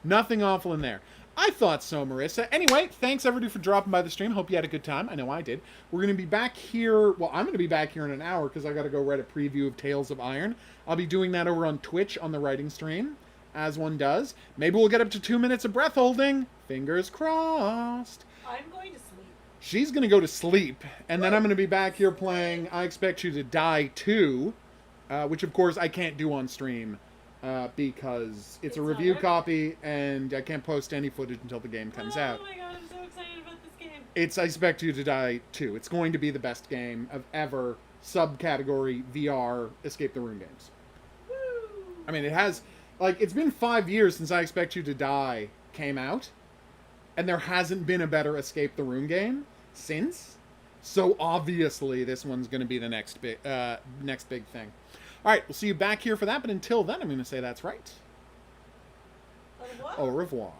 Nothing awful in there. I thought so, Marissa. Anyway, thanks everybody for dropping by the stream. Hope you had a good time. I know I did. We're going to be back here. Well, I'm going to be back here in an hour because I got to go write a preview of Tales of Iron. I'll be doing that over on Twitch on the writing stream, as one does. Maybe we'll get up to 2 minutes of breath holding. Fingers crossed. I'm going to sleep. She's going to go to sleep, and then I'm going to be back here playing I Expect You to Die 2, which, of course, I can't do on stream. Because it's a not review working. copy, and I can't post any footage until the game comes out. Oh my god, I'm so excited about this game. It's I Expect You to Die 2. It's going to be the best game of ever subcategory VR Escape the Room games. Woo! I mean, it has, like, it's been 5 years since I Expect You to Die came out, and there hasn't been a better Escape the Room game since. So obviously, this one's going to be the next big thing. All right, we'll see you back here for that, but until then, I'm going to say that's right. Au revoir. Au revoir.